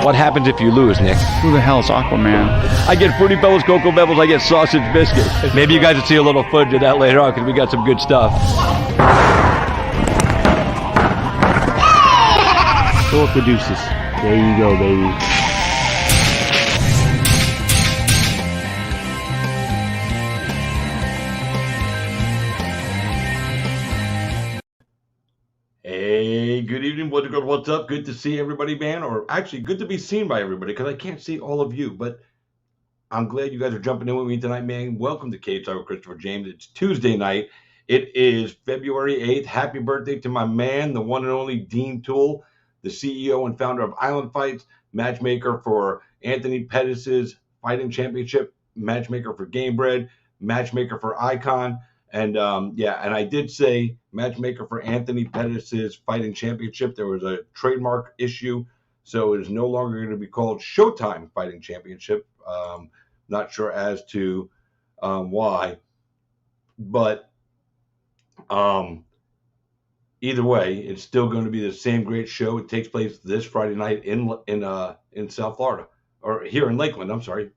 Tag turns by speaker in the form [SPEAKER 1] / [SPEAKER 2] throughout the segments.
[SPEAKER 1] What happens if you lose, Nick?
[SPEAKER 2] Who the hell is Aquaman?
[SPEAKER 1] I get Fruity Pebbles, Cocoa Pebbles, I get sausage biscuits. Maybe you guys will see a little footage of that later on because we got some good stuff.
[SPEAKER 2] Go up the deuces. There you go, baby.
[SPEAKER 1] Hey, good evening, boys and girls. What's up? Good to see everybody, man. Or actually, good to be seen by everybody because I can't see all of you. But I'm glad you guys are jumping in with me tonight, man. Welcome to Cage Talk with Christopher James. It's Tuesday night. It is February 8th. Happy birthday to my man, the one and only Dean Toole, the CEO and founder of Island Fights, matchmaker for Anthony Pettis' Fighting Championship, matchmaker for Gamebred, matchmaker for Icon. And and I did say matchmaker for Anthony Pettis' Fighting Championship. There was a trademark issue, so it is no longer going to be called Showtime Fighting Championship. Not sure as to why, but either way, it's still going to be the same great show. It takes place this Friday night in South Florida, or here in Lakeland. I'm sorry,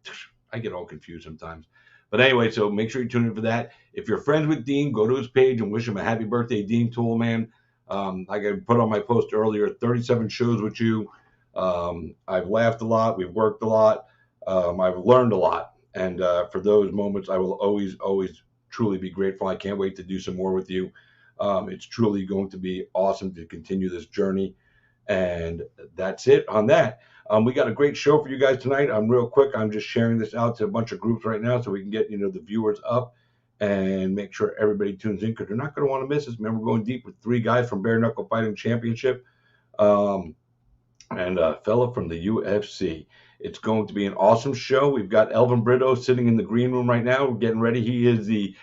[SPEAKER 1] I get all confused sometimes. But anyway, so make sure you tune in for that. If you're friends with Dean, go to his page and wish him a happy birthday, Dean Toole, man. Like I put on my post earlier, 37 shows with you. I've laughed a lot. We've worked a lot. I've learned a lot. And for those moments, I will always, always truly be grateful. I can't wait to do some more with you. It's truly going to be awesome to continue this journey. And that's it on that. We got a great show for you guys tonight. Real quick, I'm just sharing this out to a bunch of groups right now so we can get, the viewers up and make sure everybody tunes in because they're not going to want to miss this. Remember, we're going deep with three guys from Bare Knuckle Fighting Championship and a fella from the UFC. It's going to be an awesome show. We've got Elvin Brito sitting in the green room right now. We're getting ready. He is the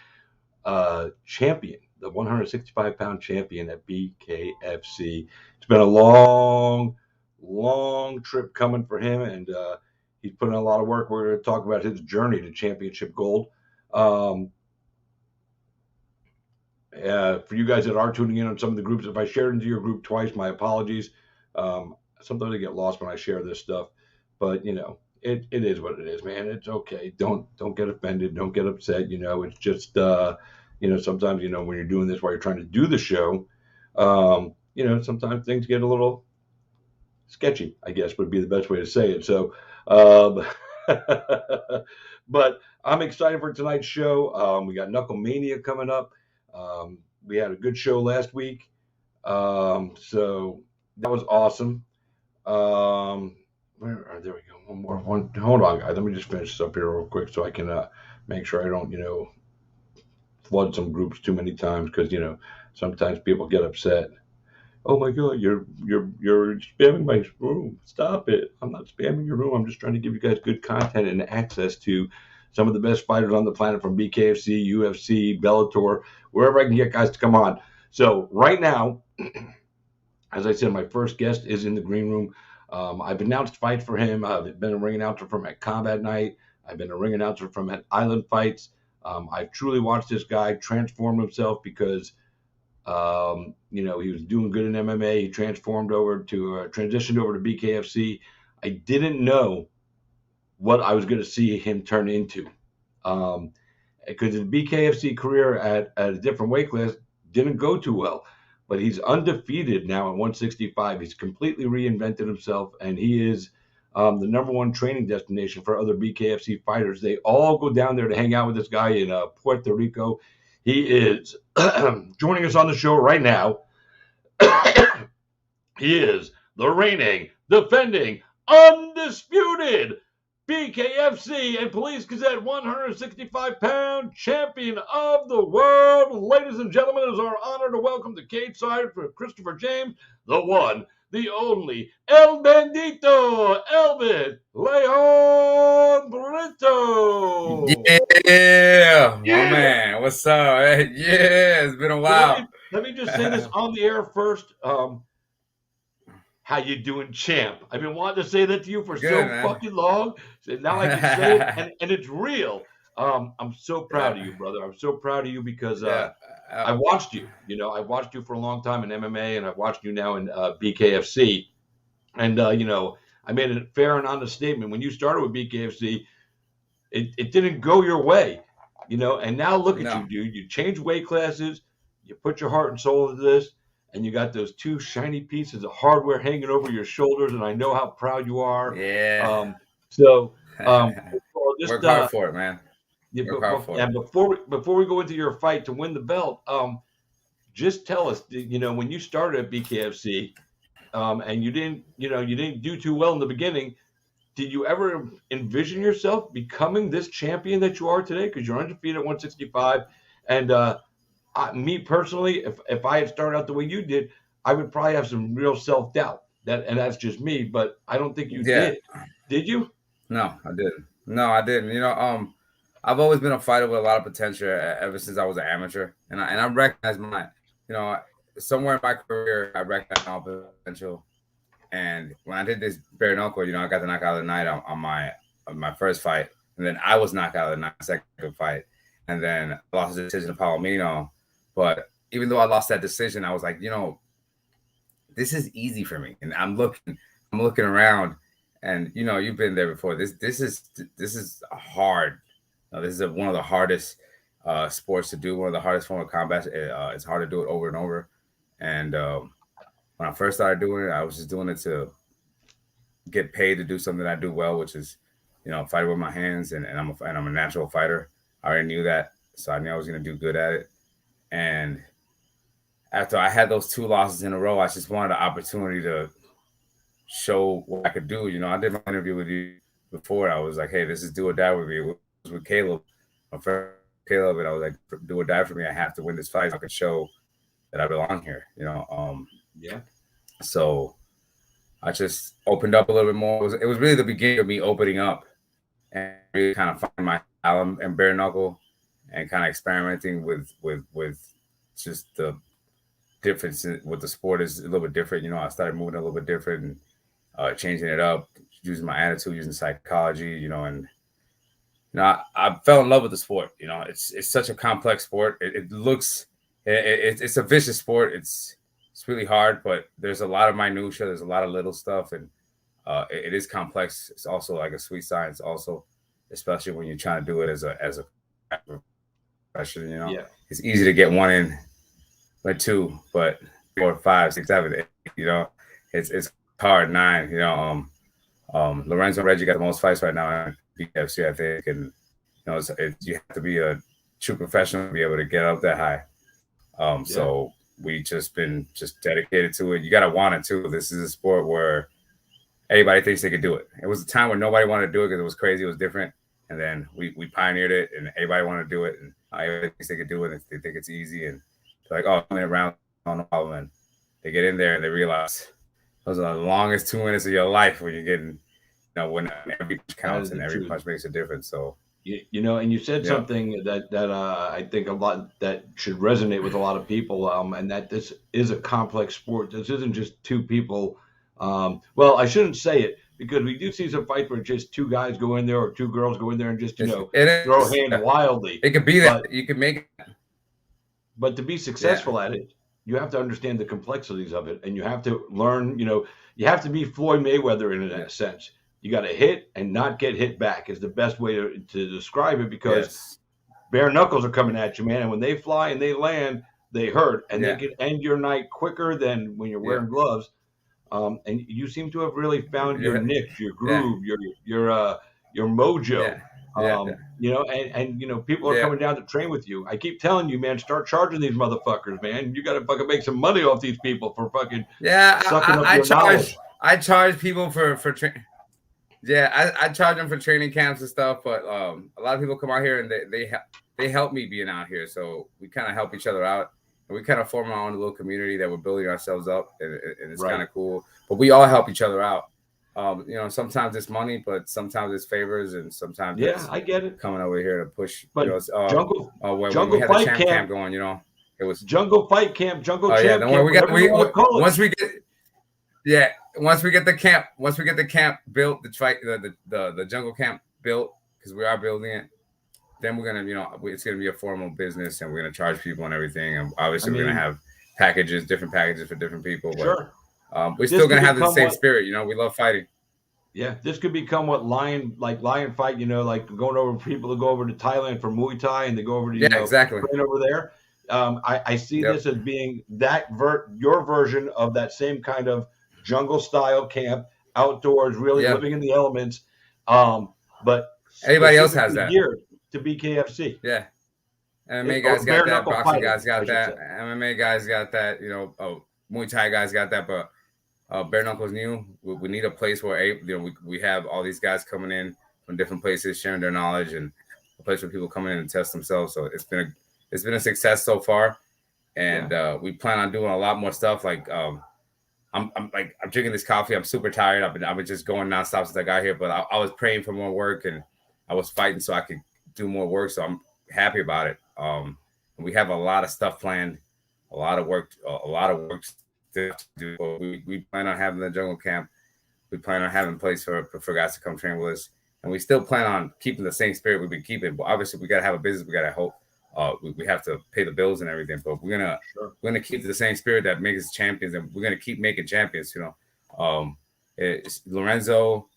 [SPEAKER 1] champion, the 165-pound champion at BKFC. It's been a long trip coming for him, and he's putting in a lot of work. We're going to talk about his journey to championship gold. For you guys that are tuning in on some of the groups, if I shared into your group twice, my apologies. Sometimes I get lost when I share this stuff, but it is what it is, man. It's okay. Don't get offended. Don't get upset. It's just sometimes when you're doing this while you're trying to do the show, sometimes things get a little sketchy, I guess would be the best way to say it. So, but I'm excited for tonight's show. We got Knuckle Mania coming up. We had a good show last week. So that was awesome. There we go. One. Hold on, guys. Let me just finish this up here real quick so I can make sure I don't, flood some groups too many times because, sometimes people get upset. Oh my God, you're spamming my room. Stop it. I'm not spamming your room. I'm just trying to give you guys good content and access to some of the best fighters on the planet from BKFC, UFC, Bellator, wherever I can get guys to come on. So right now, as I said, my first guest is in the green room. I've announced fights for him. I've been a ring announcer from at Combat Night. I've been a ring announcer from at Island Fights. I've truly watched this guy transform himself because he was doing good in MMA. He transitioned over to BKFC. I didn't know what I was going to see him turn into. Because his BKFC career at a different weight class didn't go too well. But he's undefeated now at 165. He's completely reinvented himself, and he is the number one training destination for other BKFC fighters. They all go down there to hang out with this guy in Puerto Rico. He is joining us on the show right now. He is the reigning, defending, undisputed BKFC and Police Gazette 165-pound champion of the world. Ladies and gentlemen, it is our honor to welcome to Cage Side for Christopher James, the one, the only, El Bendito, Elvin Leon Brito.
[SPEAKER 3] Yeah, my man. What's up? Yeah, it's been a while.
[SPEAKER 1] Let me just say this on the air first. How you doing, champ? I've been wanting to say that to you for fucking long. So now I can say it, and it's real. I'm so proud of you, brother. I'm so proud of you because I watched you. I watched you for a long time in MMA, and I've watched you now in BKFC. And I made a fair and honest statement. When you started with BKFC, it didn't go your way, and now look at you, dude. You changed weight classes, you put your heart and soul into this, and you got those two shiny pieces of hardware hanging over your shoulders, and I know how proud you are.
[SPEAKER 3] Yeah.
[SPEAKER 1] Just
[SPEAKER 3] work hard for it, man.
[SPEAKER 1] And before we go into your fight to win the belt, just tell us, when you started at BKFC, and you didn't do too well in the beginning. Did you ever envision yourself becoming this champion that you are today? Because you're undefeated at 165. And me personally, if I had started out the way you did, I would probably have some real self-doubt. And that's just me, but I don't think you did. Did you?
[SPEAKER 3] No, I didn't. I didn't. I've always been a fighter with a lot of potential ever since I was an amateur. And I recognize somewhere in my career, I recognize my potential. And when I did this bare knuckle, I got the knockout of the night on my first fight, and then I was knocked out of the night second fight, and then I lost the decision to Palomino. But even though I lost that decision, I was like, this is easy for me, and I'm looking around, and you've been there before. This is hard. This is one of the hardest sports to do, one of the hardest form of combat. It's hard to do it over and over, and when I first started doing it, I was just doing it to get paid to do something I do well, which is, fighting with my hands, and I'm a natural fighter. I already knew that, so I knew I was going to do good at it. And after I had those 2 losses in a row, I just wanted the opportunity to show what I could do. I did my interview with you before. I was like, hey, this is do or die with me. It was with Caleb, my friend Caleb, and I was like, do or die for me. I have to win this fight so I can show that I belong here.
[SPEAKER 1] Yeah.
[SPEAKER 3] So I just opened up a little bit more. It was really the beginning of me opening up and really kind of finding my style and bare knuckle and kind of experimenting with just the difference with the sport is a little bit different. I started moving a little bit different and changing it up, using my attitude, using psychology, and I fell in love with the sport. It's such a complex sport. It's a vicious sport. It's really hard, but there's a lot of minutia. There's a lot of little stuff, and it is complex. It's also like a sweet science, also, especially when you're trying to do it as a profession.
[SPEAKER 1] Yeah.
[SPEAKER 3] It's easy to get 1 in, but 2, but 4, 5, 6, 7, 8. It's hard. 9. Lorenzo and Reggie got the most fights right now in BFC, I think, and you have to be a true professional to be able to get up that high. So we been dedicated to it. You got to want it too. This is a sport where everybody thinks they could do it. It was a time where nobody wanted to do it because it was crazy. It was different. And then we pioneered it, and everybody wanted to do it. And everybody thinks they could do it. And they think it's easy. And they're like, I'm in a round, no problem. And they get in there and they realize those are the longest 2 minutes of your life when you're getting, when every punch counts and every punch makes a difference. So,
[SPEAKER 1] and you said something that I think a lot that should resonate with a lot of people, and that this is a complex sport. This isn't just 2 people. Well, I shouldn't say it because we do see some fights where just 2 guys go in there or 2 girls go in there and just throw hands wildly.
[SPEAKER 3] It could be that you can make it.
[SPEAKER 1] But to be successful at it, you have to understand the complexities of it, and you have to learn. You have to be Floyd Mayweather in a sense. You got to hit and not get hit back is the best way to describe it, because bare knuckles are coming at you, man. And when they fly and they land, they hurt, and they can end your night quicker than when you're wearing gloves. And you seem to have really found your niche, your groove, your mojo. People are coming down to train with you. I keep telling you, man, start charging these motherfuckers, man. You got to fucking make some money off these people for fucking sucking up your knowledge.
[SPEAKER 3] I charge people for training. Yeah, I charge them for training camps and stuff, but a lot of people come out here and they help me being out here. So we kind of help each other out, and we kind of form our own little community that we're building ourselves up, and it's kind of cool. But we all help each other out. Sometimes it's money, but sometimes it's favors, and sometimes
[SPEAKER 1] I get it.
[SPEAKER 3] Coming over here to push.
[SPEAKER 1] But
[SPEAKER 3] Jungle we had
[SPEAKER 1] Fight
[SPEAKER 3] the camp going, it was
[SPEAKER 1] Jungle Fight Camp, Jungle Champ
[SPEAKER 3] Camp. Once we get the camp built, the Jungle Camp built, because we are building it, then we're gonna, it's gonna be a formal business, and we're gonna charge people and everything, and obviously we're gonna have different packages for different people. But we're still gonna have the same spirit. We love fighting.
[SPEAKER 1] Yeah, this could become what lion fight, like going over people to go over to Thailand for Muay Thai and they go over to,
[SPEAKER 3] Yeah, exactly.
[SPEAKER 1] train over there. I see
[SPEAKER 3] Yep.
[SPEAKER 1] this as being your version of that same kind of jungle style camp, outdoors, really
[SPEAKER 3] Yeah.
[SPEAKER 1] living in the elements, but
[SPEAKER 3] Anybody else has
[SPEAKER 1] specifically
[SPEAKER 3] that.
[SPEAKER 1] geared to BKFC.
[SPEAKER 3] Yeah. MMA
[SPEAKER 1] Or
[SPEAKER 3] guys got
[SPEAKER 1] bare
[SPEAKER 3] that.
[SPEAKER 1] knuckle
[SPEAKER 3] Boxing
[SPEAKER 1] fighting,
[SPEAKER 3] guys got
[SPEAKER 1] I should say.
[SPEAKER 3] that. MMA guys got that. Muay Thai guys got that. But bare knuckles new. We need a place where we have all these guys coming in from different places, sharing their knowledge, and a place where people come in and test themselves. So it's been a success so far, and we plan on doing a lot more stuff. Like I'm drinking this coffee. I'm super tired. I've been just going nonstop since I got here. But I was praying for more work, and I was fighting so I could do more work. So I'm happy about it. And we have a lot of stuff planned, a lot of work to do. We plan on having the jungle camp. We plan on having a place for guys to come train with us, and we still plan on keeping the same spirit we've been keeping. But obviously, we got to have a business. We got to hope. We have to pay the bills and everything, but we're gonna keep the same spirit that makes us champions, and we're gonna keep making champions. It's Lorenzo,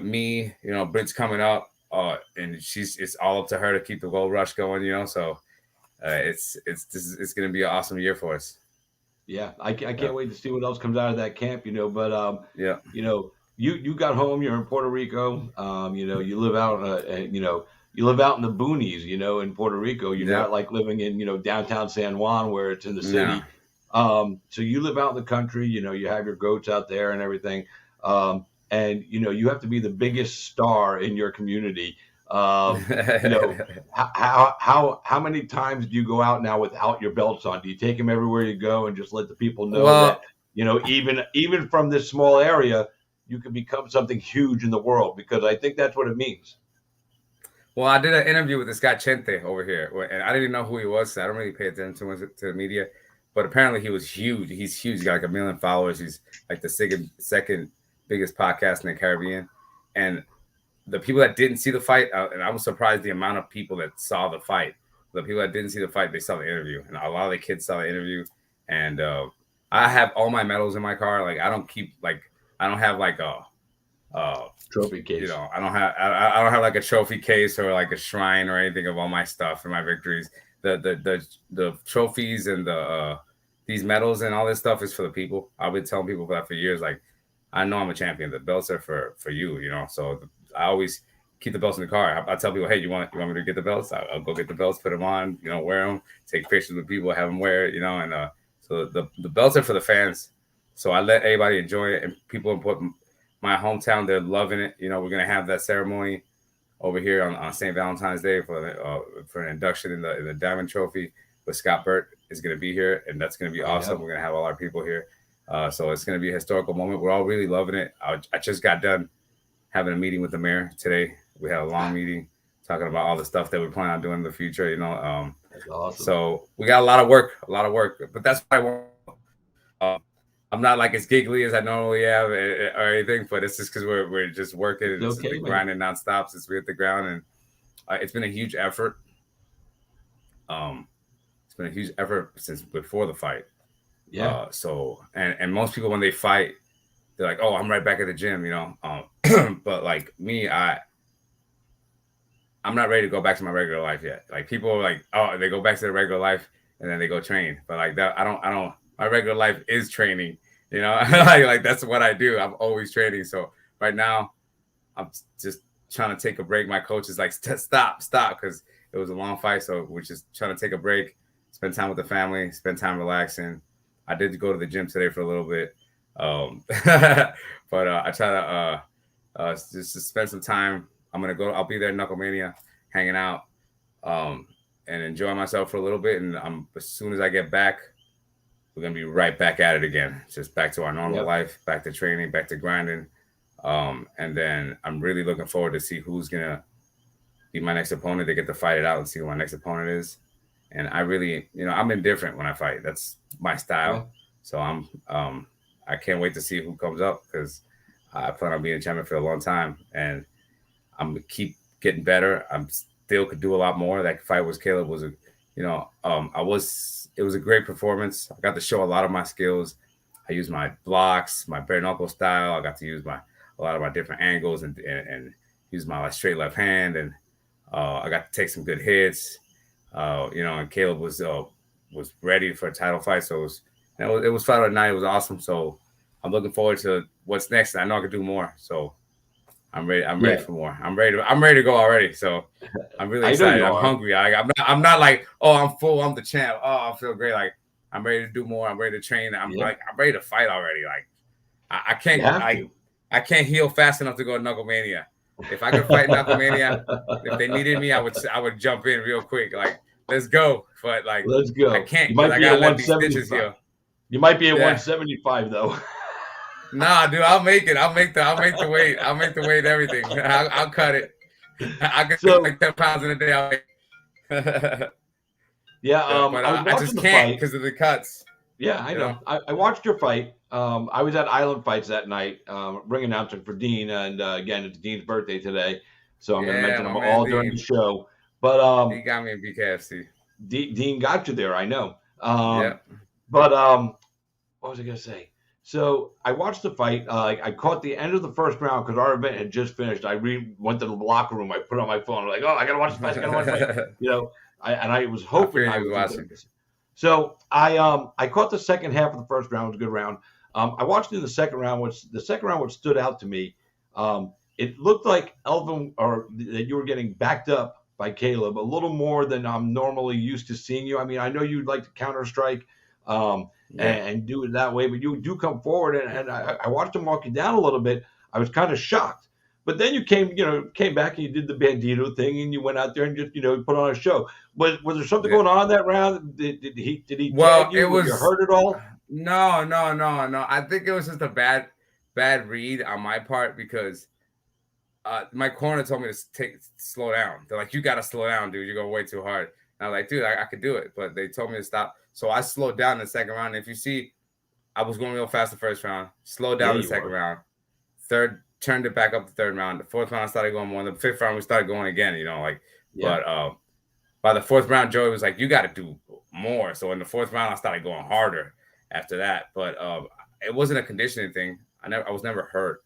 [SPEAKER 3] me, Brit's coming up, and it's all up to her to keep the gold rush going. So it's gonna be an awesome year for us.
[SPEAKER 1] Yeah, I can't wait to see what else comes out of that camp. But
[SPEAKER 3] Yeah.
[SPEAKER 1] You got home. You're in Puerto Rico. You live out. You live out in the boonies. In Puerto Rico. You're not like living in downtown San Juan where it's in the city. So you live out in the country. You have your goats out there and everything. And you have to be the biggest star in your community. How many times do you go out now without your belts on? Do you take them everywhere you go and just let the people know that even from this small area you can become something huge in the world? Because I think that's what it means.
[SPEAKER 3] Well, I did an interview with this guy Chente over here, and I didn't even know who he was. So I don't really pay attention too much to the media, but apparently he was huge. He's huge. He got like 1 million followers. He's like the second biggest podcast in the Caribbean, and the people that didn't see the fight, and I was surprised the amount of people that saw the fight. The people that didn't see the fight, they saw the interview, and a lot of the kids saw the interview. And I have all my medals in my car. Like I don't have like a
[SPEAKER 1] trophy case.
[SPEAKER 3] I don't have like a trophy case or like a shrine or anything of all my stuff and my victories. The trophies and these medals and all this stuff is for the people. I've been telling people that for years. Like I know I'm a champion. The belts are for you. So I always keep the belts in the car. I tell people, hey, you want me to get the belts? I'll go get the belts, put them on, wear them, take pictures with people, have them wear it, and so the belts are for the fans. So I let everybody enjoy it, and people put my hometown, they're loving it. We're going to have that ceremony over here on St. Valentine's Day for an induction in the Diamond Trophy. But Scott Burt is going to be here, and that's going to be awesome. Yeah. We're going to have all our people here. So it's going to be a historical moment. We're all really loving it. I just got done having a meeting with the mayor today. We had a long meeting talking about all the stuff that we plan on doing in the future.
[SPEAKER 1] That's awesome.
[SPEAKER 3] So we got a lot of work, but that's what I want. I'm not like as giggly as I normally am or anything, but it's just because we're just working and it's grinding nonstop since we hit the ground, and it's been a huge effort. It's been a huge effort since before the fight.
[SPEAKER 1] Yeah.
[SPEAKER 3] So and most people when they fight, they're like, "Oh, I'm right back at the gym," But like me, I'm not ready to go back to my regular life yet. Like people are like, "Oh, they go back to their regular life and then they go train," but like that, I don't. My regular life is training, like that's what I do. I'm always training. So right now I'm just trying to take a break. My coach is like, stop, because it was a long fight. So we're just trying to take a break, spend time with the family, spend time relaxing. I did go to the gym today for a little bit. But I try to just to spend some time. I'll be there in Knuckle Mania, hanging out, and enjoy myself for a little bit. And as soon as I get back, we're going to be right back at it again. Just back to our normal life, back to training, back to grinding. And then I'm really looking forward to see who's going to be my next opponent. They get to fight it out and see who my next opponent is. And I really, I'm indifferent when I fight. That's my style. Yeah. So I can't wait to see who comes up because I plan on being a champion for a long time. And I'm going to keep getting better. I'm still could do a lot more. That fight with Caleb was it was a great performance. I got to show a lot of my skills. I used my blocks, my bare knuckle style. I got to use my a lot of my different angles and use my like, straight left hand, and I got to take some good hits. And Caleb was ready for a title fight, so it was fight of the night. It was awesome. So I'm looking forward to what's next. I know I can do more. So I'm ready. I'm ready for more. I'm ready to go already. So I'm really excited. I'm hungry. I'm not like, oh, I'm full. I'm the champ. Oh, I feel great. Like I'm ready to do more. I'm ready to train. I'm ready to fight already. Like I can't heal fast enough to go to Knuckle Mania. If I could fight Knuckle Mania, if they needed me, I would jump in real quick. Like let's go. But like
[SPEAKER 1] let's go.
[SPEAKER 3] I can't because I gotta let these stitches heal.
[SPEAKER 1] You might be at 175 though.
[SPEAKER 3] Nah, dude, I'll make it. I'll make the weight. I'll make the weight and everything. I'll cut it. I can do like 10 pounds in a day. I'll make but I just can't because of the cuts.
[SPEAKER 1] Yeah, I know. I watched your fight. I was at Island Fights that night, ring announcing for Dean, and again, it's Dean's birthday today, so I'm going to mention them all during the show. But
[SPEAKER 3] he got me in BKFC.
[SPEAKER 1] Dean got you there, I know. But what was I going to say? So I watched the fight. I caught the end of the first round because our event had just finished. I went to the locker room. I put on my phone. I'm like, oh, I got to watch the fight. I was hoping I was watching. So I caught the second half of the first round. It was a good round. I watched in the second round. What stood out to me, it looked like Elvin that you were getting backed up by Caleb a little more than I'm normally used to seeing you. I mean, I know you'd like to counter strike and do it that way, but you do come forward, and I watched him walk you down a little bit. I was kind of shocked. But then you came back and you did the Bandito thing, and you went out there and just put on a show. Was there something going on that round? Did he tag you?
[SPEAKER 3] Was
[SPEAKER 1] you hurt at all?
[SPEAKER 3] No. I think it was just a bad read on my part because my corner told me to slow down. They're like, you got to slow down, dude. You're going way too hard. And I was like, dude, I could do it. But they told me to stop. So I slowed down in the second round. And if you see, I was going real fast the first round, slowed down the second round, turned it back up the third round. The fourth round, I started going more. The fifth round, we started going again, But by the fourth round, Joey was like, you got to do more. So in the fourth round, I started going harder after that. But it wasn't a conditioning thing. I was never hurt.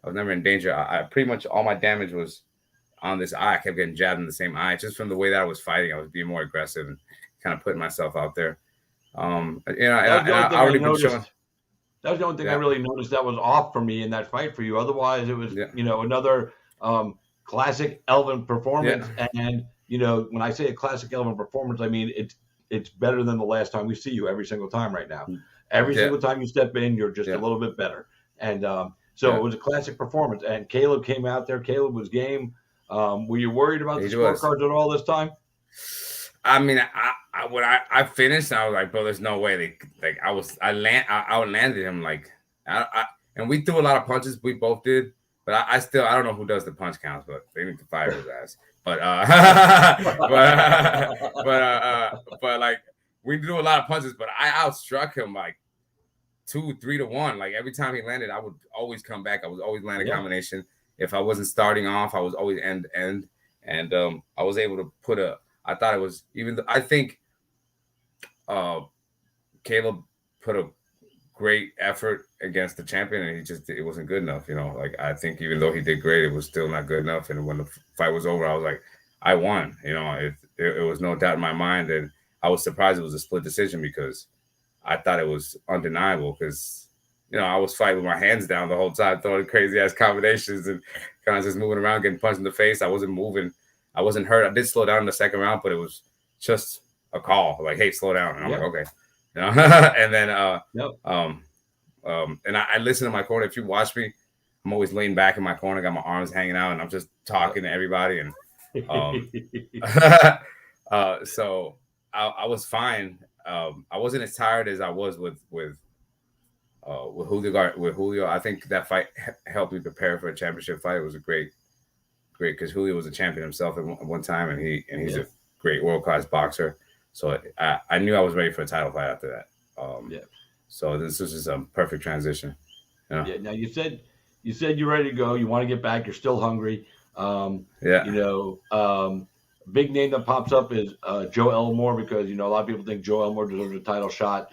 [SPEAKER 3] I was never in danger. I pretty much all my damage was on this eye. I kept getting jabbed in the same eye. Just from the way that I was fighting, I was being more aggressive and kind of putting myself out there.
[SPEAKER 1] That was the only thing I really noticed that was off for me in that fight for you. Otherwise, it was, another classic Elvin performance. Yeah. And, when I say a classic Elvin performance, I mean, it's better than the last time we see you every single time right now. Every single time you step in, you're just a little bit better. And it was a classic performance. And Caleb came out there. Caleb was game. Were you worried about the scorecards at all this time?
[SPEAKER 3] I mean, when I finished, I was like, bro, there's no way. I outlanded him. And we threw a lot of punches. We both did. But I don't know who does the punch counts, but they need to fire his ass. But like we do a lot of punches, but I outstruck him like 2-3 to 1. Like every time he landed, I would always come back. I was always land a combination. If I wasn't starting off, I was always end. And I was able to put I thought it was I think Caleb put a great effort against the champion, and it wasn't good enough. I think even though he did great, it was still not good enough. And when the fight was over, I was like, I won. It was no doubt in my mind, and I was surprised it was a split decision because I thought it was undeniable because I was fighting with my hands down the whole time, throwing crazy ass combinations and kind of just moving around, getting punched in the face. I wasn't moving. I wasn't hurt. I did slow down in the second round, but it was just a call, like, "Hey, slow down." And I'm like, "Okay," and then and I listen to my corner. If you watch me, I'm always laying back in my corner, got my arms hanging out, and I'm just talking to everybody. And so I was fine. I wasn't as tired as I was with Julio. I think that fight helped me prepare for a championship fight. It was a great, because Julio was a champion himself at one time, and he's a great world-class boxer. So I knew I was ready for a title fight after that. So this was just a perfect transition.
[SPEAKER 1] Now you said you're ready to go. You want to get back. You're still hungry. Big name that pops up is Joe Elmore, because a lot of people think Joe Elmore deserves a title shot.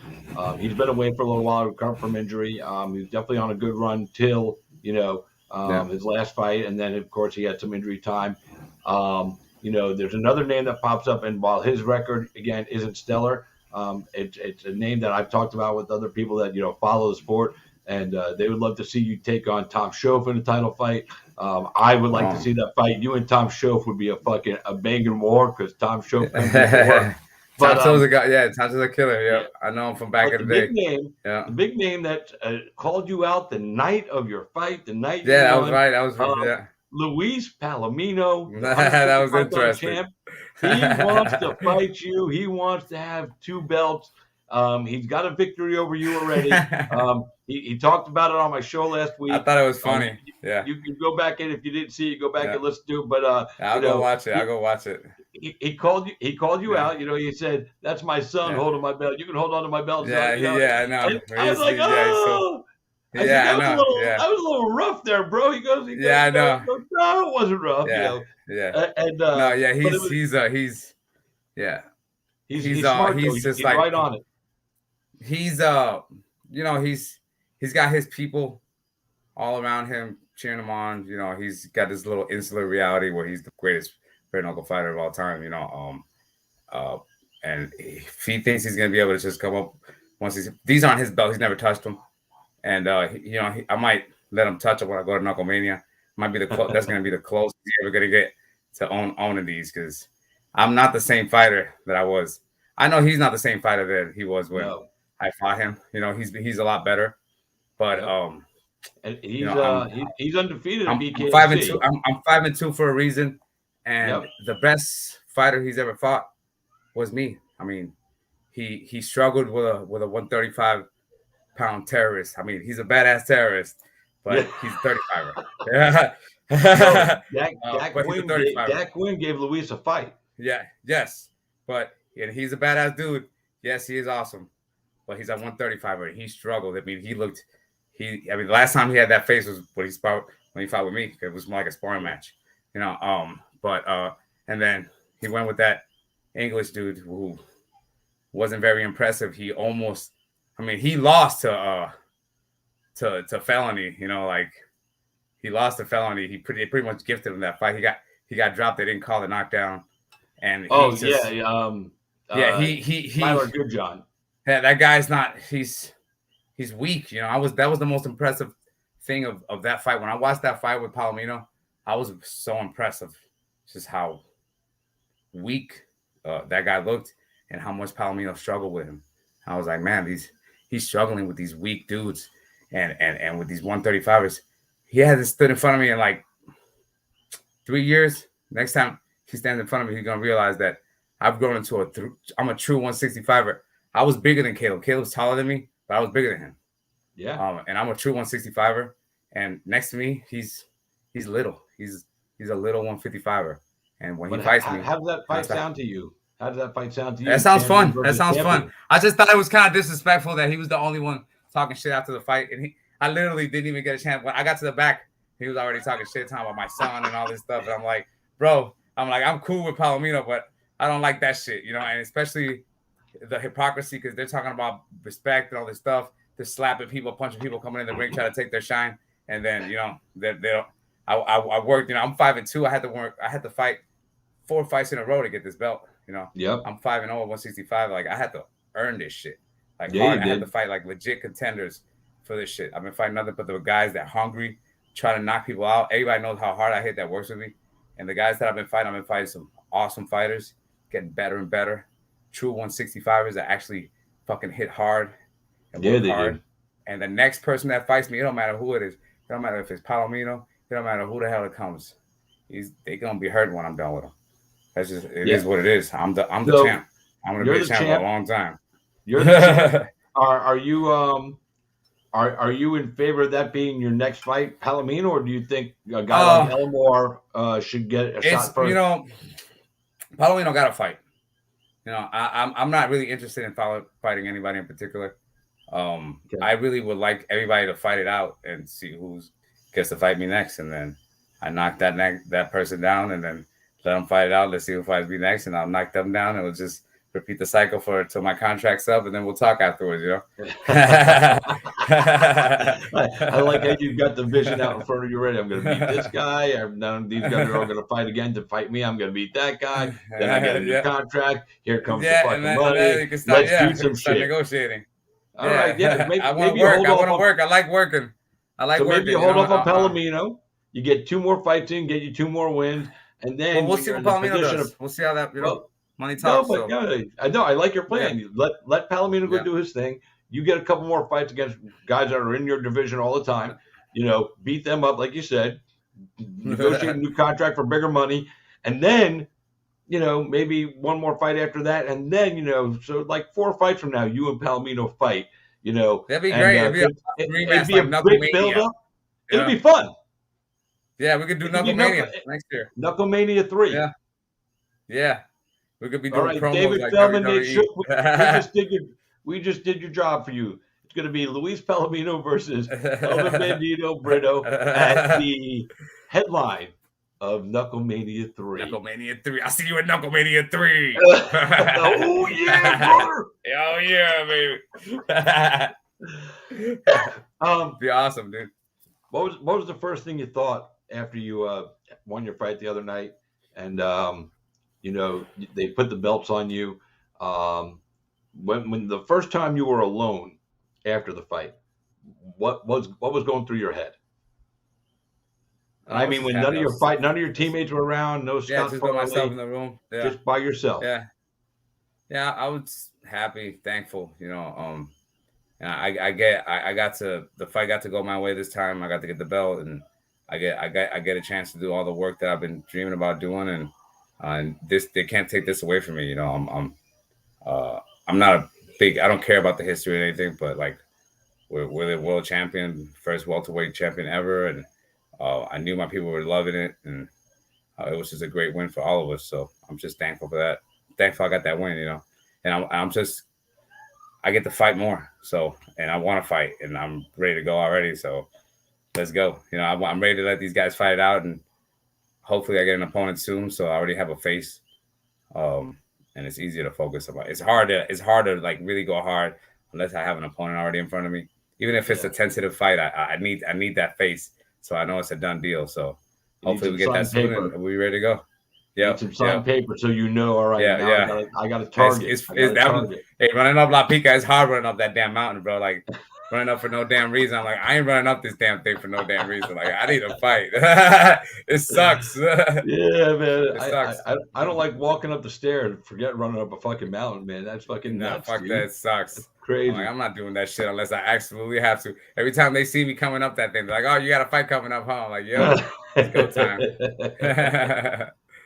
[SPEAKER 1] He's been away for a little while, recovered from injury. He's definitely on a good run till his last fight, and then of course he had some injury time. There's another name that pops up, and while his record again isn't stellar, it's a name that I've talked about with other people that follow the sport, and they would love to see you take on Tom Schoaf in a title fight. I would like to see that fight. You and Tom Schoaf would be a banging war because Tom Schoaf comes in for work.
[SPEAKER 3] Tom Schoaf's a guy. Yeah, Tom's a killer. Yeah, I know him from back in the day.
[SPEAKER 1] The big name that called you out the night of your fight, the night.
[SPEAKER 3] Yeah, that was right. That was yeah.
[SPEAKER 1] Luis Palomino.
[SPEAKER 3] That was interesting.
[SPEAKER 1] Champ. He wants to fight you. He wants to have 2 belts. He's got a victory over you already. He talked about it on my show last week.
[SPEAKER 3] I thought it was funny. Yeah.
[SPEAKER 1] You can go back in if you didn't see it. Go back and listen to it. But
[SPEAKER 3] I'll go watch it. I'll go watch it.
[SPEAKER 1] He called you out. He said, "That's my son holding my belt. You can hold on to my belt."
[SPEAKER 3] Yeah, I know.
[SPEAKER 1] And I was like, "Oh." I know. I was a little rough there, bro. He goes,
[SPEAKER 3] I know.
[SPEAKER 1] No, it wasn't rough. He's smart. He's just like right on it.
[SPEAKER 3] He's he's got his people all around him cheering him on. He's got this little insular reality where he's the greatest bare knuckle fighter of all time. And if he thinks he's gonna be able to just come up once these aren't his belts, he's never touched them. And I might let him touch it when I go to Knuckle Mania. Might be that's gonna be the closest he's ever gonna get to owning these, because I'm not the same fighter that I was. I know he's not the same fighter that he was when I fought him. He's a lot better, but
[SPEAKER 1] and he's undefeated.
[SPEAKER 3] I'm 5-2. I'm 5-2 for a reason, and the best fighter he's ever fought was me. I mean, he struggled with a 135-pound terrorist. I mean, he's a badass terrorist, but he's a 35er. Yeah.
[SPEAKER 1] Dak Quinn gave Luis a fight.
[SPEAKER 3] Yeah. Yes. But he's a badass dude. Yes, he is awesome. But he's a 135er. He struggled. I mean, the last time he had that face was when he fought with me. It was more like a sparring match. And then he went with that English dude who wasn't very impressive. He lost to Felony. He lost to Felony. They pretty much gifted him that fight. He got dropped. They didn't call the knockdown. And
[SPEAKER 1] Tyler Goodjohn.
[SPEAKER 3] Yeah, that guy's not. He's weak. That was the most impressive thing of that fight. When I watched that fight with Palomino, I was so impressed of just how weak that guy looked and how much Palomino struggled with him. I was like, man, he's struggling with these weak dudes and with these 135ers. He hasn't stood in front of me in like 3 years. Next time he stands in front of me, he's gonna realize that I've grown into I'm a true 165er. I was bigger than Caleb. Caleb's taller than me, but I was bigger than him.
[SPEAKER 1] Yeah.
[SPEAKER 3] And I'm a true 165er. And next to me, he's little. He's a little 155er. And when he fights me,
[SPEAKER 1] how does that fight sound to you?
[SPEAKER 3] That sounds fun. I just thought it was kind of disrespectful that he was the only one talking shit after the fight, and I literally didn't even get a chance. When I got to the back, he was already talking shit, talking about my son and all this stuff. And I'm like, bro, I'm cool with Palomino, but I don't like that shit, and especially the hypocrisy, because they're talking about respect and all this stuff. They're slapping people, punching people, coming in the ring, trying to take their shine, and then they don't. I worked. I'm 5-2. I had to fight 4 fights in a row to get this belt.
[SPEAKER 1] Yep.
[SPEAKER 3] I'm 5-0 at 165. Like, I had to earn this shit. Like,
[SPEAKER 1] I
[SPEAKER 3] had to fight like legit contenders for this shit. I've been fighting nothing but the guys that hungry, trying to knock people out. Everybody knows how hard I hit that works with me. And the guys that I've been fighting some awesome fighters, getting better and better. True 165ers that actually fucking hit hard and work hard. Do. And the next person that fights me, it don't matter who it is. It don't matter if it's Palomino. It don't matter who the hell it comes. They gonna be hurt when I'm done with them. That's just is what it is. I'm the champ. I'm gonna be a champ for a long time.
[SPEAKER 1] You're the champ. Are you in favor of that being your next fight, Palomino, or do you think a guy like Elmore should get a shot first?
[SPEAKER 3] Palomino got to fight. I'm not really interested in fighting anybody in particular. I really would like everybody to fight it out and see who gets to fight me next, and then I knock that person down, and then let them fight it out. Let's see who fights me next, and I'll knock them down, and we'll just repeat the cycle till my contract's up, and then we'll talk afterwards.
[SPEAKER 1] I like how you've got the vision out in front of you already. I'm going to beat this guy. None of these guys are all going to fight again to fight me. I'm going to beat that guy. Then I get a new contract. Here comes the fucking money.
[SPEAKER 3] And then you can start,
[SPEAKER 1] Let's do some
[SPEAKER 3] start
[SPEAKER 1] shit.
[SPEAKER 3] negotiating.
[SPEAKER 1] All right, yeah.
[SPEAKER 3] I want to work. I want to work. I like working.
[SPEAKER 1] Maybe you hold off on Palomino. You get 2 more fights in, get you 2 more wins, and then
[SPEAKER 3] we'll see what Palomino does. We'll see how that money talks.
[SPEAKER 1] I like your plan. Yeah. Let Palomino go do his thing. You get a couple more fights against guys that are in your division all the time. Beat them up, like you said. Negotiate a new contract for bigger money, and then maybe 1 more fight after that, and then so like 4 fights from now, you and Palomino fight.
[SPEAKER 3] That'd be great.
[SPEAKER 1] It'd be a great build up. It'd be fun.
[SPEAKER 3] Yeah, we could do Knucklemania next year.
[SPEAKER 1] Knucklemania 3.
[SPEAKER 3] Yeah. We could be doing
[SPEAKER 1] all right,
[SPEAKER 3] promos
[SPEAKER 1] David
[SPEAKER 3] like
[SPEAKER 1] Feldman,
[SPEAKER 3] WWE.
[SPEAKER 1] we just did your job for you. It's going to be Luis Palomino versus Elvin Brito at the headline of Knucklemania 3.
[SPEAKER 3] Knucklemania 3. I'll see you at Knucklemania 3.
[SPEAKER 1] Oh, yeah, brother.
[SPEAKER 3] Oh, yeah, baby. Be awesome, dude.
[SPEAKER 1] What was the first thing you thought after you won your fight the other night? And, they put the belts on you. When the first time you were alone after the fight, what was going through your head? I mean, when none of your teammates were around, no Scott
[SPEAKER 3] just by myself in the room,
[SPEAKER 1] just by yourself.
[SPEAKER 3] Yeah. I was happy, thankful. And the fight got to go my way this time. I got to get the belt, and I get a chance to do all the work that I've been dreaming about doing, and they can't take this away from me. I'm not I don't care about the history or anything, but like we're the world champion, first welterweight champion ever, and I knew my people were loving it, and it was just a great win for all of us. So I'm just thankful for that. Thankful I got that win, and I get to fight more. So, and I want to fight, and I'm ready to go already. So let's go. I'm ready to let these guys fight it out, and hopefully I get an opponent soon. So I already have a face, and it's easier to focus on. It's hard to like really go hard unless I have an opponent already in front of me. Even if it's a tentative fight, I need that face, so I know it's a done deal. So hopefully we get that soon, and we'll be ready to go. Yeah,
[SPEAKER 1] some signed paper, so all right.
[SPEAKER 3] Yeah.
[SPEAKER 1] I got a target.
[SPEAKER 3] Hey, running up La Pica is hard running up that damn mountain, bro. Like running up for no damn reason. I'm like, I ain't running up this damn thing for no damn reason. Like, I need a fight. It sucks.
[SPEAKER 1] Yeah, man. It sucks. I don't like walking up the stairs. Forget running up a fucking mountain, man. That's fucking nuts.
[SPEAKER 3] Fuck
[SPEAKER 1] dude.
[SPEAKER 3] That. It sucks.
[SPEAKER 1] That's crazy.
[SPEAKER 3] I'm not doing that shit unless I absolutely have to. Every time they see me coming up that thing, they're like, oh, you got a fight coming up, huh? I'm like, yo, it's go time.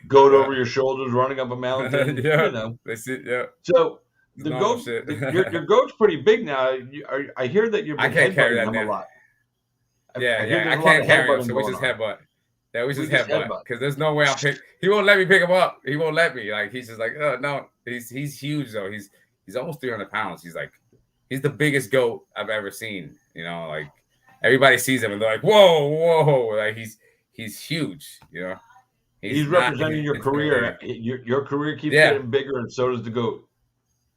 [SPEAKER 1] Goat over your shoulders, running up a mountain.
[SPEAKER 3] They see. Yeah.
[SPEAKER 1] So the goat, your goat's pretty big now. I hear that you're.
[SPEAKER 3] I can't carry that a lot. I can't carry him, so we just headbutt. Yeah, we just headbutt because there's no way I'm pick. He won't let me pick him up. He won't let me. Like he's just like, oh no. He's huge though. He's almost 300 pounds. He's the biggest goat I've ever seen. Like everybody sees him and they're like, whoa. Like he's huge.
[SPEAKER 1] He's representing your career. Your career keeps getting bigger, and so does the GOAT.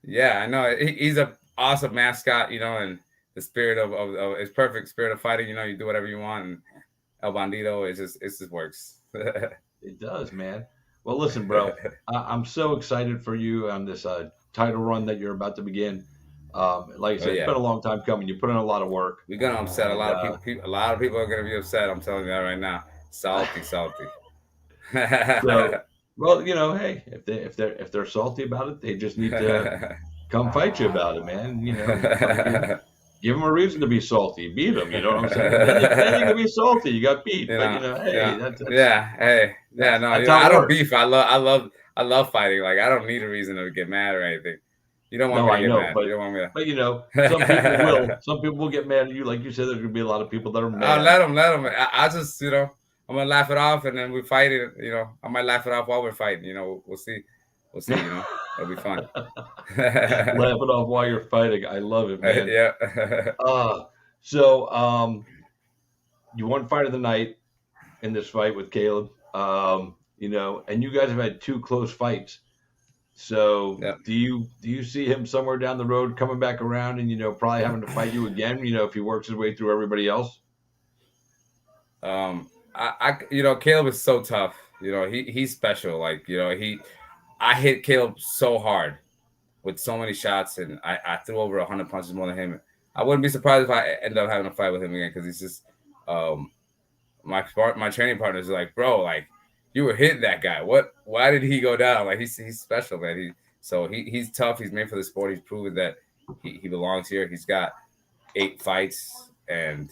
[SPEAKER 3] Yeah, I know. He's an awesome mascot, and the spirit of his perfect spirit of fighting. You do whatever you want, and El Bandito, it just works.
[SPEAKER 1] It does, man. Well, listen, bro, I'm so excited for you on this title run that you're about to begin. Like I said, it's been a long time coming. You put in a lot of work.
[SPEAKER 3] We're gonna upset a lot of people. A lot of people are gonna be upset. I'm telling you that right now. Salty.
[SPEAKER 1] So, well, hey, if they're salty about it, they just need to come fight you about it, man. Give them a reason to be salty. Beat them. You know what I'm saying? Then you can be salty. You got beat, but hey, that's
[SPEAKER 3] no, I don't beef. I love fighting. Like I don't need a reason to get mad or anything. You don't want me to get mad. You don't want me to.
[SPEAKER 1] But some people will. Some people will get mad at you. Like you said, there's gonna be a lot of people that are mad.
[SPEAKER 3] I'll let them. I just, I'm gonna laugh it off, and then we fight it. I might laugh it off while we're fighting. We'll see. It'll be fun.
[SPEAKER 1] Laugh it off while you're fighting. I love it, man.
[SPEAKER 3] Yeah.
[SPEAKER 1] So you won fight of the night in this fight with Caleb. And you guys have had 2 close fights. So
[SPEAKER 3] Yep.
[SPEAKER 1] do you see him somewhere down the road coming back around and probably having to fight you again? If he works his way through everybody else.
[SPEAKER 3] Caleb is so tough. He's special. I hit Caleb so hard with so many shots, and I threw over 100 punches more than him. I wouldn't be surprised if I end up having a fight with him again because he's just my training partners are like, bro, like you were hitting that guy. Why did he go down? Like he's special, man. He's tough. He's made for the sport. He's proven that he belongs here. He's got 8 fights, and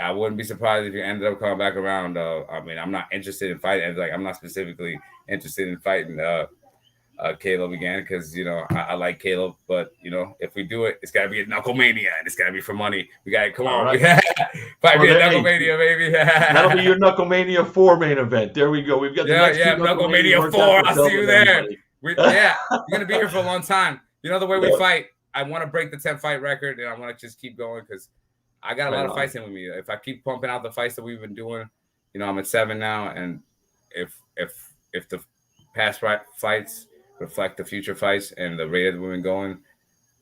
[SPEAKER 3] I wouldn't be surprised if he ended up coming back around. I'm not interested in fighting. Like I'm not specifically interested in fighting Caleb again because I like Caleb, but if we do it, it's gotta be a Knuckle Mania and it's gotta be for money. We gotta come on,
[SPEAKER 1] right.
[SPEAKER 3] fight me a Knuckle Mania, baby.
[SPEAKER 1] That'll be your Knuckle Mania 4 main event. There we go. We've got the next
[SPEAKER 3] Knuckle Mania 4. I'll see you there. You're gonna be here for a long time. The way we fight, I want to break the 10 fight record, and I want to just keep going because I got a lot of fights in with me. If I keep pumping out the fights that we've been doing, I'm at 7 now, and if the past fights reflect the future fights and the rate that we've been going,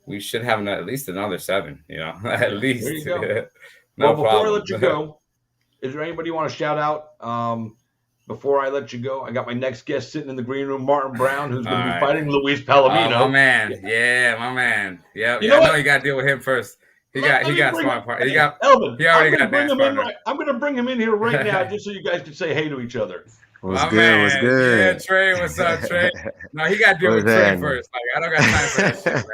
[SPEAKER 3] we should have at least another 7. At least.
[SPEAKER 1] There you go.
[SPEAKER 3] No
[SPEAKER 1] before
[SPEAKER 3] problem.
[SPEAKER 1] I let you go, is there anybody you want to shout out? Before I let you go, I got my next guest sitting in the green room, Martin Brown, who's going to be fighting Luis Palomino.
[SPEAKER 3] My man. Yeah, my man. Yeah, I know you got to deal with him first. He got smart part.
[SPEAKER 1] Elvin,
[SPEAKER 3] he already got dance partner.
[SPEAKER 1] I'm going to bring him in here right now just so you guys can say hey to each other.
[SPEAKER 4] What's good?
[SPEAKER 3] Yeah, Trey, what's up, Trey? No, he got to deal with Trey first. Like, I don't got time for that shit,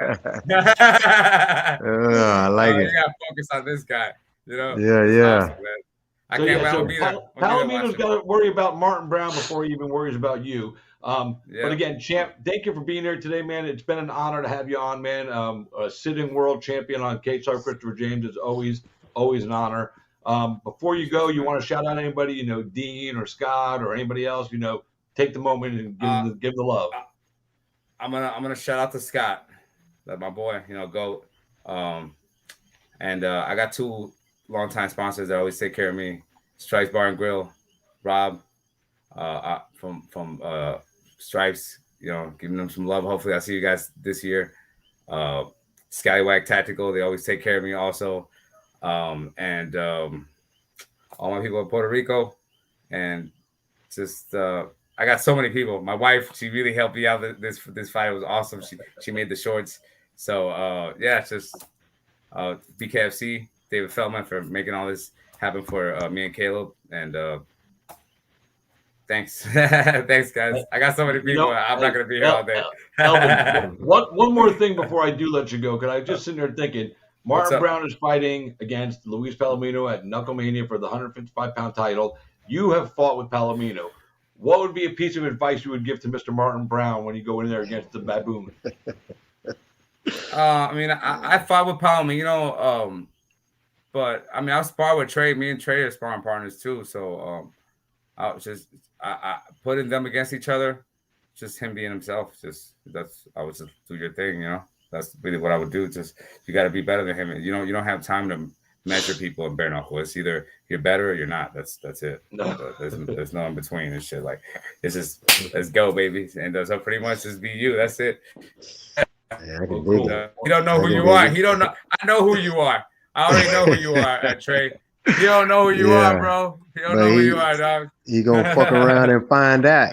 [SPEAKER 3] man.
[SPEAKER 4] I like it.
[SPEAKER 3] You got to focus on this guy.
[SPEAKER 4] Yeah.
[SPEAKER 3] Awesome, man. I can't wait. I'll be there.
[SPEAKER 1] Palomino's got to worry about Martin Brown before he even worries about you. But again, champ, thank you for being here today, man. It's been an honor to have you on, man. A sitting world champion on K-Star Christopher James is always an honor. Before you go, you want to shout out anybody, Dean or Scott or anybody else, take the moment and give the love.
[SPEAKER 3] I'm gonna shout out to Scott, my boy, GOAT. And I got 2 longtime sponsors that always take care of me. Stripes Bar and Grill, Rob, from Stripes, giving them some love. Hopefully I'll see you guys this year. Scallywag Tactical, they always take care of me also. And all my people in Puerto Rico, and just I got so many people. My wife, she really helped me out. This fight was awesome. She made the shorts. So just BKFC, David Feldman for making all this happen for me and Caleb. And thanks, thanks guys. I got so many people. I'm not gonna be here all day.
[SPEAKER 1] Elvin, one more thing before I do let you go, because I was just sitting there thinking. Martin Brown is fighting against Luis Palomino at Knuckle Mania for the 155-pound title. You have fought with Palomino. What would be a piece of advice you would give to Mr. Martin Brown when you go in there against the baboon?
[SPEAKER 3] I fought with Palomino, but I sparred with Trey. Me and Trey are sparring partners too. So I was just putting them against each other. Just him being himself. I would just do your thing, That's really what I would do. Just you got to be better than him. You don't have time to measure people in bare knuckle. It's either you're better or you're not. That's it. No. There's no in between and shit. Like it's just let's go, baby. And so pretty much just be you. That's it.
[SPEAKER 4] Yeah, I can dig it.
[SPEAKER 3] You don't know who you are. He don't know. I know who you are. I already know who you are, Trey. You don't know who you are, bro. You don't know who you are, dog.
[SPEAKER 4] You gonna fuck around and find out.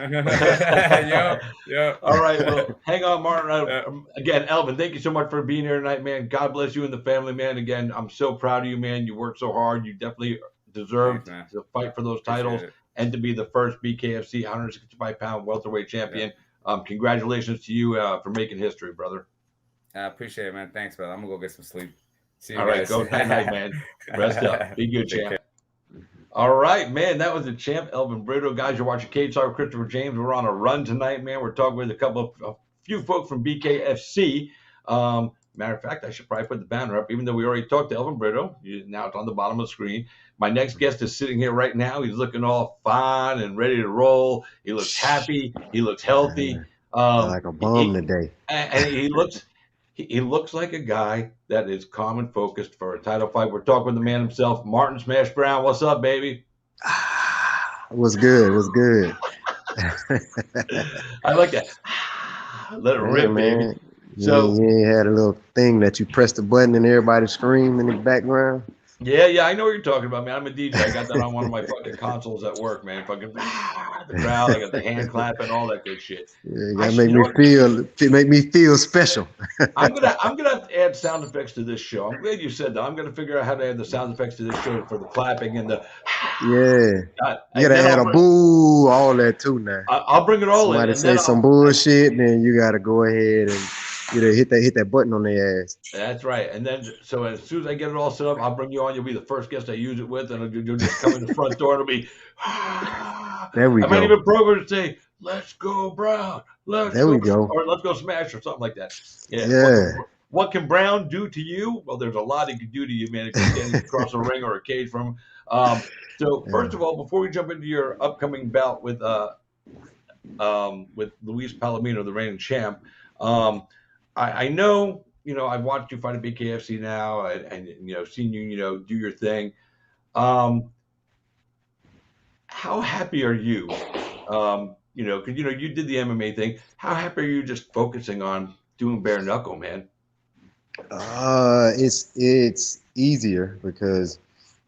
[SPEAKER 3] Yo.
[SPEAKER 1] All right, well, hang on, Martin. Again, Elvin, thank you so much for being here tonight, man. God bless you and the family, man. Again, I'm so proud of you, man. You worked so hard. You definitely deserve to fight for those titles and to be the first BKFC 165-pound welterweight champion. Congratulations to you for making history, brother.
[SPEAKER 3] I appreciate it, man. Thanks, brother. I'm gonna go get some sleep. See you
[SPEAKER 1] All
[SPEAKER 3] guys.
[SPEAKER 1] Right, go night, man. Rest up. Be good, champ. All right, man. That was the champ, Elvin Brito. Guys, you're watching K-Star Christopher James. We're on a run tonight, man. We're talking with a few folks from BKFC. Matter of fact, I should probably put the banner up, even though we already talked to Elvin Brito. Now it's on the bottom of the screen. My next guest is sitting here right now. He's looking all fine and ready to roll. He looks happy. He looks healthy.
[SPEAKER 4] Like a bum today.
[SPEAKER 1] And he looks like a guy that is calm and focused for a title fight. We're talking with the man himself, Martin Smash Brown. What's up, baby?
[SPEAKER 4] What's good?
[SPEAKER 1] I like that. Let it
[SPEAKER 4] Hey,
[SPEAKER 1] rip, baby.
[SPEAKER 4] man.
[SPEAKER 1] So
[SPEAKER 4] You ain't had a little thing that you press the button and everybody scream in the background.
[SPEAKER 1] yeah, I know what you're talking about, man. I'm a DJ. I got that on one of my fucking consoles at work, man. Fucking the crowd. I got the hand clapping, all that good shit.
[SPEAKER 4] Yeah, you gotta
[SPEAKER 1] You know what?
[SPEAKER 4] make me feel special.
[SPEAKER 1] I'm gonna have to add sound effects to this show. I'm glad you said that. I'm gonna figure out how to add the sound effects to this show for the clapping and the
[SPEAKER 4] Yeah. You
[SPEAKER 1] and
[SPEAKER 4] gotta
[SPEAKER 1] then
[SPEAKER 4] add a boo, all that too now.
[SPEAKER 1] I'll bring it all in,
[SPEAKER 4] Somebody
[SPEAKER 1] and
[SPEAKER 4] say
[SPEAKER 1] then
[SPEAKER 4] some bullshit, then you gotta go ahead and hit that button on their ass.
[SPEAKER 1] that's right. And then so as soon as I get it all set up, I'll bring you on. You'll be the first guest I use it with, and you'll just come in the front door and it'll be.
[SPEAKER 4] There we
[SPEAKER 1] I might
[SPEAKER 4] go.
[SPEAKER 1] even program to say, "Let's go Brown,
[SPEAKER 4] There we go.
[SPEAKER 1] or let's go Smash, or something like that." Yeah.
[SPEAKER 4] Yeah.
[SPEAKER 1] What can Brown do to you? Well, there's a lot he can do to you, man, if you're standing across a ring or a cage from him. So first of all, before we jump into your upcoming bout with Luis Palomino, the reigning champ, I know, I've watched you fight at BKFC now, and seen you, do your thing. How happy are you? Because you did the MMA thing. How happy are you just focusing on doing bare knuckle, man?
[SPEAKER 4] It's easier because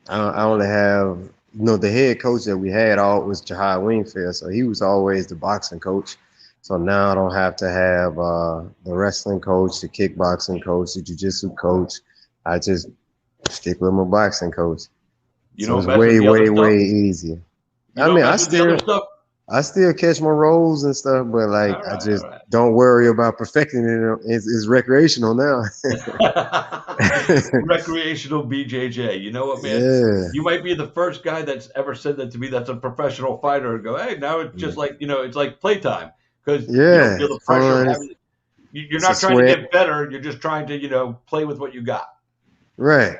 [SPEAKER 4] I only have the head coach that we had was Jahai Wingfield, so he was always the boxing coach. So now I don't have to have the wrestling coach, the kickboxing coach, the jiu-jitsu coach. I just stick with my boxing coach. So it's way easier. I mean, I still catch my rolls and stuff, but I just don't worry about perfecting it. It's recreational now.
[SPEAKER 1] Recreational BJJ. You know what, man?
[SPEAKER 4] Yeah.
[SPEAKER 1] You might be the first guy that's ever said that to me. That's a professional fighter. And go, hey, now it's just like it's like playtime because you don't feel the pressure of having. You're not trying to get better. You're just trying to play with what you got.
[SPEAKER 4] Right.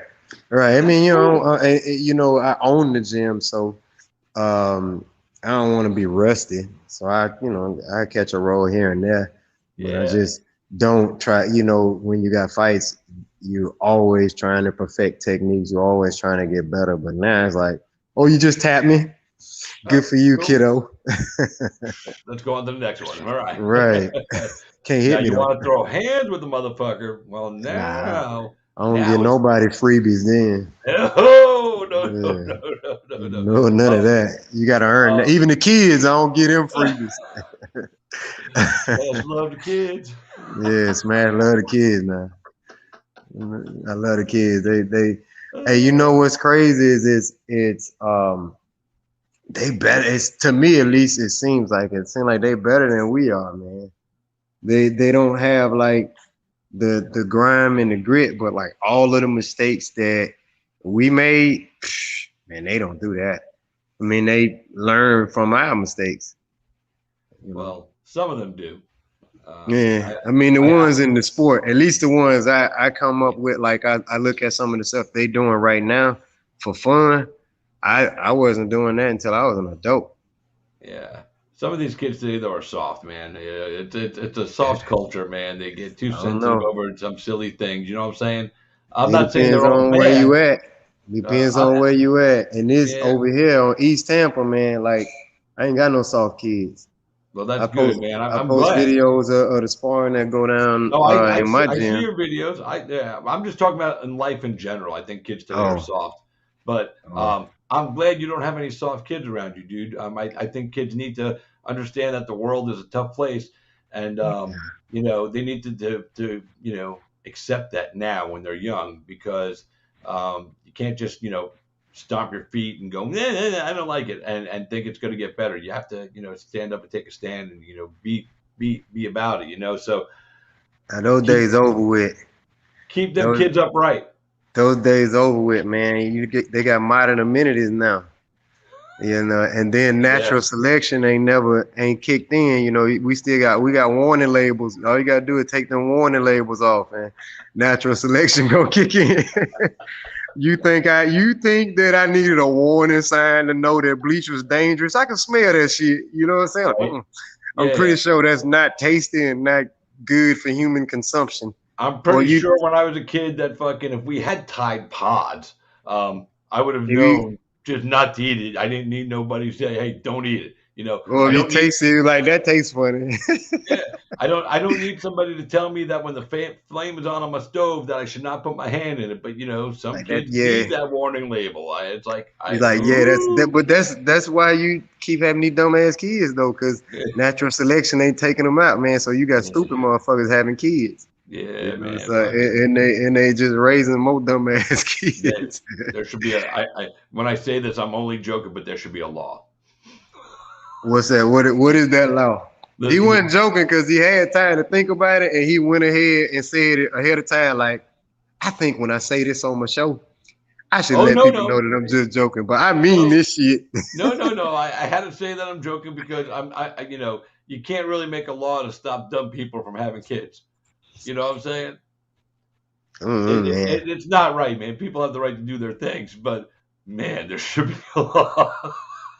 [SPEAKER 4] I mean, I own the gym, so I don't want to be rusty, so I catch a roll here and there, but I just don't try. When you got fights, you're always trying to perfect techniques. You're always trying to get better. But now it's like, oh, you just tapped me. Good for you, cool. Kiddo.
[SPEAKER 1] Let's go on to the next one. All right.
[SPEAKER 4] Right. Can't hit me.
[SPEAKER 1] You want to throw hands with the motherfucker? Well, now.
[SPEAKER 4] I don't get nobody freebies then.
[SPEAKER 1] No,
[SPEAKER 4] none of that. You got to earn that. Even the kids, I don't get them freebies.
[SPEAKER 1] Smash love the kids.
[SPEAKER 4] Yeah, Smash love the kids now. I love the kids. They hey, you know what's crazy is it's they better. It's, to me at least, it seems like they better than we are, man. They don't have like the grime and the grit, but like all of the mistakes that we made, man, they don't do that. I mean, they learn from our mistakes.
[SPEAKER 1] Well, some of them do.
[SPEAKER 4] I mean, the ones in the sport, at least the ones I come up with, like I look at some of the stuff they doing right now for fun. I wasn't doing that until I was an adult.
[SPEAKER 1] Yeah. Some of these kids today, though, are soft, man. It's a soft culture, man. They get too sensitive over some silly things. You know what I'm saying? I'm not saying they're all bad.
[SPEAKER 4] Where you at. Depends on where you at. And this over here on East Tampa, man, like I ain't got no soft kids.
[SPEAKER 1] Well, that's good, man. I'm
[SPEAKER 4] post
[SPEAKER 1] glad.
[SPEAKER 4] Videos of the sparring that go down in my gym.
[SPEAKER 1] I see your videos. I'm just talking about in life in general. I think kids today are soft, but I'm glad you don't have any soft kids around you, dude. I think kids need to understand that the world is a tough place, and they need to accept that now when they're young, because you can't just stomp your feet and go, nah, I don't like it, and think it's going to get better. You have to stand up and take a stand and be about it. So
[SPEAKER 4] those days over with.
[SPEAKER 1] Keep them kids upright.
[SPEAKER 4] Those days over with, man. They got modern amenities now, and then natural selection ain't kicked in. We got warning labels. All you gotta do is take them warning labels off, and natural selection gonna kick in. You think that I needed a warning sign to know that bleach was dangerous? I can smell that shit. You know what I'm saying? Right. I'm pretty sure that's not tasty and not good for human consumption.
[SPEAKER 1] I'm pretty sure when I was a kid that if we had Tide Pods, I would have known just not to eat it. I didn't need nobody to say, hey, don't eat it. You know,
[SPEAKER 4] Well,
[SPEAKER 1] I
[SPEAKER 4] if you
[SPEAKER 1] don't need.
[SPEAKER 4] taste it like that, tastes funny.
[SPEAKER 1] Yeah, I don't need somebody to tell me that when the flame is on my stove that I should not put my hand in it. But you know, some
[SPEAKER 4] Like that,
[SPEAKER 1] kids
[SPEAKER 4] yeah.
[SPEAKER 1] need that warning label. It's like
[SPEAKER 4] He's like, yeah,
[SPEAKER 1] ooh.
[SPEAKER 4] but that's why you keep having these dumbass kids though, because natural selection ain't taking them out, man. So you got stupid motherfuckers having kids,
[SPEAKER 1] Yeah,
[SPEAKER 4] you know.
[SPEAKER 1] man.
[SPEAKER 4] So
[SPEAKER 1] Fucking,
[SPEAKER 4] and they just raising more dumbass
[SPEAKER 1] that
[SPEAKER 4] kids.
[SPEAKER 1] there should be when I say this, I'm only joking, but there should be a law.
[SPEAKER 4] What's that? What is that law? He
[SPEAKER 1] Listen,
[SPEAKER 4] wasn't joking because he had time to think about it, and he went ahead and said it ahead of time. Like, I think when I say this on my show, I should
[SPEAKER 1] oh
[SPEAKER 4] let
[SPEAKER 1] no,
[SPEAKER 4] people know
[SPEAKER 1] no,
[SPEAKER 4] that I'm just joking, but I mean
[SPEAKER 1] no,
[SPEAKER 4] this shit.
[SPEAKER 1] no. I had to say that I'm joking because you know, you can't really make a law to stop dumb people from having kids. You know what I'm saying?
[SPEAKER 4] Man.
[SPEAKER 1] It's not right, man. People have the right to do their things, but man, there should be a law.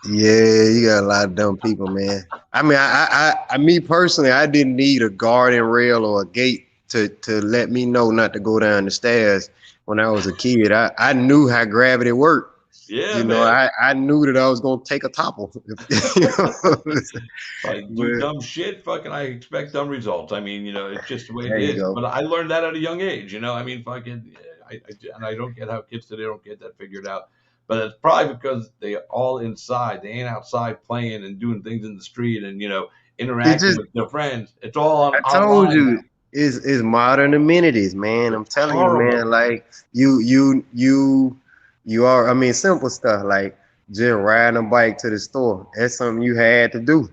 [SPEAKER 4] Yeah, you got a lot of dumb people, man. I mean, me personally, I didn't need a guardian rail or a gate to let me know not to go down the stairs when I was a kid. I knew how gravity worked.
[SPEAKER 1] Yeah,
[SPEAKER 4] You know,
[SPEAKER 1] man.
[SPEAKER 4] I knew that I was gonna take a topple. You know?
[SPEAKER 1] If I do
[SPEAKER 4] But
[SPEAKER 1] dumb shit, fucking, I expect dumb results. I mean, you know, it's just the way it
[SPEAKER 4] there you
[SPEAKER 1] is.
[SPEAKER 4] go.
[SPEAKER 1] But I learned that at a young age. You know, I mean, fucking, and I don't get how kids today don't get that figured out. But it's probably because they all inside. They ain't outside playing and doing things in the street and you know
[SPEAKER 4] It
[SPEAKER 1] interacting
[SPEAKER 4] just
[SPEAKER 1] with their friends. It's all
[SPEAKER 4] I told
[SPEAKER 1] online now.
[SPEAKER 4] you is modern amenities, man. I'm
[SPEAKER 1] It's
[SPEAKER 4] telling you,
[SPEAKER 1] horrible.
[SPEAKER 4] man. Like you are. I mean, simple stuff like just riding a bike to the store. That's something you had to do.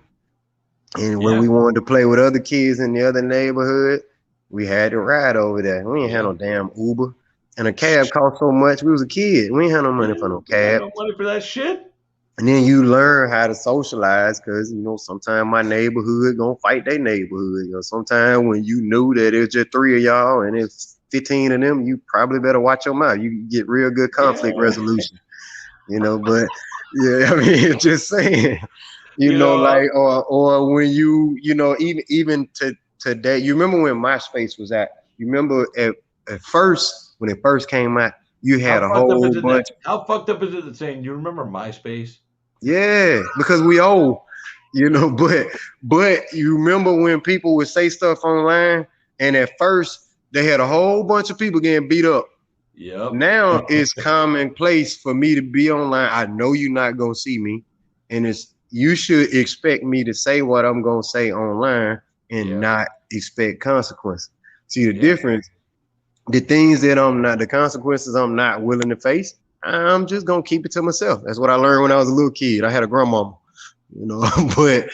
[SPEAKER 4] And when
[SPEAKER 1] Yeah,
[SPEAKER 4] we wanted to play with other kids in the other neighborhood, we had to ride over there. We ain't had
[SPEAKER 1] yeah.
[SPEAKER 4] no damn Uber. And a cab cost so much. We was a kid. We ain't had no money for no
[SPEAKER 1] We got
[SPEAKER 4] cab.
[SPEAKER 1] no money for that shit.
[SPEAKER 4] And then you learn how to socialize because you know sometimes my neighborhood gonna fight their neighborhood. You know, sometimes when you knew that it's just three of y'all and it's 15 of them, you probably better watch your mouth. You get real good conflict
[SPEAKER 1] Yeah,
[SPEAKER 4] resolution. You know, but yeah, I mean, just saying. You
[SPEAKER 1] you
[SPEAKER 4] know,
[SPEAKER 1] know.
[SPEAKER 4] like or when you know even to today. You remember when MySpace was at? You remember at first when it first came out, you
[SPEAKER 1] How
[SPEAKER 4] had a
[SPEAKER 1] fucked up
[SPEAKER 4] whole
[SPEAKER 1] is it
[SPEAKER 4] bunch.
[SPEAKER 1] that? How fucked up is it that saying? You remember MySpace?
[SPEAKER 4] Yeah, because we old, you know. But you remember when people would say stuff online, and at first they had a whole bunch of people getting beat up.
[SPEAKER 1] Yep.
[SPEAKER 4] Now it's commonplace for me to be online. I know you're not gonna see me, and it's you should expect me to say what I'm gonna say online and
[SPEAKER 1] Yeah.
[SPEAKER 4] not expect consequences. See the
[SPEAKER 1] Yeah.
[SPEAKER 4] difference? The things that I'm not, the consequences I'm not willing to face, I'm just gonna keep it to myself. That's what I learned when I was a little kid. I had a grandmama, you know, but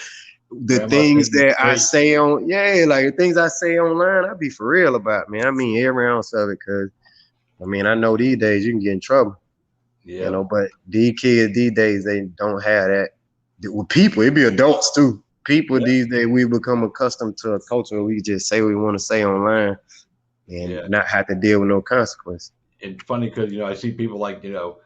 [SPEAKER 4] the
[SPEAKER 1] Grandma
[SPEAKER 4] things
[SPEAKER 1] said you
[SPEAKER 4] that I
[SPEAKER 1] straight.
[SPEAKER 4] say like the things I say online, I be for real about, man. I mean every ounce of it, cause I mean I know these days you can get in trouble, you know,
[SPEAKER 1] Yep.
[SPEAKER 4] but these kids these days they don't have that. With people, it be adults too. People
[SPEAKER 1] Yeah.
[SPEAKER 4] these days we become accustomed to a culture where we just say what we want to say online and
[SPEAKER 1] Yeah.
[SPEAKER 4] not have to deal with no consequence.
[SPEAKER 1] It's funny because you know I see people like you know,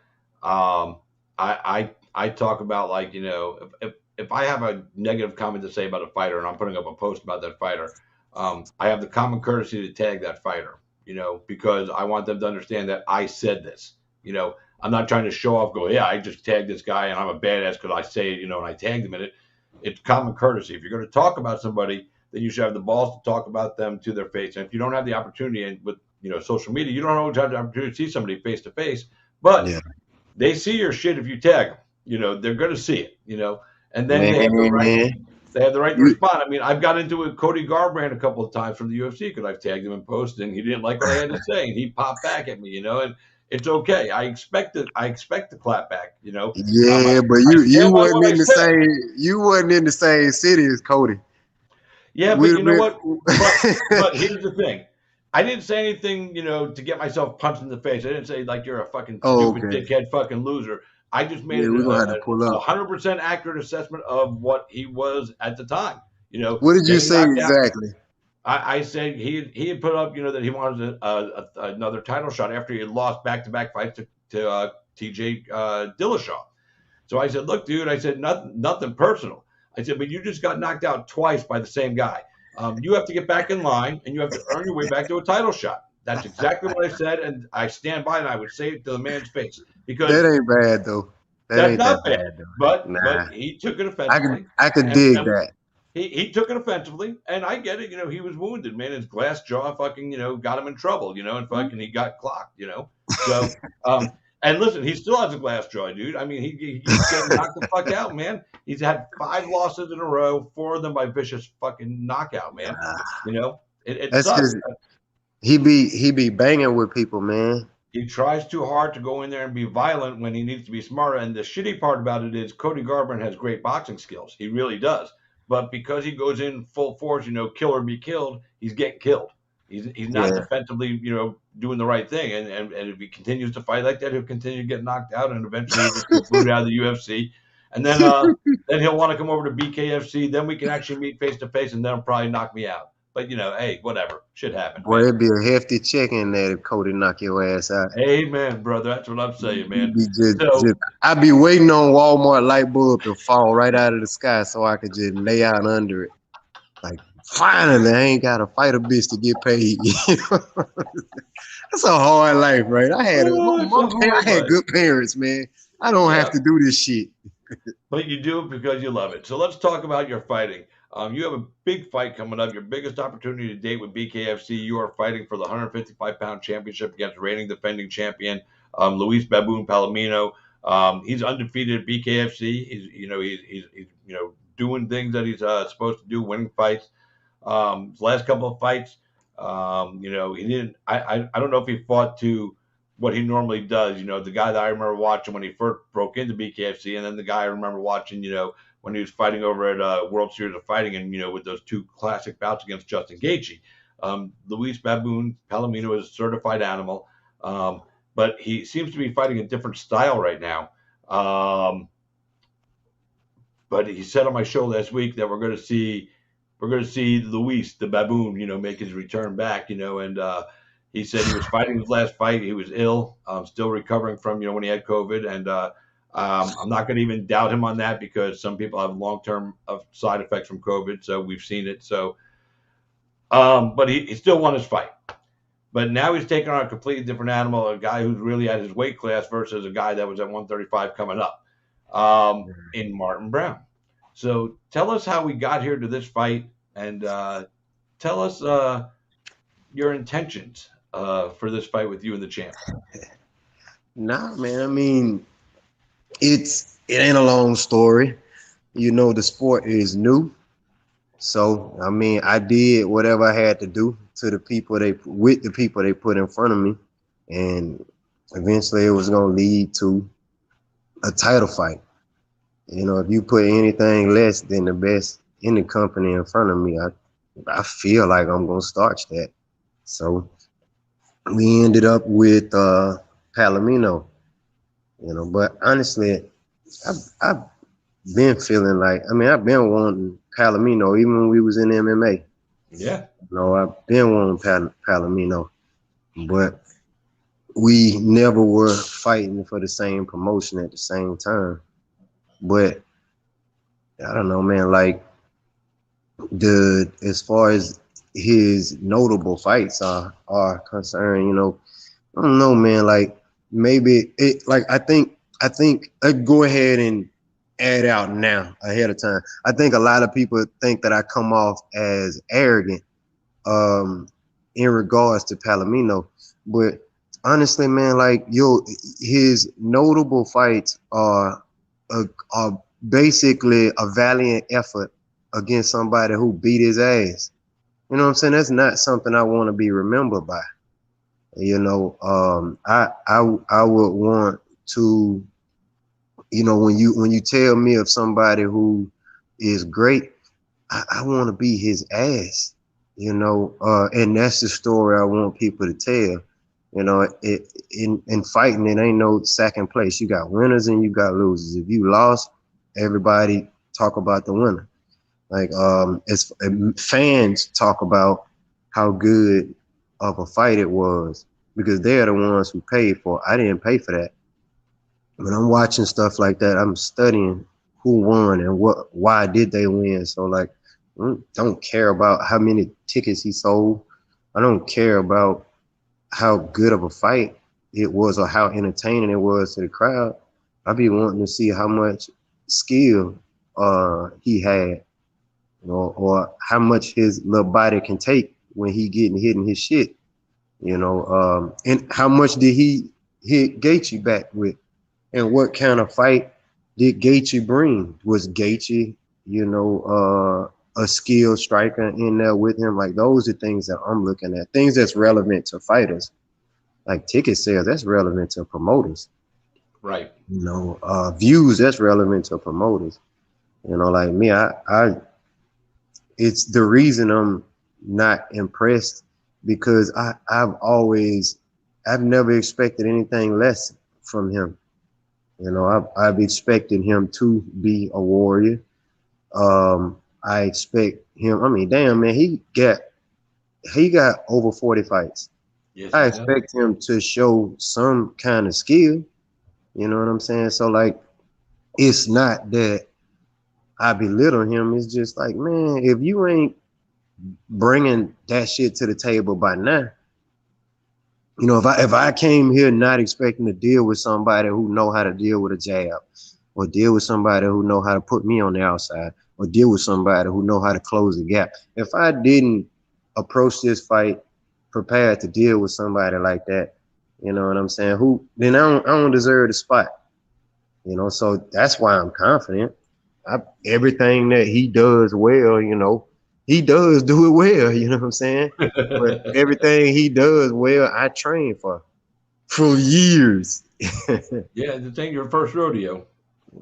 [SPEAKER 1] I talk about like you know if I have a negative comment to say about a fighter and I'm putting up a post about that fighter, I have the common courtesy to tag that fighter. You know because I want them to understand that I said this. You know I'm not trying to show off. Go yeah I just tagged this guy and I'm a badass because I say it. You know and I tagged him in it. It's common courtesy. If you're going to talk about somebody, then you should have the balls to talk about them to their face. And if you don't have the opportunity and with you know social media, you don't always have the opportunity to see somebody face to face, but
[SPEAKER 4] Yeah,
[SPEAKER 1] they see your shit if you tag them. You know they're going to see it. You know, and then they have the right.
[SPEAKER 4] man.
[SPEAKER 1] They have the right to
[SPEAKER 4] You,
[SPEAKER 1] respond. I mean, I've got into it with Cody Garbrandt a couple of times from the UFC because I've tagged him and posted, and he didn't like what I had to say, and he popped back at me. You know, and it's okay. I expect it. I expect the clap back. You know,
[SPEAKER 4] yeah, but
[SPEAKER 1] I
[SPEAKER 4] you
[SPEAKER 1] stand by
[SPEAKER 4] wasn't
[SPEAKER 1] what I
[SPEAKER 4] in the
[SPEAKER 1] said.
[SPEAKER 4] same city as Cody.
[SPEAKER 1] Yeah, but
[SPEAKER 4] We'd
[SPEAKER 1] you know
[SPEAKER 4] been,
[SPEAKER 1] what? But here's the thing. I didn't say anything, you know, to get myself punched in the face. I didn't say like you're a fucking
[SPEAKER 4] oh,
[SPEAKER 1] stupid
[SPEAKER 4] okay.
[SPEAKER 1] dickhead fucking loser. I just made
[SPEAKER 4] Yeah, we're gonna have to pull
[SPEAKER 1] a
[SPEAKER 4] up.
[SPEAKER 1] 100% accurate assessment of what he was at the time. You know,
[SPEAKER 4] What did you
[SPEAKER 1] getting
[SPEAKER 4] say
[SPEAKER 1] knocked out.
[SPEAKER 4] exactly?
[SPEAKER 1] I said he had put up, you know, that he wanted another title shot after he had lost back to back fights to TJ Dillashaw. So I said, look, dude, I said, nothing personal. I said, but you just got knocked out twice by the same guy. You have to get back in line and you have to earn your way back to a title shot. That's exactly what I said. And I stand by it. And I would say it to the man's face because
[SPEAKER 4] That ain't bad though. That
[SPEAKER 1] That's
[SPEAKER 4] ain't that
[SPEAKER 1] not bad.
[SPEAKER 4] bad, though.
[SPEAKER 1] But
[SPEAKER 4] Nah,
[SPEAKER 1] he took it
[SPEAKER 4] I could
[SPEAKER 1] offensively,
[SPEAKER 4] I could
[SPEAKER 1] and
[SPEAKER 4] dig that.
[SPEAKER 1] he took it offensively, and I get it. He was wounded, man. His glass jaw fucking got him in trouble, and fucking he got clocked. So and listen, he still has a glass jaw, dude. I mean, he keeps getting knocked the fuck out, man. He's had 5 losses in a row, 4 of them by vicious fucking knockout, man. It
[SPEAKER 4] That's
[SPEAKER 1] sucks.
[SPEAKER 4] because he be banging with people, man.
[SPEAKER 1] He tries too hard to go in there and be violent when he needs to be smarter. And the shitty part about it is Cody Garbrandt has great boxing skills. He really does. But because he goes in full force, kill or be killed, he's getting killed. He's not
[SPEAKER 4] Yeah,
[SPEAKER 1] defensively, doing the right thing. And if he continues to fight like that, he'll continue to get knocked out, and eventually he'll just get booted out of the UFC. And then he'll want to come over to BKFC. Then we can actually meet face to face, and then he'll probably knock me out. But hey, whatever. Shit happens,
[SPEAKER 4] boy,
[SPEAKER 1] man.
[SPEAKER 4] it'd be a hefty check in there if Cody knock your ass out.
[SPEAKER 1] Amen, brother. That's what I'm saying, man.
[SPEAKER 4] Be
[SPEAKER 1] So
[SPEAKER 4] I'd be waiting on Walmart light bulb to fall right out of the sky so I could just lay out under it. Like, finally, I ain't got to fight a bitch to get paid. That's a hard life, right? I had good parents, man. I don't have to do this shit.
[SPEAKER 1] But you do it because you love it. So let's talk about your fighting. You have a big fight coming up, your biggest opportunity to date with BKFC. You are fighting for the 155-pound championship against reigning defending champion Luis Baboon Palomino. He's undefeated at BKFC. He's doing things that he's supposed to do, winning fights. His last couple of fights, he didn't. I don't know if he fought to what he normally does. The guy that I remember watching when he first broke into BKFC, and then the guy I remember watching, when he was fighting over at World Series of Fighting, and with those 2 classic bouts against Justin Gaethje. Luis Baboon Palomino is a certified animal, but he seems to be fighting a different style right now. But he said on my show last week that we're going to see Luis the Baboon, make his return back, and he said he was fighting his last fight. He was ill, still recovering from, when he had COVID. And I'm not going to even doubt him on that because some people have long-term side effects from COVID. So we've seen it. So, but he still won his fight. But now he's taking on a completely different animal, a guy who's really at his weight class versus a guy that was at 135 coming up in Martin Brown. So tell us how we got here to this fight, and tell us your intentions for this fight with you and the champ.
[SPEAKER 4] Nah, man. I mean, it ain't a long story. The sport is new. So, I mean, I did whatever I had to do to the people they put in front of me. And eventually it was going to lead to a title fight. If you put anything less than the best in the company in front of me, I feel like I'm going to starch that. So we ended up with Palomino, but honestly, I've been feeling like, I've been wanting Palomino even when we was in MMA.
[SPEAKER 1] Yeah.
[SPEAKER 4] I've been wanting Palomino, but we never were fighting for the same promotion at the same time. But I don't know, man, like as far as his notable fights are concerned, I don't know, man, like maybe I think I'd go ahead and add out now ahead of time. I think a lot of people think that I come off as arrogant in regards to Palomino, but honestly, man, like his notable fights are basically a valiant effort against somebody who beat his ass. You know what I'm saying? That's not something I want to be remembered by. I would want to, when you tell me of somebody who is great, I want to be his ass, and that's the story I want people to tell. In fighting, it ain't no second place. You got winners and you got losers. If you lost, everybody talk about the winner. Like as fans talk about how good of a fight it was because they're the ones who paid for it. I didn't pay for that. When I'm watching stuff like that, I'm studying who won and why did they win. So like, I don't care about how many tickets he sold. I don't care about how good of a fight it was or how entertaining it was to the crowd. I be wanting to see how much skill he had, or how much his little body can take when he getting hit in his shit, and how much did he hit Gaethje back with, and what kind of fight did Gaethje bring? Was Gaethje, a skilled striker in there with him? Like those are things that I'm looking at, things that's relevant to fighters. Like ticket sales, that's relevant to promoters.
[SPEAKER 1] Right.
[SPEAKER 4] Views, that's relevant to promoters. Like me, I it's the reason I'm not impressed, because I've never expected anything less from him. I've expected him to be a warrior. I expect him. I mean, damn man, he got over 40 fights.
[SPEAKER 1] Yes,
[SPEAKER 4] I expect him to show some kind of skill. You know what I'm saying? So like, it's not that I belittle him. It's just like, man, if you ain't bringing that shit to the table by now, if I came here not expecting to deal with somebody who know how to deal with a jab, or deal with somebody who know how to put me on the outside, or deal with somebody who know how to close the gap, if I didn't approach this fight prepared to deal with somebody like that, you know what I'm saying? Then I don't deserve the spot. So that's why I'm confident. Everything that he does well, he does do it well, you know what I'm saying? But everything he does well, I train for years.
[SPEAKER 1] Yeah, this ain't your first rodeo.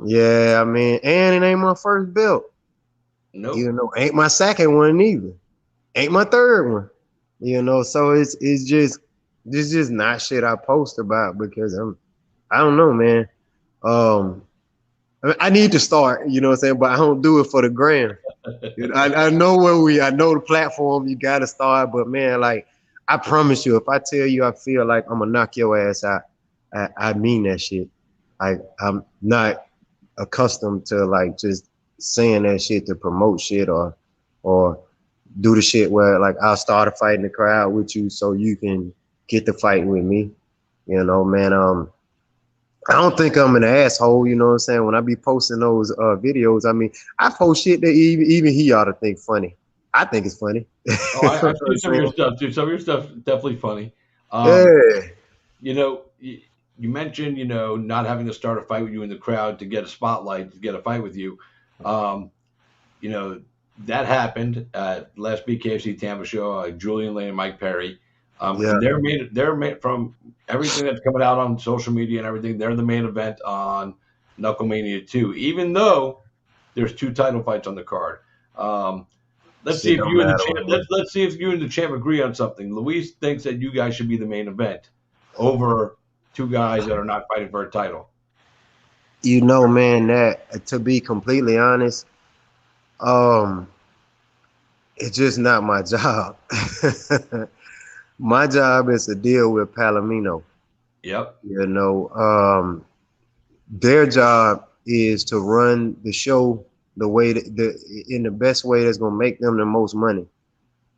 [SPEAKER 4] Yeah, I mean, and it ain't my first belt.
[SPEAKER 1] Nope.
[SPEAKER 4] Ain't my second one either. Ain't my third one. So it's just not shit I post about, because I don't know, man. I need to start, you know what I'm saying, but I don't do it for the gram. I know I know the platform you gotta start, but man, like, I promise you, if I tell you I feel like I'm gonna knock your ass out, I mean that shit. I'm not accustomed to like just saying that shit to promote shit, or do the shit where like I'll start a fight in the crowd with you so you can get the fight with me. Man, I don't think I'm an asshole, you know what I'm saying? When I be posting those videos, I mean, I post shit that even he ought to think funny. I think it's funny.
[SPEAKER 1] Oh, I've seen some of your stuff too. Some of your stuff definitely funny.
[SPEAKER 4] Yeah.
[SPEAKER 1] You mentioned, not having to start a fight with you in the crowd to get a spotlight, to get a fight with you. That happened at last BKFC Tampa show. Julian Lane and Mike Perry.
[SPEAKER 4] Yeah.
[SPEAKER 1] And they're made from everything that's coming out on social media and everything. They're the main event on Knucklemania 2, even though there's 2 title fights on the card. Let's see if you and the champ. Let's see if you and the champ agree on something. Luis thinks that you guys should be the main event over 2 guys that are not fighting for a title.
[SPEAKER 4] Man, that, to be completely honest, it's just not my job. My job is to deal with Palomino.
[SPEAKER 1] Yep.
[SPEAKER 4] Their job is to run the show the way in the best way that's gonna make them the most money.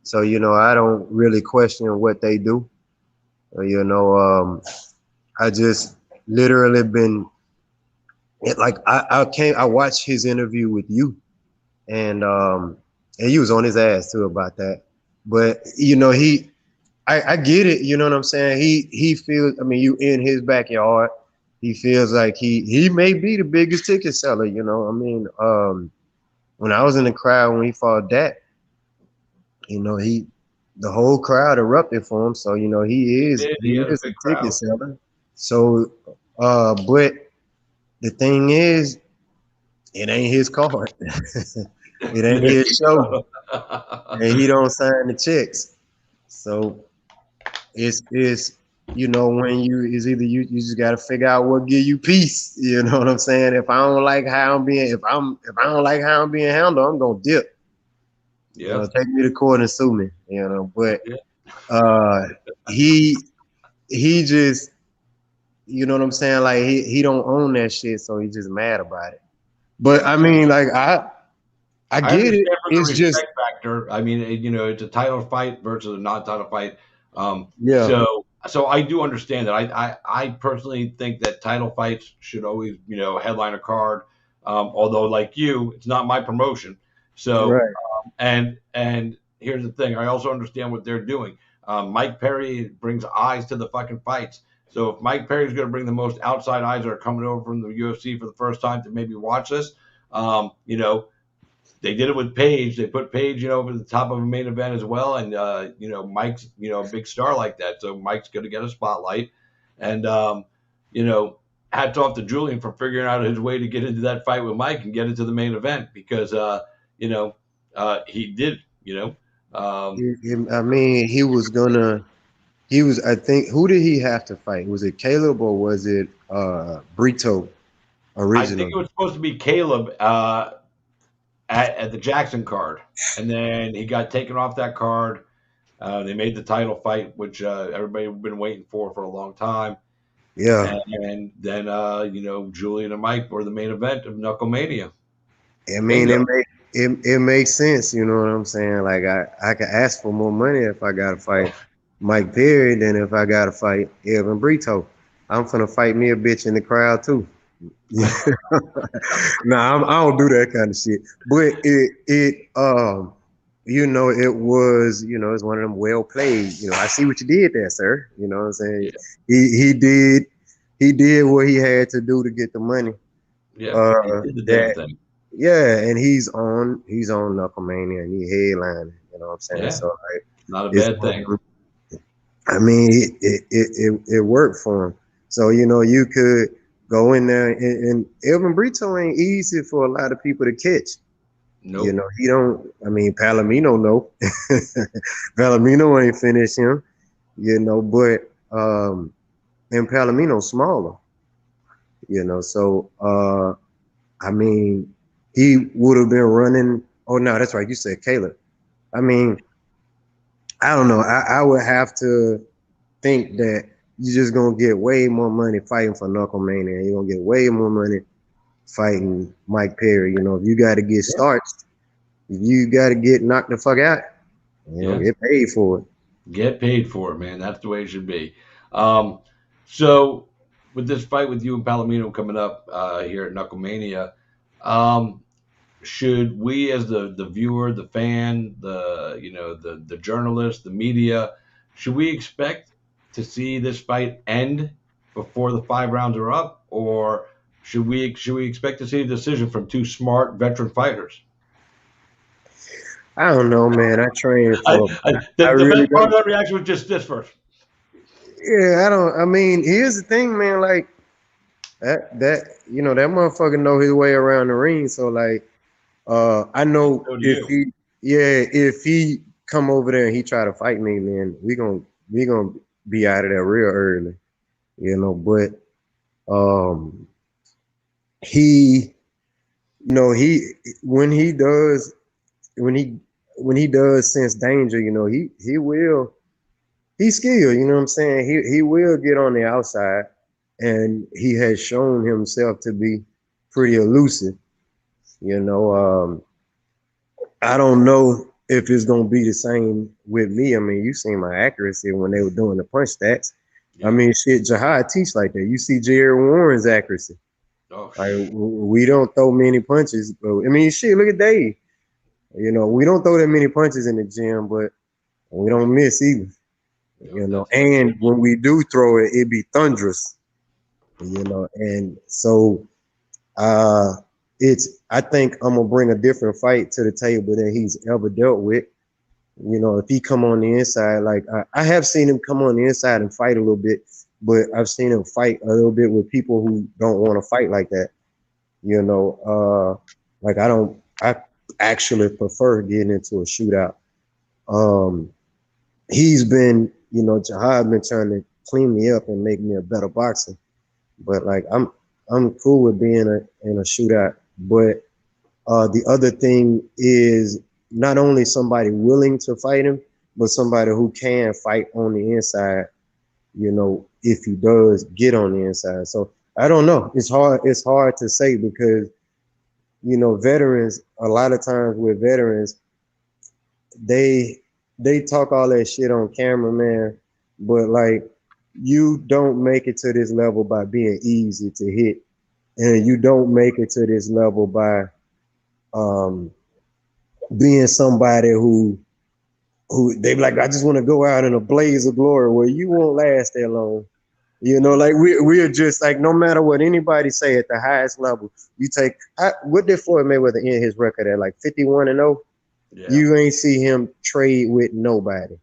[SPEAKER 4] So I don't really question what they do. I just literally been like I watched his interview with you, and he was on his ass too about that. But I get it. You know what I'm saying? He feels. I mean, you in his backyard. He feels like he may be the biggest ticket seller. I mean, when I was in the crowd when he fought Dak, the whole crowd erupted for him. So he is a ticket seller. So, but the thing is, it ain't his card. It ain't his show, and he don't sign the checks. So it's when you just got to figure out what give you peace. You know what I'm saying? If I don't like how I'm being, if I don't like how I'm being handled, I'm gonna dip.
[SPEAKER 1] Yeah.
[SPEAKER 4] Take me to court and sue me. But he just, you know what I'm saying? Like he don't own that shit, so he's just mad about it. But I mean, like I get it. It's just
[SPEAKER 1] factor. I mean, it's a title fight versus a non-title fight.
[SPEAKER 4] Yeah.
[SPEAKER 1] So so I do understand that. I personally think that title fights should always, headline a card. Although, like you, it's not my promotion. So,
[SPEAKER 4] Right.
[SPEAKER 1] and here's the thing: I also understand what they're doing. Mike Perry brings eyes to the fucking fights. So if Mike Perry is going to bring the most outside eyes that are coming over from the UFC for the first time to maybe watch this, they did it with Paige. They put Paige, over the top of a main event as well. And, Mike's, a big star like that. So Mike's going to get a spotlight. And, hats off to Julian for figuring out his way to get into that fight with Mike and get into the main event because, he did,
[SPEAKER 4] I mean, I think, who did he have to fight? Was it Caleb or was it Brito
[SPEAKER 1] I think it
[SPEAKER 4] originally?
[SPEAKER 1] was supposed to be Caleb at the Jackson card. And then he got taken off that card. They made the title fight, which everybody had been waiting for a long time.
[SPEAKER 4] Yeah.
[SPEAKER 1] And then, Julian and Mike were the main event of Knucklemania.
[SPEAKER 4] I mean,
[SPEAKER 1] Bingo.
[SPEAKER 4] it makes sense. You know what I'm saying? Like I could ask for more money if I got to fight Mike Perry than if I got to fight Elvin Brito. I'm finna fight me a bitch in the crowd too. Nah, I don't do that kind of shit. But it's one of them well played. I see what you did there, sir. You know what I'm saying?
[SPEAKER 1] Yeah.
[SPEAKER 4] He did what he had to do to get the money.
[SPEAKER 1] Yeah. He did the damn
[SPEAKER 4] That
[SPEAKER 1] thing.
[SPEAKER 4] Yeah, and he's on Knucklemania and he headlining. You know what I'm saying?
[SPEAKER 1] Yeah.
[SPEAKER 4] So like,
[SPEAKER 1] Not a
[SPEAKER 4] it's
[SPEAKER 1] bad thing.
[SPEAKER 4] I mean, it worked for him. So you could go in there and Elvin Brito ain't easy for a lot of people to catch.
[SPEAKER 1] Nope.
[SPEAKER 4] He don't. I mean, Palomino no. Palomino ain't finished him. But and Palomino smaller. So I mean, he would have been running. Oh no, that's right. You said Caleb. I mean, I don't know. I would have to think that you're just gonna get way more money fighting for Knucklemania. You're gonna get way more money fighting Mike Perry. If you got to get starched, if you got to get knocked the fuck out,
[SPEAKER 1] Yeah.
[SPEAKER 4] get paid for it.
[SPEAKER 1] Get paid for it, man. That's the way it should be. So with this fight with you and Palomino coming up here at Knucklemania, should we as the viewer, the fan, the journalist, the media, should we expect to see this fight end before the 5 rounds are up, or should we expect to see a decision from two smart veteran fighters?
[SPEAKER 4] I don't know, man. I train for. I
[SPEAKER 1] The
[SPEAKER 4] really
[SPEAKER 1] best part of
[SPEAKER 4] don't.
[SPEAKER 1] that reaction was just this first.
[SPEAKER 4] Yeah, I don't. I mean, here's the thing, man. Like that motherfucker know his way around the ring. So like, I know
[SPEAKER 1] So do you.
[SPEAKER 4] if he come over there and he try to fight me, man, we gonna be out of there real early, But he, he when he does when he when he does sense danger, he's skilled. You know what I'm saying? He will get on the outside, and he has shown himself to be pretty elusive. I don't know if it's gonna be the same with me. I mean, you seen my accuracy when they were doing the punch stats.
[SPEAKER 1] Yeah.
[SPEAKER 4] I mean, shit, Jihad teach like that. You see Jared Warren's accuracy.
[SPEAKER 1] Oh,
[SPEAKER 4] Like we don't throw many punches, but I mean, shit, look at Dave. We don't throw that many punches in the gym, but we don't miss either. And when we do throw it, it be thunderous. And so I think I'm gonna bring a different fight to the table than he's ever dealt with. If he come on the inside, like I have seen him come on the inside and fight a little bit, but I've seen him fight a little bit with people who don't want to fight like that. Like I actually prefer getting into a shootout. He's been, Jihad been trying to clean me up and make me a better boxer, but like I'm cool with being in a shootout. But the other thing is not only somebody willing to fight him, but somebody who can fight on the inside, if he does get on the inside. So I don't know. It's hard to say because, veterans, a lot of times with veterans, they talk all that shit on camera, man. But like you don't make it to this level by being easy to hit, and you don't make it to this level by um, being somebody who they be like, I just want to go out in a blaze of glory. Well, you won't last that long. You know, like we're just like, no matter what anybody say at the highest level, you take what did Floyd Mayweather end his record at, like 51-0?
[SPEAKER 1] Yeah.
[SPEAKER 4] You ain't see him trade with nobody.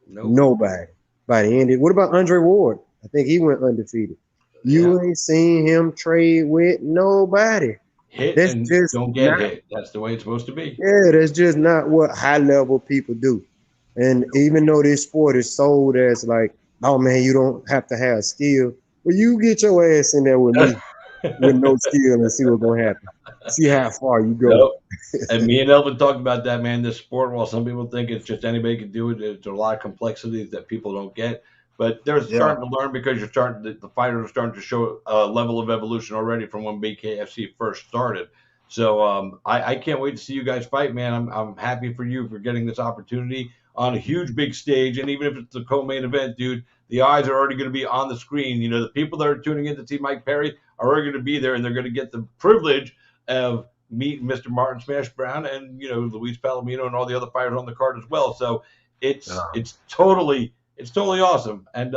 [SPEAKER 1] Nope.
[SPEAKER 4] Nobody. By the end, what about Andre Ward? I think he went undefeated. You ain't seen him trade with nobody.
[SPEAKER 1] Hit
[SPEAKER 4] That's
[SPEAKER 1] and
[SPEAKER 4] just
[SPEAKER 1] don't get
[SPEAKER 4] not,
[SPEAKER 1] hit. That's the way it's supposed to be.
[SPEAKER 4] yeah, that's just not what high level people do. And even though this sport is sold as like, oh man, you don't have to have skill. Well, you get your ass in there with me with no skill and see what's gonna happen. See how far you go.
[SPEAKER 1] Nope. And me and Elvin talked about that, man. This sport, while some people think it's just anybody can do it, there's a lot of complexities that people don't get. But they're starting to learn because the fighters are starting to show a level of evolution already from when BKFC first started. So I can't wait to see you guys fight, man. I'm happy for you for getting this opportunity on a huge big stage, and even if it's the co-main event, dude, the eyes are already going to be on the screen. You know, the people that are tuning in to see Mike Perry are already going to be there, and they're going to get the privilege of meet Mr. Martin Smash Brown and Luis Palomino and all the other fighters on the card as well. So it's totally awesome, and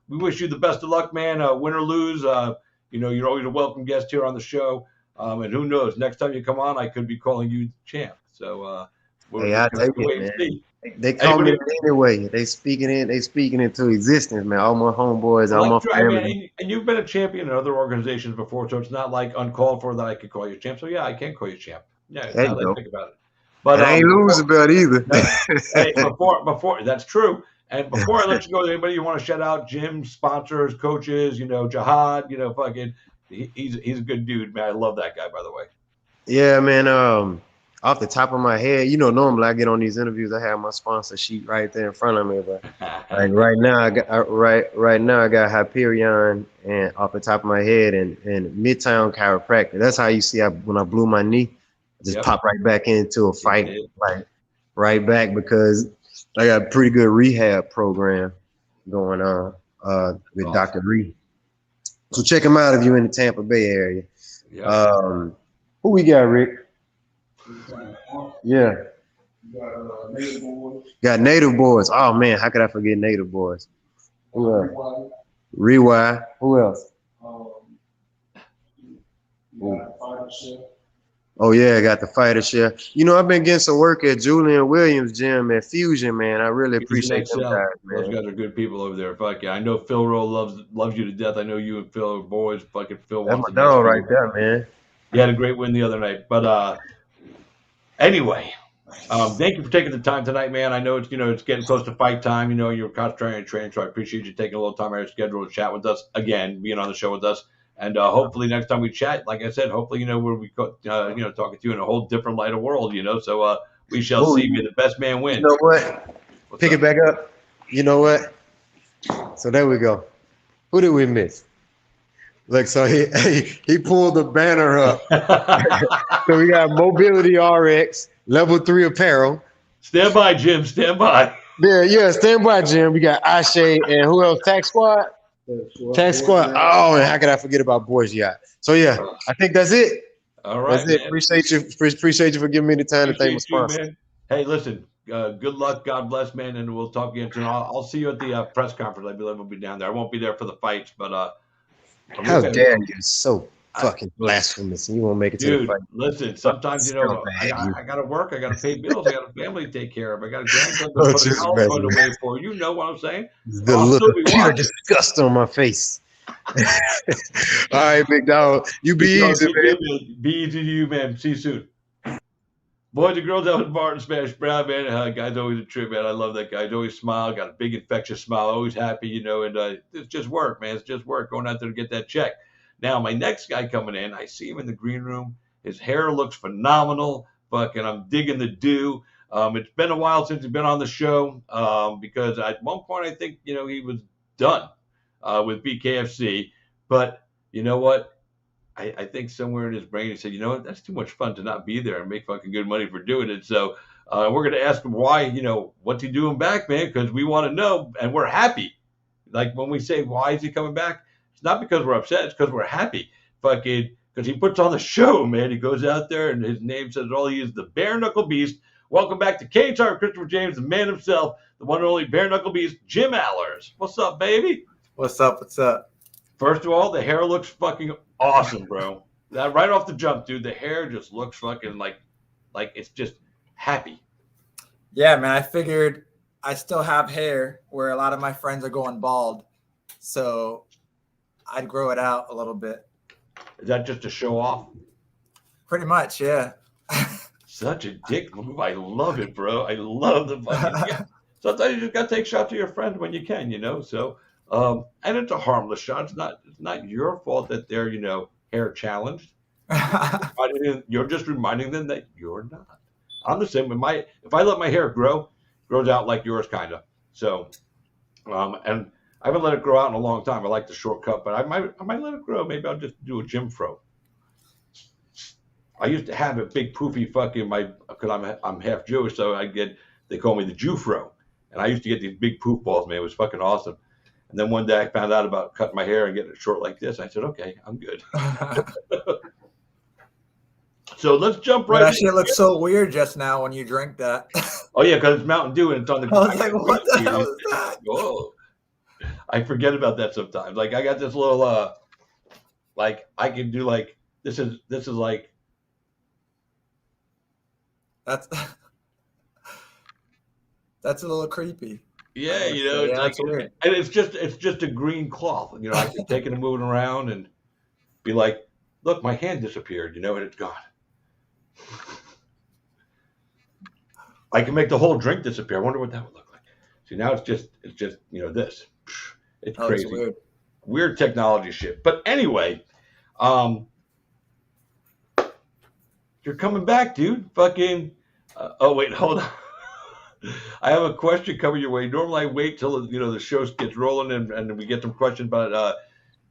[SPEAKER 1] we wish you the best of luck, man. Win or lose, you're always a welcome guest here on the show, and who knows, next time you come on, I could be calling you champ. So we're
[SPEAKER 4] Hey, I
[SPEAKER 1] just
[SPEAKER 4] take
[SPEAKER 1] gonna wait
[SPEAKER 4] it,
[SPEAKER 1] and
[SPEAKER 4] man.
[SPEAKER 1] see.
[SPEAKER 4] They call me that anyway. They speaking into existence, man. All my homeboys, all my family.
[SPEAKER 1] And you've been a champion in other organizations before, so it's not like uncalled for that I could call you champ. So yeah, I can call you champ. Yeah,
[SPEAKER 4] There
[SPEAKER 1] now
[SPEAKER 4] you
[SPEAKER 1] that I
[SPEAKER 4] go.
[SPEAKER 1] think about it. But
[SPEAKER 4] And I ain't losing about either.
[SPEAKER 1] hey, before that's true. And before I let you go, anybody you want to shout out? Gym sponsors, coaches, Jihad, fucking, he's a good dude, man. I love that guy, by the way.
[SPEAKER 4] Yeah, man. Off the top of my head, normally I get on these interviews, I have my sponsor sheet right there in front of me, but like right now, I got Hyperion, and off the top of my head, and Midtown Chiropractic. That's how you see when I blew my knee, I just popped right back into a fight, like right back, because I got a pretty good rehab program going on with Dr. Reed. So check him out if you're in the Tampa Bay area. Who we got, Rick? Yeah. Got Native Boys. Oh man, how could I forget Native Boys? Who else? Rewind. Who else? Oh yeah, I got the fighter chef. I've been getting some work at Julian Williams Gym at Fusion, man. I really appreciate them guys, man.
[SPEAKER 1] Those guys are good people over there. Fuck yeah. I know Phil Rowe loves you to death. I know you and Phil are boys. Fucking Phil
[SPEAKER 4] That's
[SPEAKER 1] wants
[SPEAKER 4] my dog right there, man.
[SPEAKER 1] He had a great win the other night. But anyway, thank you for taking the time tonight, man. I know it's getting close to fight time. You're concentrating on training, so I appreciate you taking a little time out of your schedule to chat with us again, being on the show with us. And hopefully next time we chat, like I said, hopefully where we go, talking to you in a whole different light of world. So we shall see. Be the best man wins.
[SPEAKER 4] You know what? Pick it back up. You know what? So there we go. Who did we miss? Look, so he pulled the banner up. So we got Mobility RX, Level 3 Apparel.
[SPEAKER 1] Stand by, Jim. Stand by.
[SPEAKER 4] Yeah, stand by, Jim. We got Ashe and who else? Tax Squad. Tax Squad. Oh, and how could I forget about Boys Yacht? So yeah, I think that's it.
[SPEAKER 1] All right,
[SPEAKER 4] that's it. Man. Appreciate you for giving me the time to thank my sponsor.
[SPEAKER 1] Man. Hey, listen. Good luck. God bless, man, and we'll talk again soon. I'll see you at the press conference. I believe I'll be down there. I won't be there for the fights, but
[SPEAKER 4] how dare you? So fucking blasphemous. You won't make it to the fight.
[SPEAKER 1] Listen, sometimes I gotta work, I gotta pay bills, I got a family to take care of, I got a grandson to put a college fund away for. You know what I'm saying?
[SPEAKER 4] The look of pure disgust on my face. All right, big dog. You be easy, man.
[SPEAKER 1] Be easy to you, man. See you soon. Boys and girls, that was Martin Smash Brown, man. Guy's always a trip, man. I love that guy. He's always smile, got a big infectious smile, always happy, and it's just work, man. It's just work going out there to get that check. Now, my next guy coming in, I see him in the green room. His hair looks phenomenal. Fucking, I'm digging the do. It's been a while since he's been on the show because at one point I think, he was done with BKFC. But you know what? I think somewhere in his brain he said, you know what? That's too much fun to not be there and make fucking good money for doing it. So we're going to ask him why, what's he doing back, man? Because we want to know, and we're happy Like when we say, why is he coming back? It's not because we're upset. It's because we're happy. Fucking, because he puts on the show, man. He goes out there and his name says it all. He is the bare knuckle beast. Welcome back to KHR Christopher James, the man himself, the one and only bare knuckle beast, Jim Alers. What's up, baby?
[SPEAKER 5] What's up? What's up?
[SPEAKER 1] First of all, the hair looks fucking awesome, bro. That right off the jump, dude. The hair just looks fucking like it's just happy.
[SPEAKER 5] Yeah, man. I figured I still have hair where a lot of my friends are going bald, so I'd grow it out a little bit.
[SPEAKER 1] Is that just to show off?
[SPEAKER 5] Pretty much, yeah.
[SPEAKER 1] Such a dick move. I love it, bro. I love the fucking. Yeah. Sometimes you just gotta take shots of your friend when you can, you know. So, and it's a harmless shot. It's not your fault that they're hair challenged. You're just reminding them that you're not. I'm the same. If I let my hair grows out like yours, kind of. So, and I haven't let it grow out in a long time. I like the shortcut, but I might let it grow. Maybe I'll just do a Jim fro. I used to have a big poofy fucking because I'm half Jewish, so they call me the Jew fro, and I used to get these big poof balls, man. It was fucking awesome. And then one day I found out about cutting my hair and getting it short like this. I said, okay, I'm good. So let's jump right.
[SPEAKER 5] That shit looks so weird just now when you drink that.
[SPEAKER 1] Oh yeah, because it's Mountain Dew and it's on the.
[SPEAKER 5] I was like, what the hell is that?
[SPEAKER 1] Whoa. I forget about that sometimes. Like I got this little like I can do like this is like
[SPEAKER 5] That's a little creepy.
[SPEAKER 1] yeah,
[SPEAKER 5] Yeah,
[SPEAKER 1] it's
[SPEAKER 5] that's weird.
[SPEAKER 1] and it's just a green cloth. I can take it and move it around and be like, look, my hand disappeared, and it's gone. I can make the whole drink disappear. I wonder what that would look like. See, now it's just this. It's crazy.
[SPEAKER 5] It's
[SPEAKER 1] Weird technology shit. But anyway, you're coming back, dude. Fucking. Oh wait, hold on. I have a question coming your way. Normally, I wait till the show gets rolling and we get some questions. But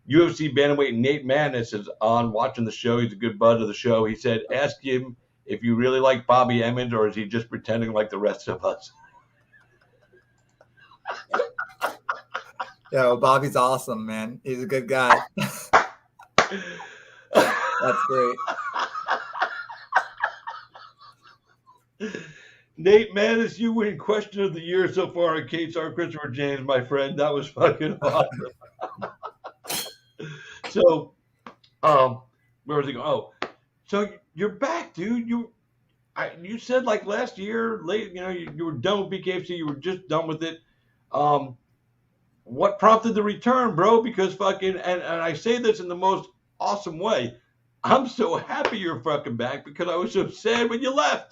[SPEAKER 1] UFC bantamweight Nate Manis is on watching the show. He's a good bud of the show. He said, "Ask him if you really like Bobby Emmons, or is he just pretending like the rest of us?"
[SPEAKER 5] Yeah, well, Bobby's awesome, man. He's a good guy. That's great.
[SPEAKER 1] Nate Manis, you win question of the year so far at KHR Christopher James, my friend. That was fucking awesome. So, where was he going? Oh, so you're back, dude. You said like last year, late, you were done with BKFC. You were just done with it. What prompted the return, bro? Because fucking, and I say this in the most awesome way. I'm so happy you're fucking back because I was so sad when you left.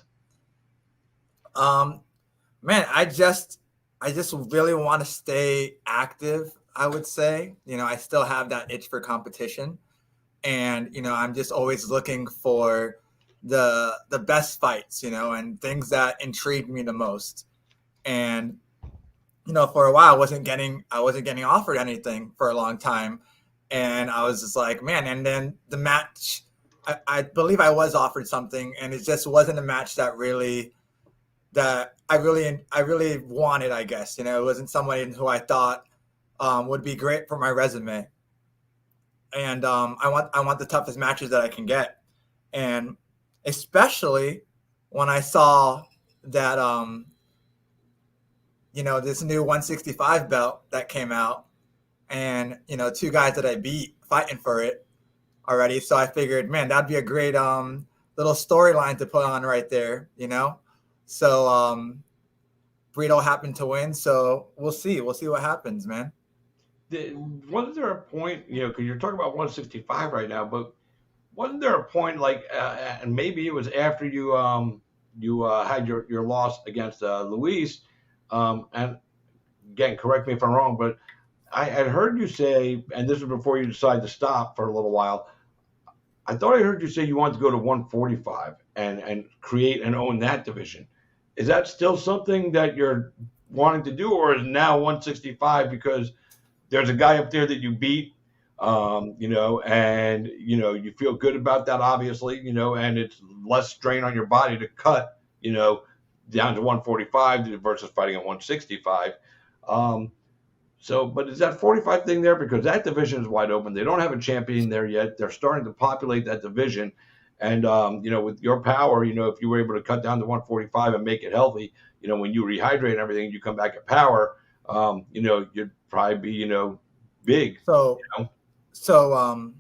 [SPEAKER 5] Man, I just really want to stay active, I would say. I still have that itch for competition. And, I'm just always looking for the best fights, and things that intrigue me the most. And, for a while I wasn't getting offered anything for a long time. And I was just like, man, and then the match, I believe I was offered something, and it just wasn't a match that I really wanted, I guess. It wasn't somebody who I thought would be great for my resume. And I want the toughest matches that I can get. And especially when I saw that this new 165 belt that came out, and two guys that I beat fighting for it already. So I figured, man, that'd be a great little storyline to put on right there, So Brito happened to win, so we'll see what happens, man.
[SPEAKER 1] Wasn't there a point, because you're talking about 165 right now, but wasn't there a point like, and maybe it was after you had your loss against Luis, and again, correct me if I'm wrong, but I had heard you say, and this was before you decided to stop for a little while, I thought I heard you say you wanted to go to 145 and create and own that division. Is that still something that you're wanting to do, or is now 165 because there's a guy up there that you beat, and you feel good about that, obviously, and it's less strain on your body to cut, down to 145 versus fighting at 165. So, but is that 45 thing there? Because that division is wide open. They don't have a champion there yet. They're starting to populate that division. And, with your power, if you were able to cut down to 145 and make it healthy, when you rehydrate and everything, you come back at power, you'd probably be, big.
[SPEAKER 5] So, so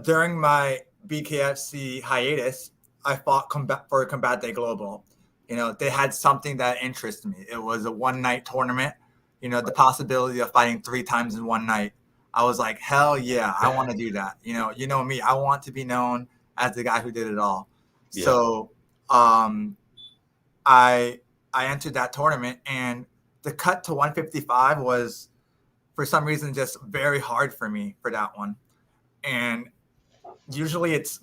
[SPEAKER 5] during my BKFC hiatus, I fought for Combate Global. They had something that interested me. It was a one-night tournament. The possibility of fighting 3 times in one night. I was like, hell yeah, I want to do that. You know me, I want to be known as the guy who did it all. Yeah. So I entered that tournament, and the cut to 155 was, for some reason, just very hard for me for that one. And usually it's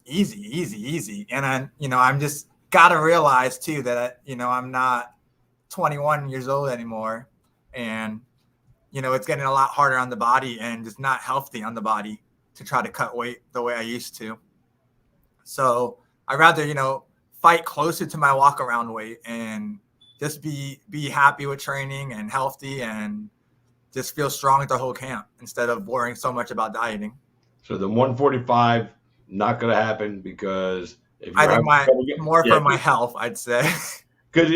[SPEAKER 5] easy. And I'm just got to realize too that, I'm not 21 years old anymore. And, it's getting a lot harder on the body and just not healthy on the body to try to cut weight the way I used to. So I'd rather, fight closer to my walk around weight and just be happy with training and healthy and just feel strong at the whole camp instead of worrying so much about dieting.
[SPEAKER 1] So the 145, not going to happen because
[SPEAKER 5] I think for my health, I'd say.
[SPEAKER 1] Because,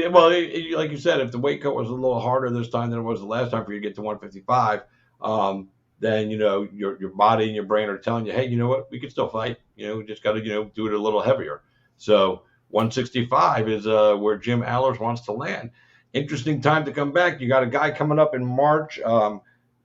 [SPEAKER 1] like you said, if the weight cut was a little harder this time than it was the last time for you to get to 155, then, your body and your brain are telling you, hey, you know what, we can still fight. We just got to, do it a little heavier. So 165 is where Jim Alers wants to land. Interesting time to come back. You got a guy coming up in March,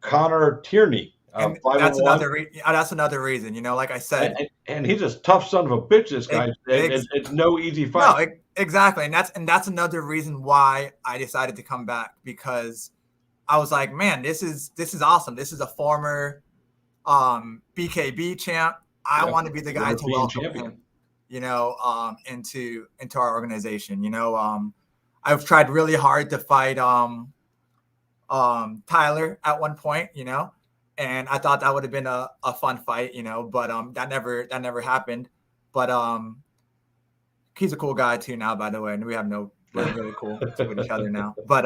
[SPEAKER 1] Connor Tierney.
[SPEAKER 5] And that's another reason, like I said.
[SPEAKER 1] And he's a tough son of a bitch, this guy. It's no easy fight.
[SPEAKER 5] No, exactly. And that's another reason why I decided to come back, because I was like, man, this is awesome. This is a former BKB champ. I want to be the guy to welcome him, into our organization. I've tried really hard to fight Tyler at one point, and I thought that would have been a fun fight, but that never happened. But he's a cool guy too now, by the way, and we're really cool with each other now. But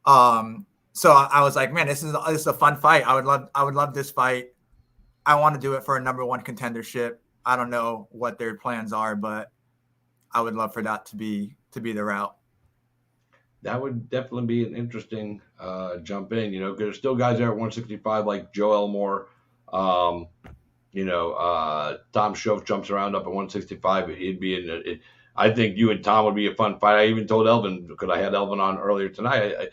[SPEAKER 5] so I was like, man, this is a fun fight. I would love this fight. I want to do it for a number 1 contendership. I don't know what their plans are, but I would love for that to be the route.
[SPEAKER 1] That would definitely be an interesting jump in, because there's still guys there at 165 like Joe Elmore. Tom Schoaf jumps around up at 165. He'd be in it. I think you and Tom would be a fun fight. I even told Elvin, because I had Elvin on earlier tonight.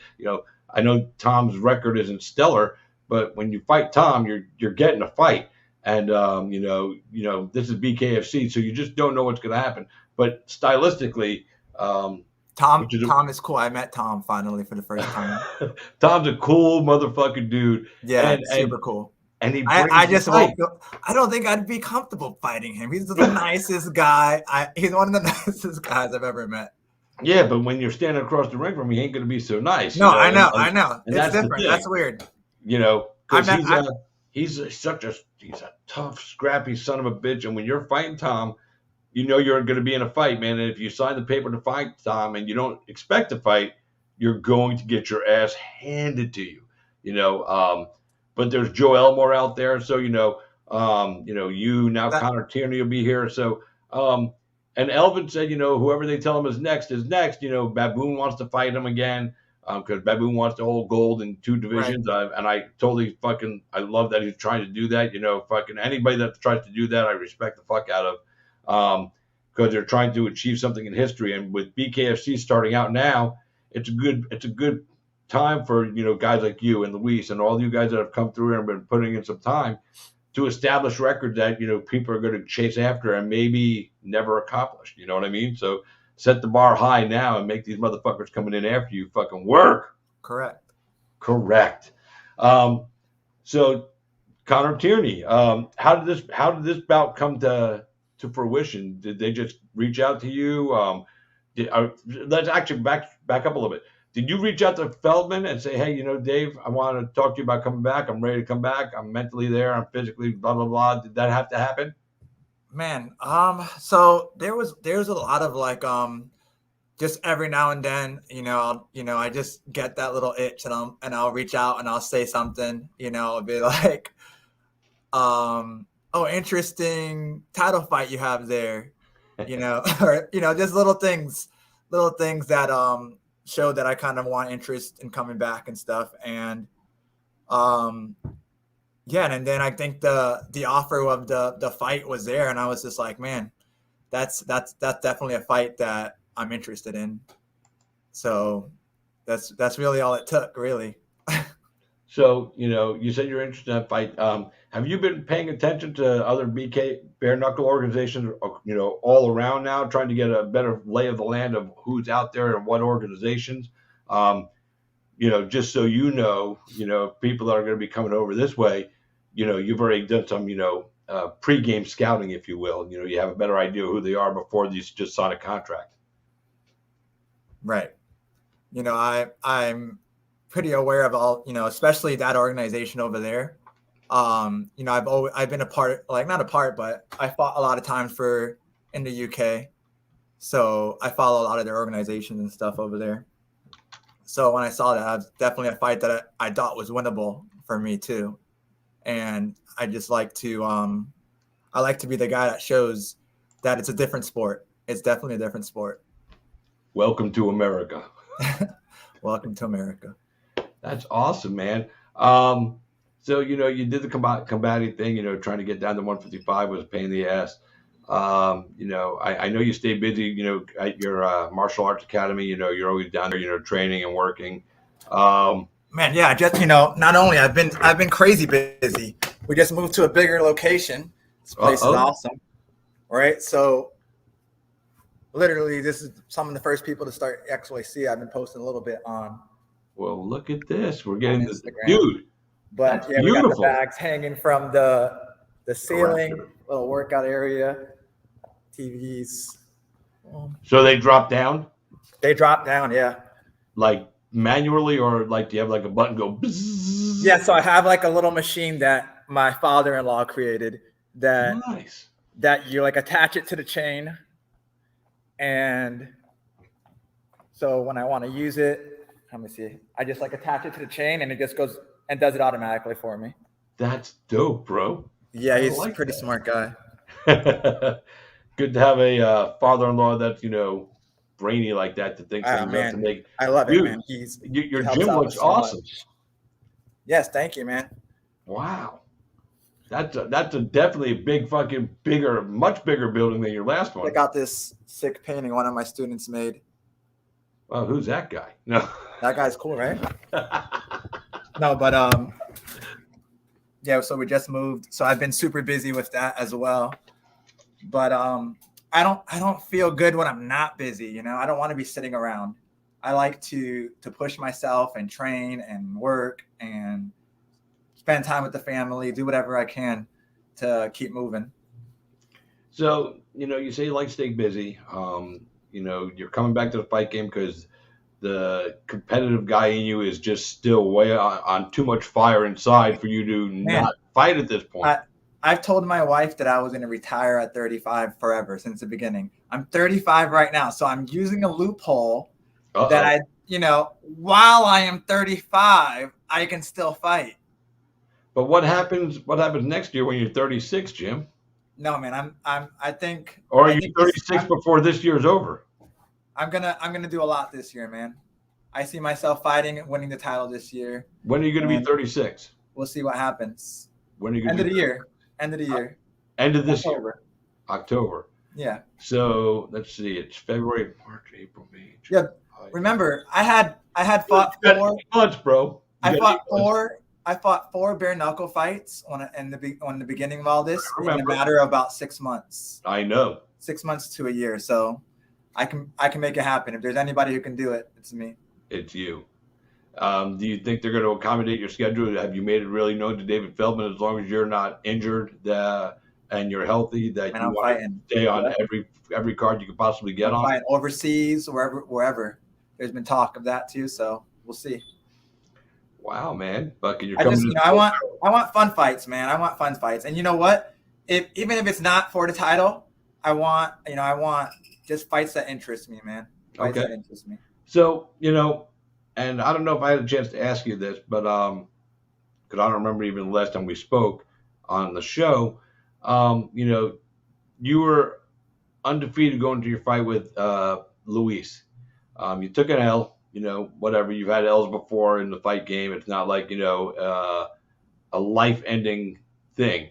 [SPEAKER 1] I know Tom's record isn't stellar, but when you fight Tom, you're getting a fight. And this is BKFC, so you just don't know what's going to happen. But stylistically,
[SPEAKER 5] Tom is cool. I met Tom finally for the first time.
[SPEAKER 1] Tom's a cool motherfucking dude.
[SPEAKER 5] Yeah, super cool.
[SPEAKER 1] And
[SPEAKER 5] I don't think I'd be comfortable fighting him. He's the nicest guy. He's one of the nicest guys I've ever met.
[SPEAKER 1] Yeah, but when you're standing across the ring from him, he ain't going to be so nice.
[SPEAKER 5] No, I know. It's different. That's weird.
[SPEAKER 1] Because he's a tough, scrappy son of a bitch. And when you're fighting Tom, you're going to be in a fight, man. And if you sign the paper to fight Tom and you don't expect to fight, you're going to get your ass handed to you, But there's Joe Elmore out there. So, Connor Tierney will be here. So, and Elvin said, whoever they tell him is next. Baboon wants to fight him again because Baboon wants to hold gold in 2 divisions. Right. And I totally I love that he's trying to do that. Fucking anybody that tries to do that, I respect the fuck out of. Because they're trying to achieve something in history, and with BKFC starting out now, it's a good time for guys like you and Luis and all you guys that have come through here and been putting in some time to establish records that people are going to chase after and maybe never accomplish. You know what I mean? So set the bar high now and make these motherfuckers coming in after you fucking work.
[SPEAKER 5] Correct.
[SPEAKER 1] So Connor Tierney, how did this bout come to fruition? Did they just reach out to you? Let's actually back up a little bit. Did you reach out to Feldman and say, hey, Dave, I want to talk to you about coming back. I'm ready to come back. I'm mentally there. I'm physically blah, blah, blah. Did that have to happen?
[SPEAKER 5] Man, so there's a lot of just every now and then, I just get that little itch, and I'll reach out and I'll say something, I'll be like, oh, interesting title fight you have there, or just little things that show that I kind of want interest in coming back and stuff. And yeah, and then I think the offer of the fight was there, and I was just like, man, that's definitely a fight that I'm interested in. So that's really all it took, really.
[SPEAKER 1] So, you said you're interested in that fight. Have you been paying attention to other BK bare knuckle organizations, all around now, trying to get a better lay of the land of who's out there and what organizations? Just so people that are going to be coming over this way, you've already done some, pre-game scouting, if you will. You have a better idea of who they are before you just sign a contract.
[SPEAKER 5] Right. I'm pretty aware of all, especially that organization over there. I've been a part, like not a part, but I fought a lot of times in the UK. So I follow a lot of their organizations and stuff over there. So when I saw that, it was definitely a fight that I thought was winnable for me too. And I just like to, I like to be the guy that shows that it's a different sport. It's definitely a different sport.
[SPEAKER 1] Welcome to America.
[SPEAKER 5] Welcome to America.
[SPEAKER 1] That's awesome, man. So, you did the combating thing, trying to get down to 155 was a pain in the ass. I know you stay busy, at your martial arts academy, you're always down there, training and working.
[SPEAKER 5] Man, yeah, just, not only I've been crazy busy. We just moved to a bigger location. This place is awesome. Right. So literally, this is some of the first people to start actually see. I've been posting a little bit on.
[SPEAKER 1] Well, look at this. We're getting this, dude.
[SPEAKER 5] But yeah, beautiful. We got the bags hanging from the ceiling, little workout area, TVs.
[SPEAKER 1] So they drop down?
[SPEAKER 5] They drop down, yeah.
[SPEAKER 1] Like manually, or like do you have like a button go bzzz?
[SPEAKER 5] Yeah, so I have like a little machine that my father-in-law created that
[SPEAKER 1] nice.
[SPEAKER 5] That you like attach it to the chain. And so when I want to use it, let me see. I just like attach it to the chain and it just goes and does it automatically for me.
[SPEAKER 1] That's dope, bro.
[SPEAKER 5] Yeah, he's a pretty smart guy.
[SPEAKER 1] Good to have a father-in-law that's, brainy like that to think something else to make.
[SPEAKER 5] I love it, man.
[SPEAKER 1] Your gym looks awesome.
[SPEAKER 5] Yes, thank you, man.
[SPEAKER 1] Wow. That's definitely a much bigger building than your last one.
[SPEAKER 5] I got this sick painting one of my students made.
[SPEAKER 1] Well, who's that guy? No.
[SPEAKER 5] That guy's cool, right? No, but yeah, so we just moved. So I've been super busy with that as well. But I don't feel good when I'm not busy, I don't want to be sitting around. I like to push myself and train and work and spend time with the family, do whatever I can to keep moving.
[SPEAKER 1] So, you say you like to stay busy. You're coming back to the fight game because the competitive guy in you is just still way on too much fire inside for you to not fight at this point.
[SPEAKER 5] I've told my wife that I was going to retire at 35 forever since the beginning. I'm 35 right now. So I'm using a loophole that while I am 35, I can still fight.
[SPEAKER 1] But what happens next year when you're 36, Jim?
[SPEAKER 5] No, man, I think.
[SPEAKER 1] Or are you 36 before this year's over?
[SPEAKER 5] I'm gonna do a lot this year, man. I see myself fighting and winning the title this year.
[SPEAKER 1] When are you gonna be 36?
[SPEAKER 5] We'll see what happens.
[SPEAKER 1] When are you gonna
[SPEAKER 5] End of the year. End of the year.
[SPEAKER 1] End of this year. October.
[SPEAKER 5] Yeah.
[SPEAKER 1] So let's see. It's February, March, April, May.
[SPEAKER 5] June, yeah. Remember, I had fought 4
[SPEAKER 1] months, bro.
[SPEAKER 5] I fought 4 bare knuckle fights on the beginning of all this in a matter of about 6 months.
[SPEAKER 1] I know.
[SPEAKER 5] 6 months to a year. So I can make it happen. If there's anybody who can do it, it's me.
[SPEAKER 1] It's you. Do you think they're going to accommodate your schedule? Have you made it really known to David Feldman, as long as you're not injured and you're healthy, that you want to stay on every card you could possibly get on?
[SPEAKER 5] Fighting overseas, wherever. There's been talk of that too, so we'll see.
[SPEAKER 1] Wow, man, Buck, you're
[SPEAKER 5] coming. I want fun fights, man. I want fun fights, and you know what? Even if it's not for the title, I want just fights that interest me, man. Why does
[SPEAKER 1] Okay.
[SPEAKER 5] that interest me?
[SPEAKER 1] So, and I don't know if I had a chance to ask you this, but because I don't remember even the last time we spoke on the show, you were undefeated going to your fight with Luis. You took an L, whatever. You've had L's before in the fight game. It's not like, a life-ending thing.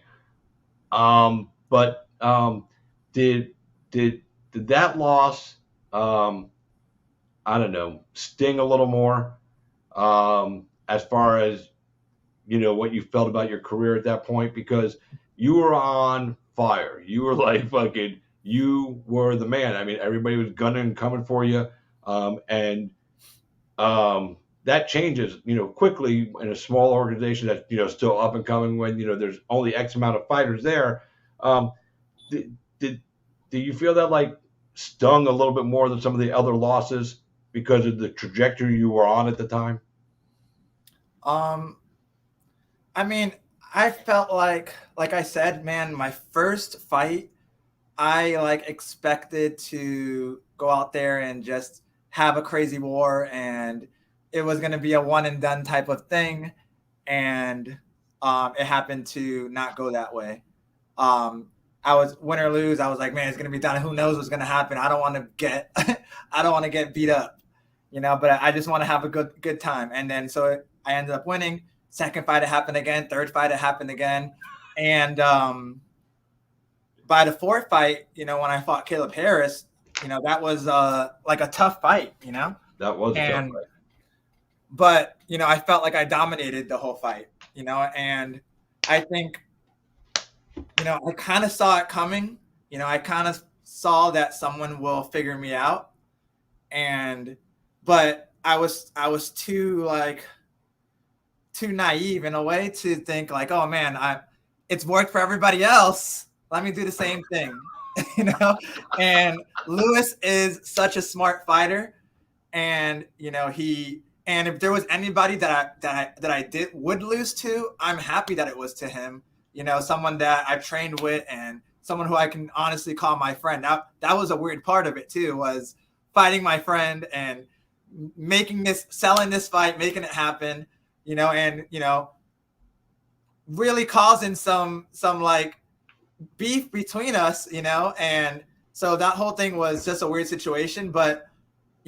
[SPEAKER 1] But did did did that loss, I don't know, sting a little more as far as what you felt about your career at that point? Because you were on fire. You were like fucking. You were the man. I mean, everybody was gunning and coming for you, and that changes, quickly in a small organization that's still up and coming when there's only X amount of fighters there. Um, did, did do you feel that like stung a little bit more than some of the other losses because of the trajectory you were on at the time?
[SPEAKER 5] Um, I mean, I felt like I said, man, my first fight, I like expected to go out there and just have a crazy war, and it was going to be a one and done type of thing. And it happened to not go that way. Um, I was win or lose. I was like, man, it's going to be done. Who knows what's going to happen? I don't want to get, I don't want to get beat up, but I just want to have a good time. And then, so I ended up winning. Second fight, it happened again. Third fight, it happened again. And, by the fourth fight, when I fought Caleb Harris, that was like a tough fight,
[SPEAKER 1] That was a tough
[SPEAKER 5] and
[SPEAKER 1] fight.
[SPEAKER 5] but I felt like I dominated the whole fight, and I think I kind of saw it coming. I kind of saw that someone will figure me out, but I was too naive in a way to think like, oh man, it's worked for everybody else. Let me do the same thing, And Lewis is such a smart fighter, and and if there was anybody that I would lose to, I'm happy that it was to him. Someone that I've trained with and someone who I can honestly call my friend. Now that was a weird part of it too, was fighting my friend and selling this fight, making it happen, and really causing some like beef between us, and so that whole thing was just a weird situation, but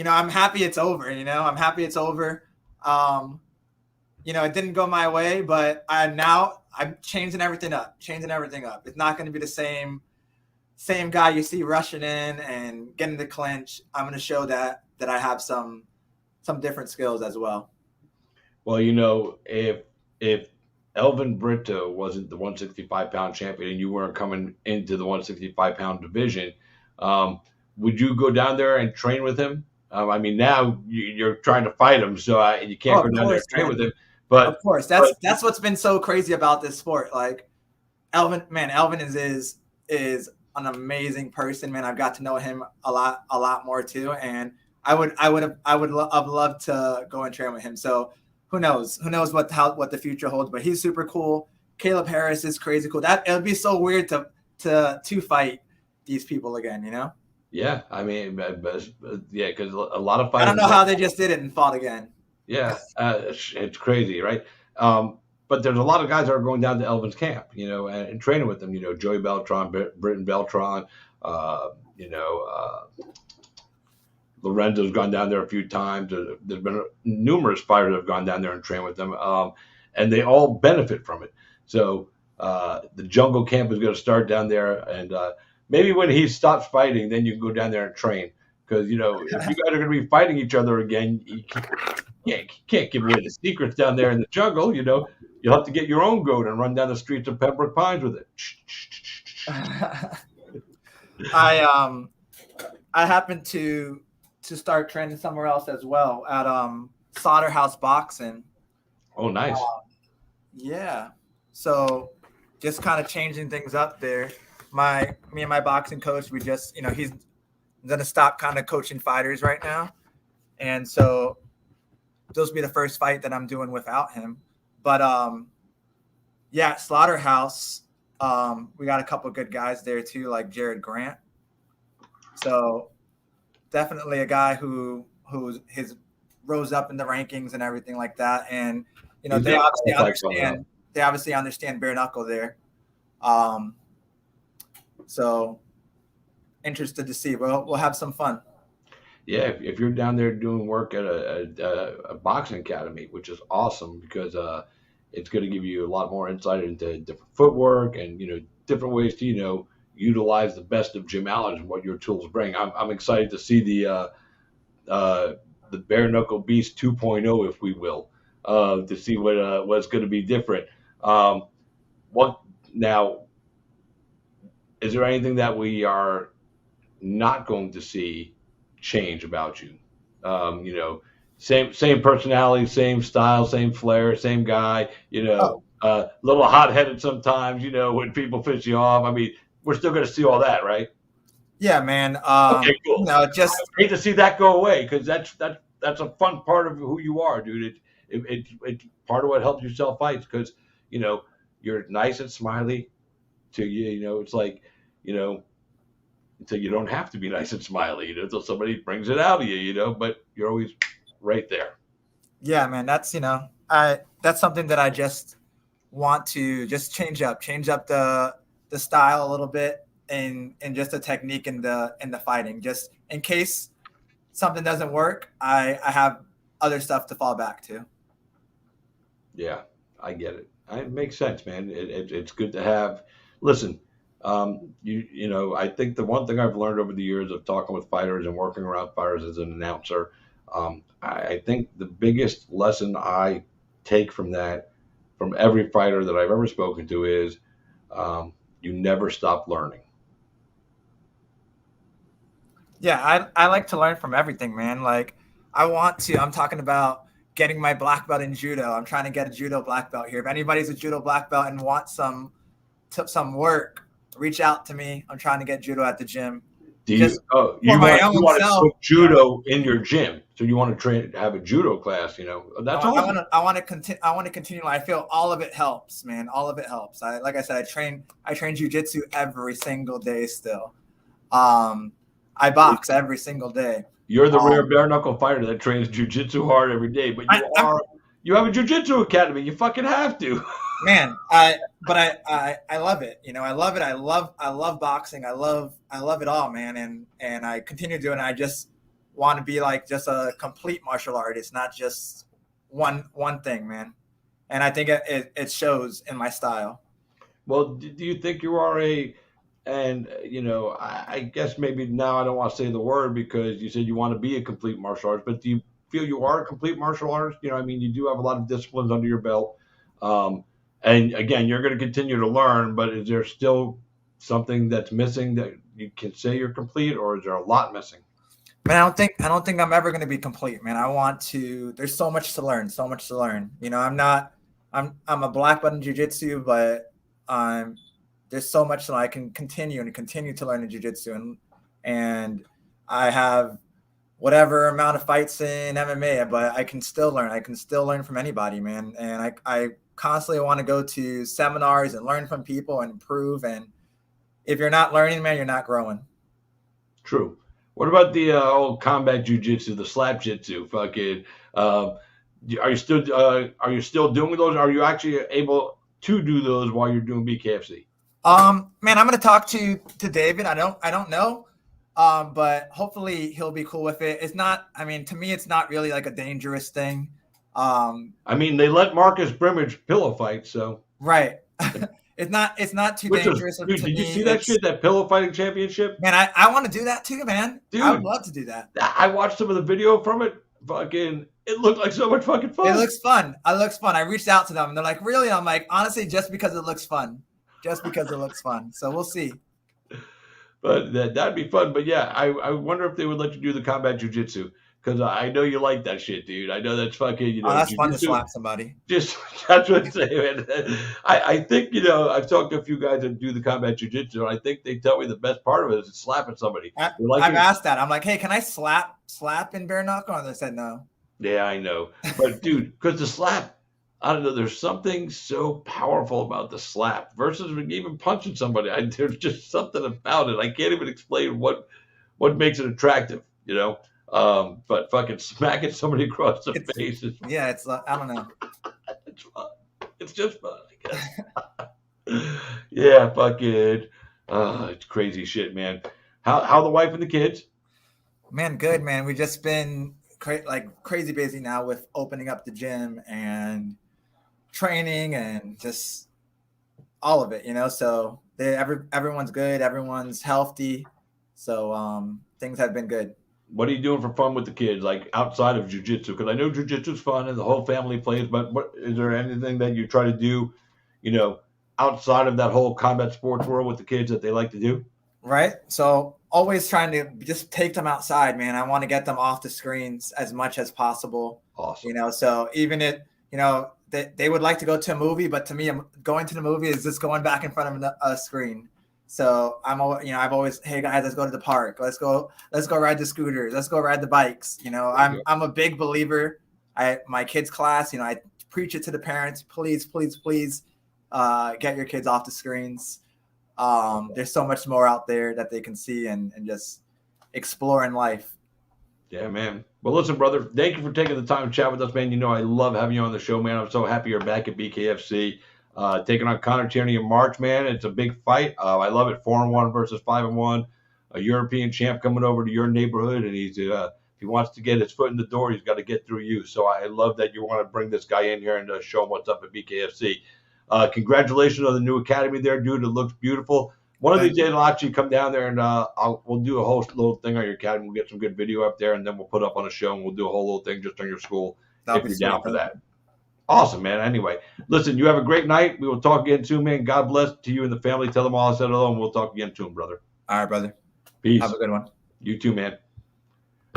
[SPEAKER 5] I'm happy it's over. I'm happy it's over. It didn't go my way, but I'm changing everything up. It's not going to be the same guy you see rushing in and getting the clinch. I'm going to show that I have some different skills as well.
[SPEAKER 1] Well, if Elvin Brito wasn't the 165-pound champion and you weren't coming into the 165-pound division, would you go down there and train with him? I mean, now you're trying to fight him, so you can't go down there and train with him. But
[SPEAKER 5] of course, that's what's been so crazy about this sport. Like Elvin is an amazing person, man. I've got to know him a lot more too, and I would have loved to go and train with him. So who knows what the future holds, but he's super cool. Caleb Harris is crazy cool. It would be so weird to fight these people again,
[SPEAKER 1] Yeah, I mean, yeah, because a lot of fighters.
[SPEAKER 5] I don't know how they just did it and fought again.
[SPEAKER 1] Yeah, it's crazy, right? But there's a lot of guys that are going down to Elvin's camp, and training with them. Joey Beltran, Britton Beltran, Lorenzo's gone down there a few times. There's been numerous fighters that have gone down there and trained with them, and they all benefit from it. So the jungle camp is going to start down there, and maybe when he stops fighting, then you can go down there and train. Because if you guys are going to be fighting each other again, you can't give away the secrets down there in the jungle. You'll have to get your own goat and run down the streets of Pembroke Pines with it.
[SPEAKER 5] I happened to start training somewhere else as well at Slaughterhouse Boxing.
[SPEAKER 1] Oh, nice.
[SPEAKER 5] Yeah. So just kind of changing things up there. Me and my boxing coach, we just, he's going to stop kind of coaching fighters right now. And so this will be the first fight that I'm doing without him. But yeah, Slaughterhouse, we got a couple good guys there too, like Jared Grant. So definitely a guy who's his rose up in the rankings and everything like that. And
[SPEAKER 1] He's
[SPEAKER 5] they
[SPEAKER 1] got
[SPEAKER 5] obviously
[SPEAKER 1] a fight coming up.
[SPEAKER 5] understand. They obviously understand bare knuckle there. So interested to see. We'll have some fun.
[SPEAKER 1] Yeah, if you're down there doing work at a boxing academy, which is awesome because it's going to give you a lot more insight into different footwork and different ways to utilize the best of Jim Alers and what your tools bring. I'm excited to see the bare knuckle beast 2.0, if we will, to see what's going to be different. What now? Is there anything that we are not going to see change about you? Same personality, same style, same flair, same guy. A little hot-headed sometimes. When people piss you off. I mean, we're still going to see all that, right?
[SPEAKER 5] Yeah, man.
[SPEAKER 1] Okay, cool.
[SPEAKER 5] Just
[SPEAKER 1] I hate to see that go away because that's a fun part of who you are, dude. It's part of what helps you sell fights because you're nice and smiley to you. It's like until you don't have to be nice and smiley, until somebody brings it out of you, but you're always right there.
[SPEAKER 5] Yeah, man. That's that's something that I just want to just change up the style a little bit and just the technique in the fighting, just in case something doesn't work. I have other stuff to fall back to.
[SPEAKER 1] Yeah, I get it. It makes sense, man. It's good to have. Listen, I think the one thing I've learned over the years of talking with fighters and working around fighters as an announcer, I think the biggest lesson I take from every fighter that I've ever spoken to is you never stop learning.
[SPEAKER 5] Yeah, I like to learn from everything, man. Like I'm talking about getting my black belt in judo. I'm trying to get a judo black belt here. If anybody's a judo black belt and wants some work, reach out to me. I'm trying to get judo at the gym.
[SPEAKER 1] You want to put judo in your gym, so you want to have a judo class. That's awesome.
[SPEAKER 5] I want to continue. I feel all of it helps, man. All of it helps. Like I said, I train jiu-jitsu every single day still. I box every single day.
[SPEAKER 1] You're the rare bare knuckle fighter that trains jiu-jitsu hard every day, but you have a jiu-jitsu academy. You fucking have to.
[SPEAKER 5] Man, I love it. I love it. I love boxing. I love it all, man. And I continue doing it. I just want to be like just a complete martial artist, not just one thing, man. And I think it shows in my style.
[SPEAKER 1] Well, do you think you are I guess maybe now I don't want to say the word because you said you want to be a complete martial artist, but do you feel you are a complete martial artist? You do have a lot of disciplines under your belt. And again, you're going to continue to learn, but is there still something that's missing that you can say you're complete, or is there a lot missing?
[SPEAKER 5] Man, I don't think I'm ever going to be complete, man. There's so much to learn. I'm a black belt in jiu-jitsu, but there's so much that I can continue to learn in jiu-jitsu. And I have whatever amount of fights in MMA, but I can still learn. I can still learn from anybody, man. And I constantly want to go to seminars and learn from people and improve. And if you're not learning, man, you're not growing.
[SPEAKER 1] True. What about the old combat jiu-jitsu, the slap jitsu? Fucking, are you still doing those? Are you actually able to do those while you're doing BKFC?
[SPEAKER 5] Man, I'm gonna talk to David. I don't know, but hopefully he'll be cool with it. It's not. I mean, to me, it's not really like a dangerous thing.
[SPEAKER 1] They let Marcus Brimage pillow fight, so
[SPEAKER 5] right. It's not too dangerous.
[SPEAKER 1] Dude, did you see that shit? That pillow fighting championship?
[SPEAKER 5] Man, I want to do that too, man. Dude, I would love to do that.
[SPEAKER 1] I watched some of the video from it. Fucking, it looked like so much fucking fun.
[SPEAKER 5] It looks fun. I reached out to them, and they're like, "Really?" I'm like, "Honestly, just because it looks fun." So we'll see.
[SPEAKER 1] But that'd be fun. But yeah, I wonder if they would let you do the combat jiu-jitsu. Because I know you like that shit, dude. I know that's fucking,
[SPEAKER 5] that's fun to slap somebody.
[SPEAKER 1] Just, that's what I'm saying, man. I think, I've talked to a few guys that do the combat jiu-jitsu, and I think they tell me the best part of it is slapping somebody.
[SPEAKER 5] I've asked that. I'm like, hey, can I slap in bare knuckle? And they said no.
[SPEAKER 1] Yeah, I know. But, dude, because the slap, I don't know, there's something so powerful about the slap versus even punching somebody. There's just something about it. I can't even explain what makes it attractive. you know. But fucking smacking somebody across the face is
[SPEAKER 5] Yeah, it's I don't know.
[SPEAKER 1] it's fun. It's just fun, I guess. Yeah, fucking. It's crazy shit, man. How the wife and the kids?
[SPEAKER 5] Man, good man. We've just been crazy busy now with opening up the gym and training and just all of it, you know. So everyone's good, everyone's healthy. So things have been good.
[SPEAKER 1] What are you doing for fun with the kids, like outside of jujitsu? Because I know jujitsu's fun and the whole family plays, but what is there anything that you try to do, you know, outside of that whole combat sports world with the kids that they like to do?
[SPEAKER 5] Right. So always trying to just take them outside, man. I want to get them off the screens as much as possible.
[SPEAKER 1] Awesome.
[SPEAKER 5] You know, so even if, you know, they would like to go to a movie, but to me, going to the movie is just going back in front of a screen. So I've always, hey guys, let's go to the park. Let's go ride the scooters. Let's go ride the bikes. You know, I'm a big believer. My kids' class, you know, I preach it to the parents. Please, get your kids off the screens. There's so much more out there that they can see and just explore in life.
[SPEAKER 1] Yeah, man. Well, listen, brother, thank you for taking the time to chat with us, man. You know, I love having you on the show, man. I'm so happy you're back at BKFC. Taking on Connor Tierney in March, man. It's a big fight. I love it. 4-1 versus 5-1. A European champ coming over to your neighborhood, and he's if he wants to get his foot in the door, he's got to get through you. So I love that you want to bring this guy in here and show him what's up at BKFC. Congratulations on the new academy there, dude. It looks beautiful. One of these days, I'll actually come down there and we'll do a whole little thing on your academy. We'll get some good video up there, and then we'll put up on a show, and we'll do a whole little thing just on your school if you're down for that. Awesome, man. Anyway, listen, you have a great night. We will talk again soon, man. God bless to you and the family. Tell them all I said hello, and we'll talk again soon, brother.
[SPEAKER 5] All right, brother.
[SPEAKER 1] Peace.
[SPEAKER 5] Have a good one.
[SPEAKER 1] You too, man.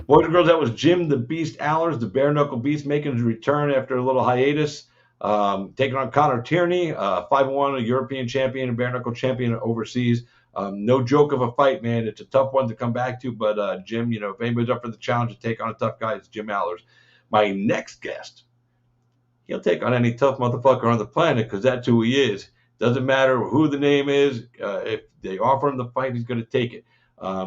[SPEAKER 1] Boys and girls, that was Jim the Beast Alers, the bare knuckle beast, making his return after a little hiatus. Taking on Connor Tierney, 5-1, a European champion, a bare knuckle champion overseas. No joke of a fight, man. It's a tough one to come back to, but Jim, you know, if anybody's up for the challenge to take on a tough guy, it's Jim Alers. My next guest, he'll take on any tough motherfucker on the planet because that's who he is. Doesn't matter who the name is. If they offer him the fight, he's going to take it.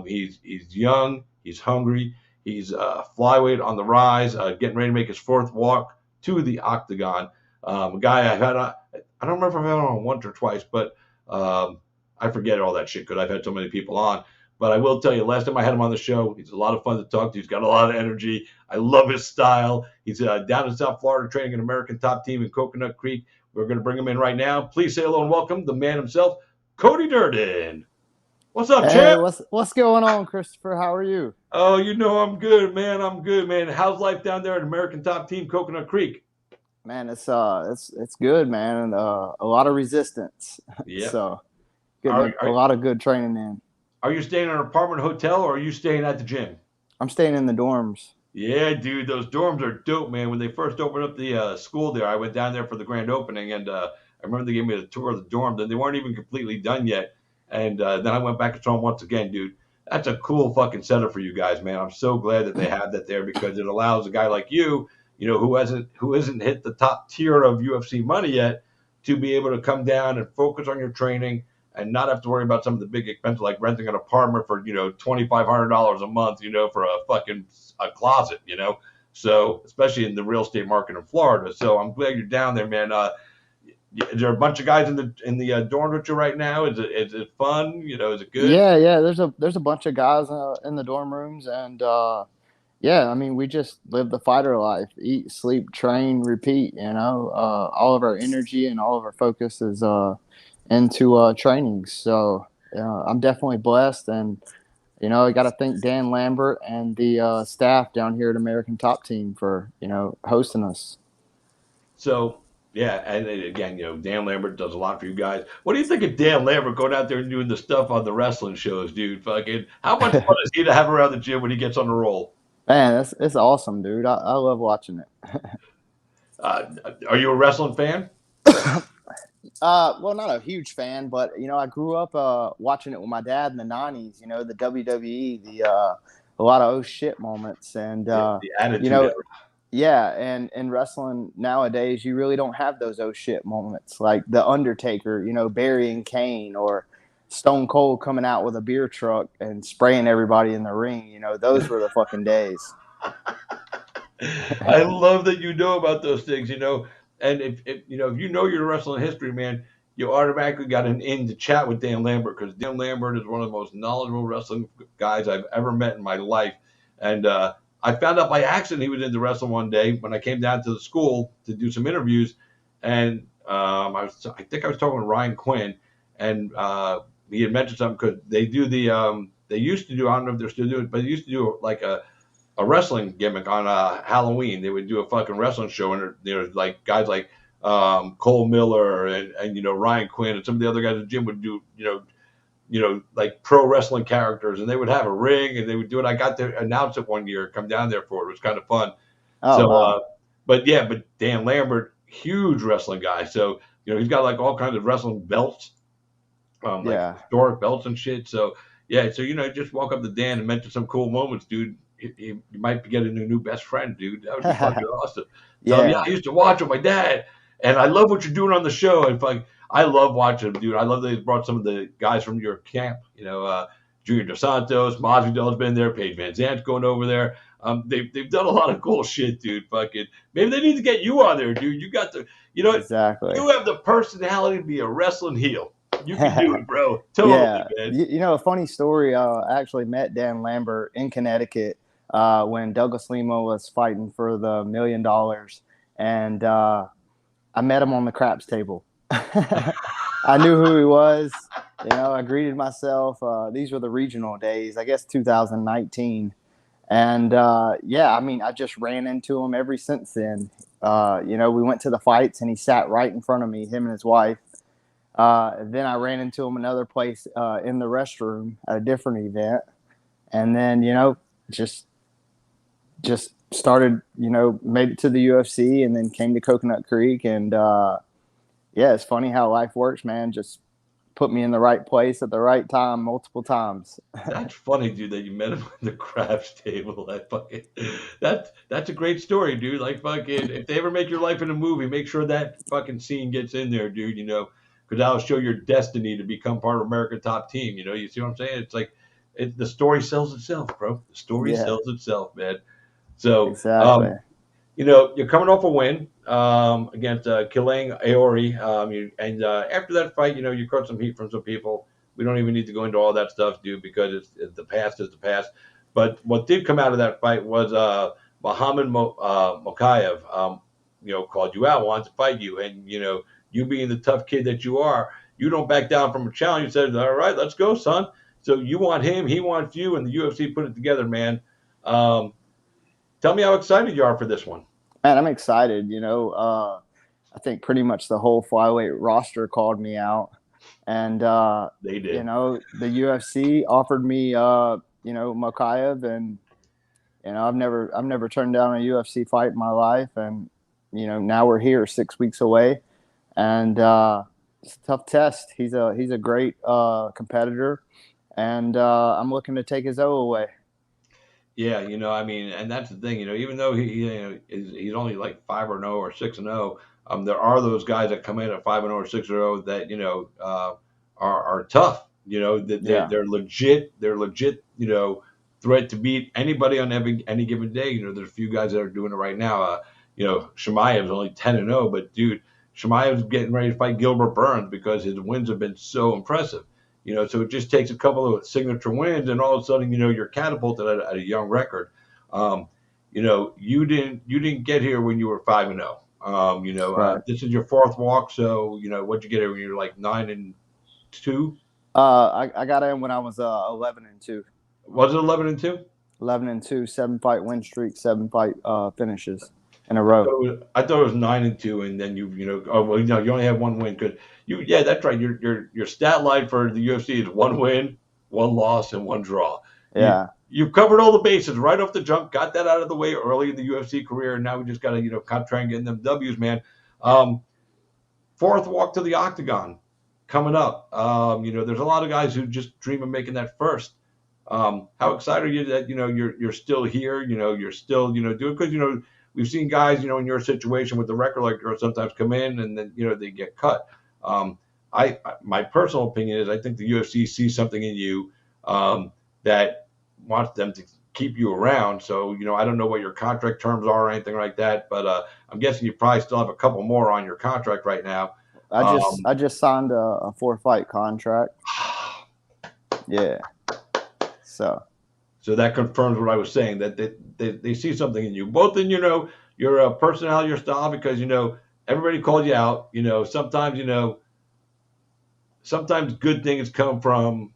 [SPEAKER 1] He's young. He's hungry. He's flyweight on the rise, getting ready to make his fourth walk to the octagon. A guy I've had, I don't remember if I've had on once or twice, but I forget all that shit because I've had so many people on. But I will tell you, last time I had him on the show, he's a lot of fun to talk to. He's got a lot of energy. I love his style. He's down in South Florida training an American top team in Coconut Creek. We're going to bring him in right now. Please say hello and welcome the man himself, Cody Durden. What's up, champ?
[SPEAKER 6] What's going on, Christopher? How are you?
[SPEAKER 1] Oh, you know I'm good, man. I'm good, man. How's life down there at American top team Coconut Creek?
[SPEAKER 6] Man, it's good, man, and a lot of resistance.
[SPEAKER 1] Yeah.
[SPEAKER 6] So getting a lot of good training in.
[SPEAKER 1] Are you staying in an apartment hotel or are you staying at the gym?
[SPEAKER 6] I'm staying in the dorms.
[SPEAKER 1] Yeah, dude, those dorms are dope, man. When they first opened up the school there, I went down there for the grand opening, and I remember they gave me a tour of the dorms, and they weren't even completely done yet. And then I went back and saw them once again, dude. That's a cool fucking setup for you guys, man. I'm so glad that they have that there because it allows a guy like you, you know, who isn't hit the top tier of UFC money yet, to be able to come down and focus on your training and not have to worry about some of the big expenses like renting an apartment for, you know, $2,500 a month, you know, for a closet, you know. So especially in the real estate market in Florida. So I'm glad you're down there, man. Is there a bunch of guys in the dorm with you right now? Is it fun? You know, is it good?
[SPEAKER 6] Yeah. There's a bunch of guys in the dorm rooms, and yeah, I mean, we just live the fighter life: eat, sleep, train, repeat. You know, all of our energy and all of our focus is into training. So I'm definitely blessed, and you know, I got to thank Dan Lambert and the staff down here at American Top Team for, you know, hosting us.
[SPEAKER 1] So. Yeah, and again, you know, Dan Lambert does a lot for you guys. What do you think of Dan Lambert going out there and doing the stuff on the wrestling shows, dude? Fucking, how much fun is he to have around the gym when he gets on the roll?
[SPEAKER 6] Man, it's awesome, dude. I love watching it.
[SPEAKER 1] Are you a wrestling fan?
[SPEAKER 6] Well, not a huge fan, but you know, I grew up watching it with my dad in the '90s. You know, the WWE, a lot of oh shit moments, and
[SPEAKER 1] the attitude.
[SPEAKER 6] you know. Era. Yeah, and in wrestling nowadays, you really don't have those oh shit moments like The Undertaker, you know, burying Kane, or Stone Cold coming out with a beer truck and spraying everybody in the ring. You know, those were the fucking days.
[SPEAKER 1] I love that you know about those things, you know. And if you know your wrestling history, man, you automatically got an in to chat with Dan Lambert, because Dan Lambert is one of the most knowledgeable wrestling guys I've ever met in my life. And I found out by accident he was into wrestling one day when I came down to the school to do some interviews, and I think I was talking with Ryan Quinn, and he had mentioned something because they do they used to do, I don't know if they're still doing it, but they used to do like a wrestling gimmick on Halloween. They would do a fucking wrestling show, and there's like guys like Cole Miller and Ryan Quinn and some of the other guys in the gym would do like pro wrestling characters, and they would have a ring and they would do it. I got to announce it one year, come down there for it. It was kind of fun.
[SPEAKER 6] Oh,
[SPEAKER 1] So,
[SPEAKER 6] wow.
[SPEAKER 1] but Dan Lambert, huge wrestling guy. So he's got like all kinds of wrestling belts, like
[SPEAKER 6] Yeah.
[SPEAKER 1] historic belts and shit. So yeah, so just walk up to Dan and mention some cool moments, dude. You might be getting a new best friend, dude. That would be fucking awesome. Tell him,
[SPEAKER 6] Yeah.
[SPEAKER 1] I used to watch with my dad, and I love what you're doing on the show. And I love watching him, dude. I love that he brought some of the guys from your camp. Junior Dos Santos, Masvidal's been there, Paige Van Zant's going over there. They've done a lot of cool shit, dude. Fucking maybe they need to get you on there, dude. You got the,
[SPEAKER 6] Exactly.
[SPEAKER 1] you have the personality to be a wrestling heel. You can do it, bro. Totally,
[SPEAKER 6] Yeah.
[SPEAKER 1] man.
[SPEAKER 6] You know, a funny story. I actually met Dan Lambert in Connecticut when Douglas Lima was fighting for the $1 million, and I met him on the craps table. I knew who he was. I greeted myself. These were the regional days, I guess 2019. And I mean, I just ran into him ever since then. We went to the fights and he sat right in front of me, him and his wife. Then I ran into him another place in the restroom at a different event. And then, just started, made it to the UFC and then came to Coconut Creek. And it's funny how life works, man. Just put me in the right place at the right time multiple times.
[SPEAKER 1] That's funny, dude, that you met him at the craps table. That's a great story, dude. Like fucking, if they ever make your life in a movie, make sure that fucking scene gets in there, dude. Because that'll show your destiny to become part of America's Top Team. You see what I'm saying? It's like the story sells itself, bro. The story sells itself, man. So
[SPEAKER 6] Exactly.
[SPEAKER 1] you're coming off a win against Killing Aori, and after that fight, you caught some heat from some people. We don't even need to go into all that stuff, dude, because it's the past is the past. But what did come out of that fight was Muhammad Mokayev, called you out, wanted to fight you, and you being the tough kid that you are, you don't back down from a challenge. You said, "All right, let's go, son." So you want him, he wants you, and the UFC put it together, man. Tell me how excited you are for this one.
[SPEAKER 6] Man, I'm excited. I think pretty much the whole flyweight roster called me out, and
[SPEAKER 1] They did.
[SPEAKER 6] The UFC offered me Mokayev, and I've never turned down a UFC fight in my life, and now we're here 6 weeks away, and it's a tough test. He's a great competitor, and I'm looking to take his O away.
[SPEAKER 1] Yeah, I mean, and that's the thing, even though he's only like 5-0 or 6-0, there are those guys that come in at 5-0 or 6-0 that are tough. They're legit. They're legit. Threat to beat anybody on any given day. There's a few guys that are doing it right now. Shemaev's only 10-0, but dude, Shemaev's getting ready to fight Gilbert Burns because his wins have been so impressive. So it just takes a couple of signature wins, and all of a sudden, you're catapulted at a young record. You didn't get here when you were 5-0.
[SPEAKER 6] Right.
[SPEAKER 1] This is your fourth walk. So what'd you get here when you were like 9-2?
[SPEAKER 6] I got in when I was 11-2.
[SPEAKER 1] Was it 11-2?
[SPEAKER 6] 11-2, 7-fight win streak, 7-fight finishes in a row.
[SPEAKER 1] I thought it was 9-2, and then you only have one win because that's right. Your stat line for the UFC is 1 win, 1 loss, and 1 draw.
[SPEAKER 6] Yeah,
[SPEAKER 1] You've covered all the bases right off the jump, got that out of the way early in the UFC career, and now we just got to try and get them W's, man. Fourth walk to the octagon coming up. There's a lot of guys who just dream of making that first. How excited are you that you're still here? You're still doing, because we've seen guys in your situation with the record like yours sometimes come in and then they get cut. my personal opinion is I think the UFC sees something in you that wants them to keep you around. So, I don't know what your contract terms are or anything like that, but I'm guessing you probably still have a couple more on your contract right now.
[SPEAKER 6] I just signed a 4-fight contract. Yeah. So
[SPEAKER 1] that confirms what I was saying, that they see something in you, both in, your personality, your style, because, everybody called you out. Sometimes good things come from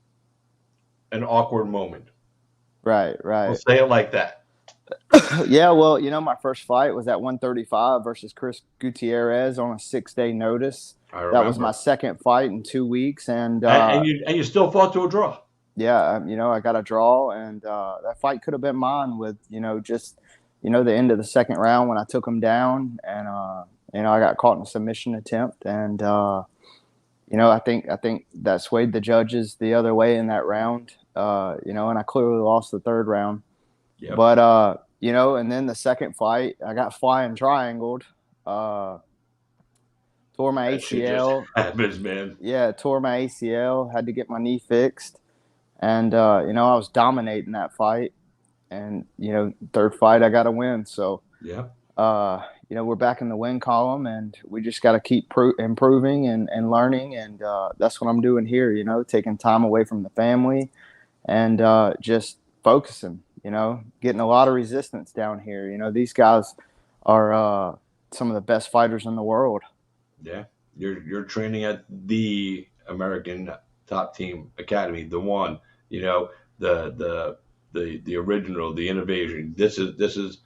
[SPEAKER 1] an awkward moment.
[SPEAKER 6] right.
[SPEAKER 1] We'll say it like that.
[SPEAKER 6] Yeah, well, my first fight was at 135 versus Chris Gutierrez on a 6-day notice.
[SPEAKER 1] I remember.
[SPEAKER 6] That was my second fight in 2 weeks, and
[SPEAKER 1] you still fought to a draw.
[SPEAKER 6] Yeah, I got a draw, and that fight could have been mine with just the end of the second round when I took him down, and I got caught in a submission attempt, and I think that swayed the judges the other way in that round, and I clearly lost the third round.
[SPEAKER 1] Yep.
[SPEAKER 6] But and then the second fight, I got flying triangled, tore my
[SPEAKER 1] That shit
[SPEAKER 6] ACL.
[SPEAKER 1] just happens, man.
[SPEAKER 6] Yeah, tore my ACL, had to get my knee fixed. And, I was dominating that fight. And, third fight, I got to win. So,
[SPEAKER 1] yeah,
[SPEAKER 6] we're back in the win column, and we just got to keep improving and learning. And that's what I'm doing here, taking time away from the family and just focusing, getting a lot of resistance down here. These guys are some of the best fighters in the world.
[SPEAKER 1] Yeah, you're training at the American Top Team Academy, the one, the original, the innovation. This is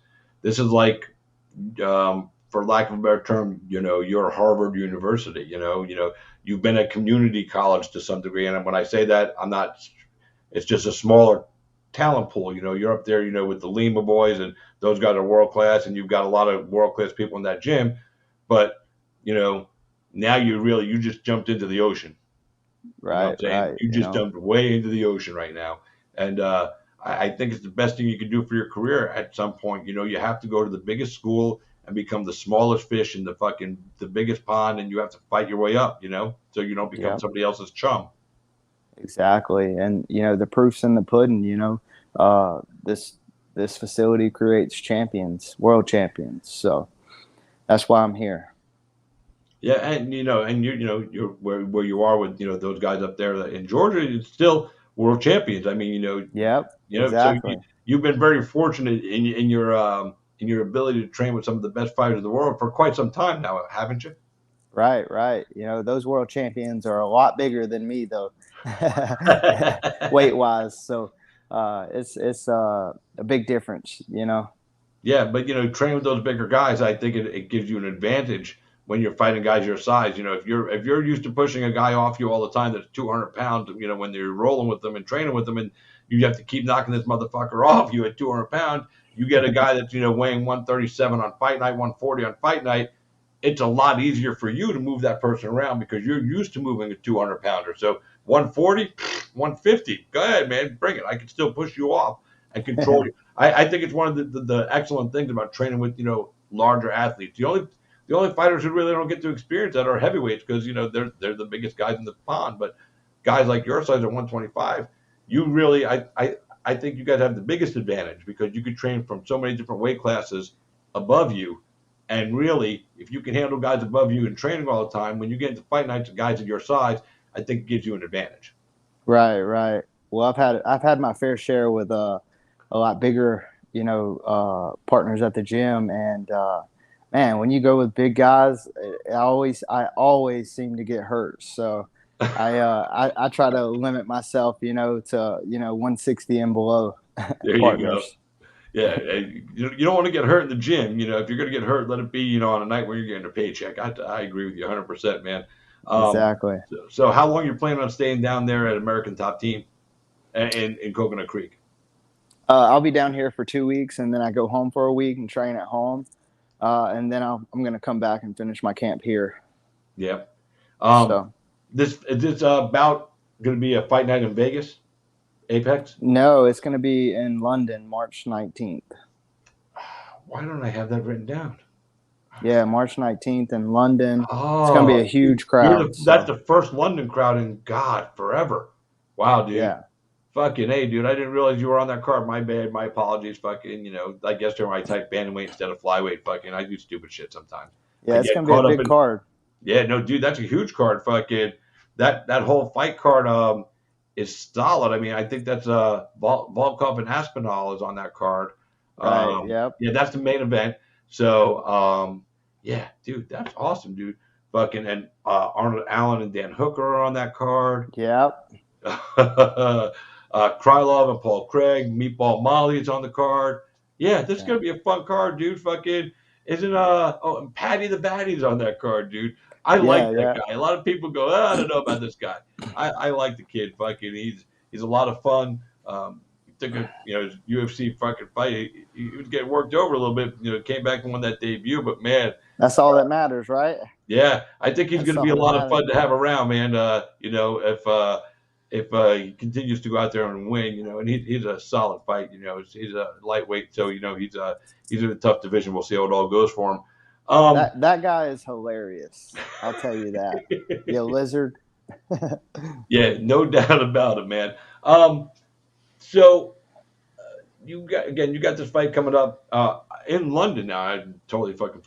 [SPEAKER 1] like, for lack of a better term, your Harvard University. You've been at community college to some degree, and when I say that, I'm not. It's just a smaller talent pool. You're up there, with the Lima boys, and those guys are world class, and you've got a lot of world class people in that gym, but now you just jumped into the ocean.
[SPEAKER 6] Right.
[SPEAKER 1] You just jumped way into the ocean right now. And I think it's the best thing you can do for your career at some point. You have to go to the biggest school and become the smallest fish in the biggest pond, and you have to fight your way up, so you don't become somebody else's chum.
[SPEAKER 6] Exactly. And, the proof's in the pudding, this facility creates champions, world champions. So that's why I'm here.
[SPEAKER 1] Yeah, and you're where you are with those guys up there in Georgia. It's still world champions. I mean,
[SPEAKER 6] Yep. Exactly.
[SPEAKER 1] So you've been very fortunate in your ability to train with some of the best fighters in the world for quite some time now, haven't you?
[SPEAKER 6] Right. Those world champions are a lot bigger than me, though, weight wise. So it's a big difference,
[SPEAKER 1] Yeah, but training with those bigger guys, I think it gives you an advantage when you're fighting guys your size. If you're used to pushing a guy off you all the time that's 200 pounds, when you're rolling with them and training with them, and you have to keep knocking this motherfucker off you at 200 pounds, you get a guy that's weighing 137 on fight night, 140 on fight night. It's a lot easier for you to move that person around because you're used to moving a 200 pounder. So 140, 150, go ahead, man, bring it. I can still push you off and control you. I think it's one of the excellent things about training with larger athletes. The only fighters who really don't get to experience that are heavyweights because they're the biggest guys in the pond. But guys like your size at 125, you really I think you guys have the biggest advantage because you could train from so many different weight classes above you. And really, if you can handle guys above you in training all the time, when you get into fight nights with guys of your size, I think it gives you an advantage.
[SPEAKER 6] Right. Well, I've had my fair share with a lot bigger partners at the gym, and man, when you go with big guys, I always seem to get hurt. So I try to limit myself, to 160 and below.
[SPEAKER 1] There you go. Yeah, you don't want to get hurt in the gym. If you're going to get hurt, let it be, on a night where you're getting a paycheck. I agree with you 100%, man.
[SPEAKER 6] Exactly.
[SPEAKER 1] So how long you planning on staying down there at American Top Team in Coconut Creek?
[SPEAKER 6] I'll be down here for 2 weeks, and then I go home for a week and train at home. And then I'm going to come back and finish my camp here.
[SPEAKER 1] Yeah.
[SPEAKER 6] Is
[SPEAKER 1] this about going to be a fight night in Vegas? Apex?
[SPEAKER 6] No, it's going to be in London, March 19th.
[SPEAKER 1] Why don't I have that written down?
[SPEAKER 6] Yeah, March 19th in London.
[SPEAKER 1] Oh,
[SPEAKER 6] It's gonna be a huge crowd.
[SPEAKER 1] that's
[SPEAKER 6] So
[SPEAKER 1] the first London crowd in God forever. Wow, dude.
[SPEAKER 6] yeah,
[SPEAKER 1] Fucking hey, dude. I didn't realize you were on that card. My bad. My apologies. Fucking, I guess during I type bantamweight instead of flyweight. Fucking, I do stupid shit sometimes. I
[SPEAKER 6] yeah, it's
[SPEAKER 1] get
[SPEAKER 6] gonna be a
[SPEAKER 1] caught up
[SPEAKER 6] big
[SPEAKER 1] in.
[SPEAKER 6] card.
[SPEAKER 1] Yeah, no, dude, that's a huge card. Fucking that whole fight card is solid. I mean, I think that's Volkov and Aspinall is on that card.
[SPEAKER 6] Right. Yep.
[SPEAKER 1] Yeah, that's the main event. So yeah, dude, that's awesome, dude. Fucking and Arnold Allen and Dan Hooker are on that card.
[SPEAKER 6] Yep.
[SPEAKER 1] Krylov and Paul Craig, Meatball Molly is on the card. Yeah, this is
[SPEAKER 6] Yeah.
[SPEAKER 1] gonna be a fun card, dude. Fucking isn't and Patty the Batty's on that card, dude. I like that
[SPEAKER 6] Yeah.
[SPEAKER 1] guy. A lot of people go, I don't know about this guy. I like the kid. Fucking, he's a lot of fun. He took his UFC fucking fight. He was getting worked over a little bit. Came back and won that debut. But man,
[SPEAKER 6] That's all that matters, right?
[SPEAKER 1] yeah, I think he's
[SPEAKER 6] That's
[SPEAKER 1] going to be a
[SPEAKER 6] all
[SPEAKER 1] lot
[SPEAKER 6] that
[SPEAKER 1] of fun
[SPEAKER 6] matters.
[SPEAKER 1] to have around, man. If he continues to go out there and win, and he's a solid fight. He's a lightweight, so he's in a tough division. We'll see how it all goes for him.
[SPEAKER 6] That guy is hilarious. I'll tell you that. You lizard.
[SPEAKER 1] Yeah, no doubt about it, man. So you got this fight coming up in London now. I totally fucking.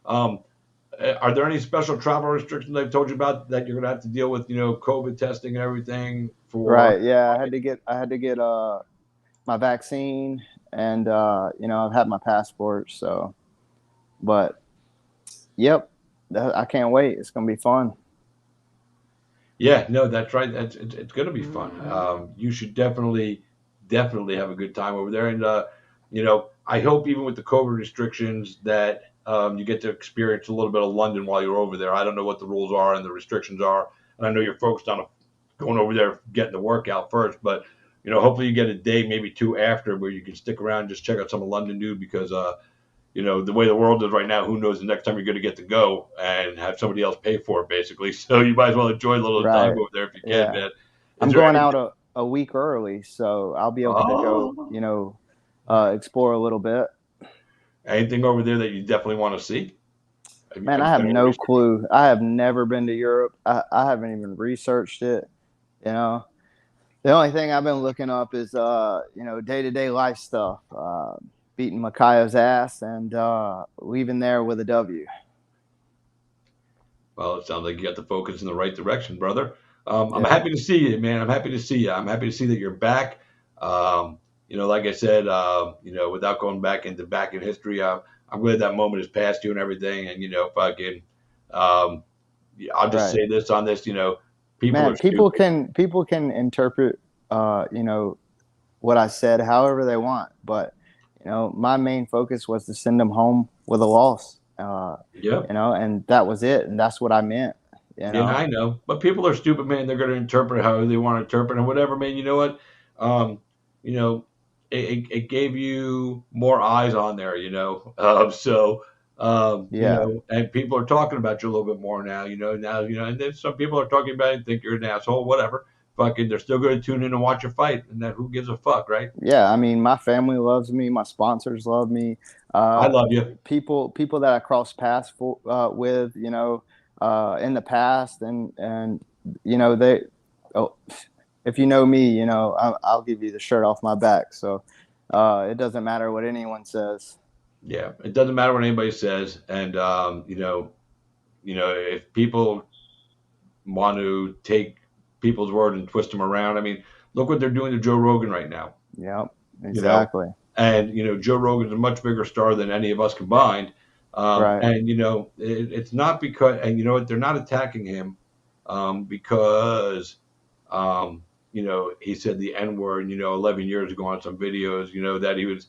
[SPEAKER 1] Are there any special travel restrictions they've told you about that you're gonna have to deal with? COVID testing and everything for.
[SPEAKER 6] Right. Yeah. I had to get my vaccine, and I've had my passport. So, but yep, I can't wait. It's gonna be fun.
[SPEAKER 1] Yeah, no, that's right. It's going to be fun. You should definitely have a good time over there. And I hope even with the COVID restrictions that you get to experience a little bit of London while you're over there. I don't know what the rules are and the restrictions are, and I know you're focused on going over there, getting the workout first. But hopefully you get a day, maybe two after, where you can stick around and just check out some of London, dude, because the way the world is right now, who knows the next time you're going to get to go and have somebody else pay for it, basically. So you might as well enjoy a little time
[SPEAKER 6] Right.
[SPEAKER 1] over there if you can,
[SPEAKER 6] Yeah.
[SPEAKER 1] man.
[SPEAKER 6] I'm going out a week early, so I'll be able to go, explore a little bit.
[SPEAKER 1] Anything over there that you definitely want to see?
[SPEAKER 6] Man, I have no clue. I have never been to Europe. I haven't even researched it. The only thing I've been looking up is day-to-day life stuff. Beating Makaya's ass and leaving there with a W.
[SPEAKER 1] Well, it sounds like you got the focus in the right direction, brother. I'm happy to see you, man. I'm happy to see you. I'm happy to see that you're back. Like I said, without going back in history, I'm glad that moment has passed you and everything. And fucking, I'll just say this on this. People
[SPEAKER 6] can interpret, what I said however they want, but my main focus was to send them home with a loss. And that was it, and that's what I meant.
[SPEAKER 1] Yeah, I know, but people are stupid, man. They're going to interpret how they want to interpret and whatever, man. You know what? It gave you more eyes on there, and people are talking about you a little bit more now, and then some people are talking about it and think you're an asshole, whatever. Fucking, they're still going to tune in and watch a fight, and that who gives a fuck, right?
[SPEAKER 6] Yeah, I mean, my family loves me, my sponsors love me.
[SPEAKER 1] I love you.
[SPEAKER 6] People that I crossed paths with, in the past, and they. Oh, if you know me, I'll give you the shirt off my back. So it doesn't matter what anyone says.
[SPEAKER 1] Yeah, it doesn't matter what anybody says, and if people want to take people's word and twist them around, I mean, look what they're doing to Joe Rogan right now.
[SPEAKER 6] Yep, exactly.
[SPEAKER 1] And Joe Rogan's a much bigger star than any of us combined.
[SPEAKER 6] Right.
[SPEAKER 1] And it's not because, and they're not attacking him because he said the N word, 11 years ago on some videos, that he was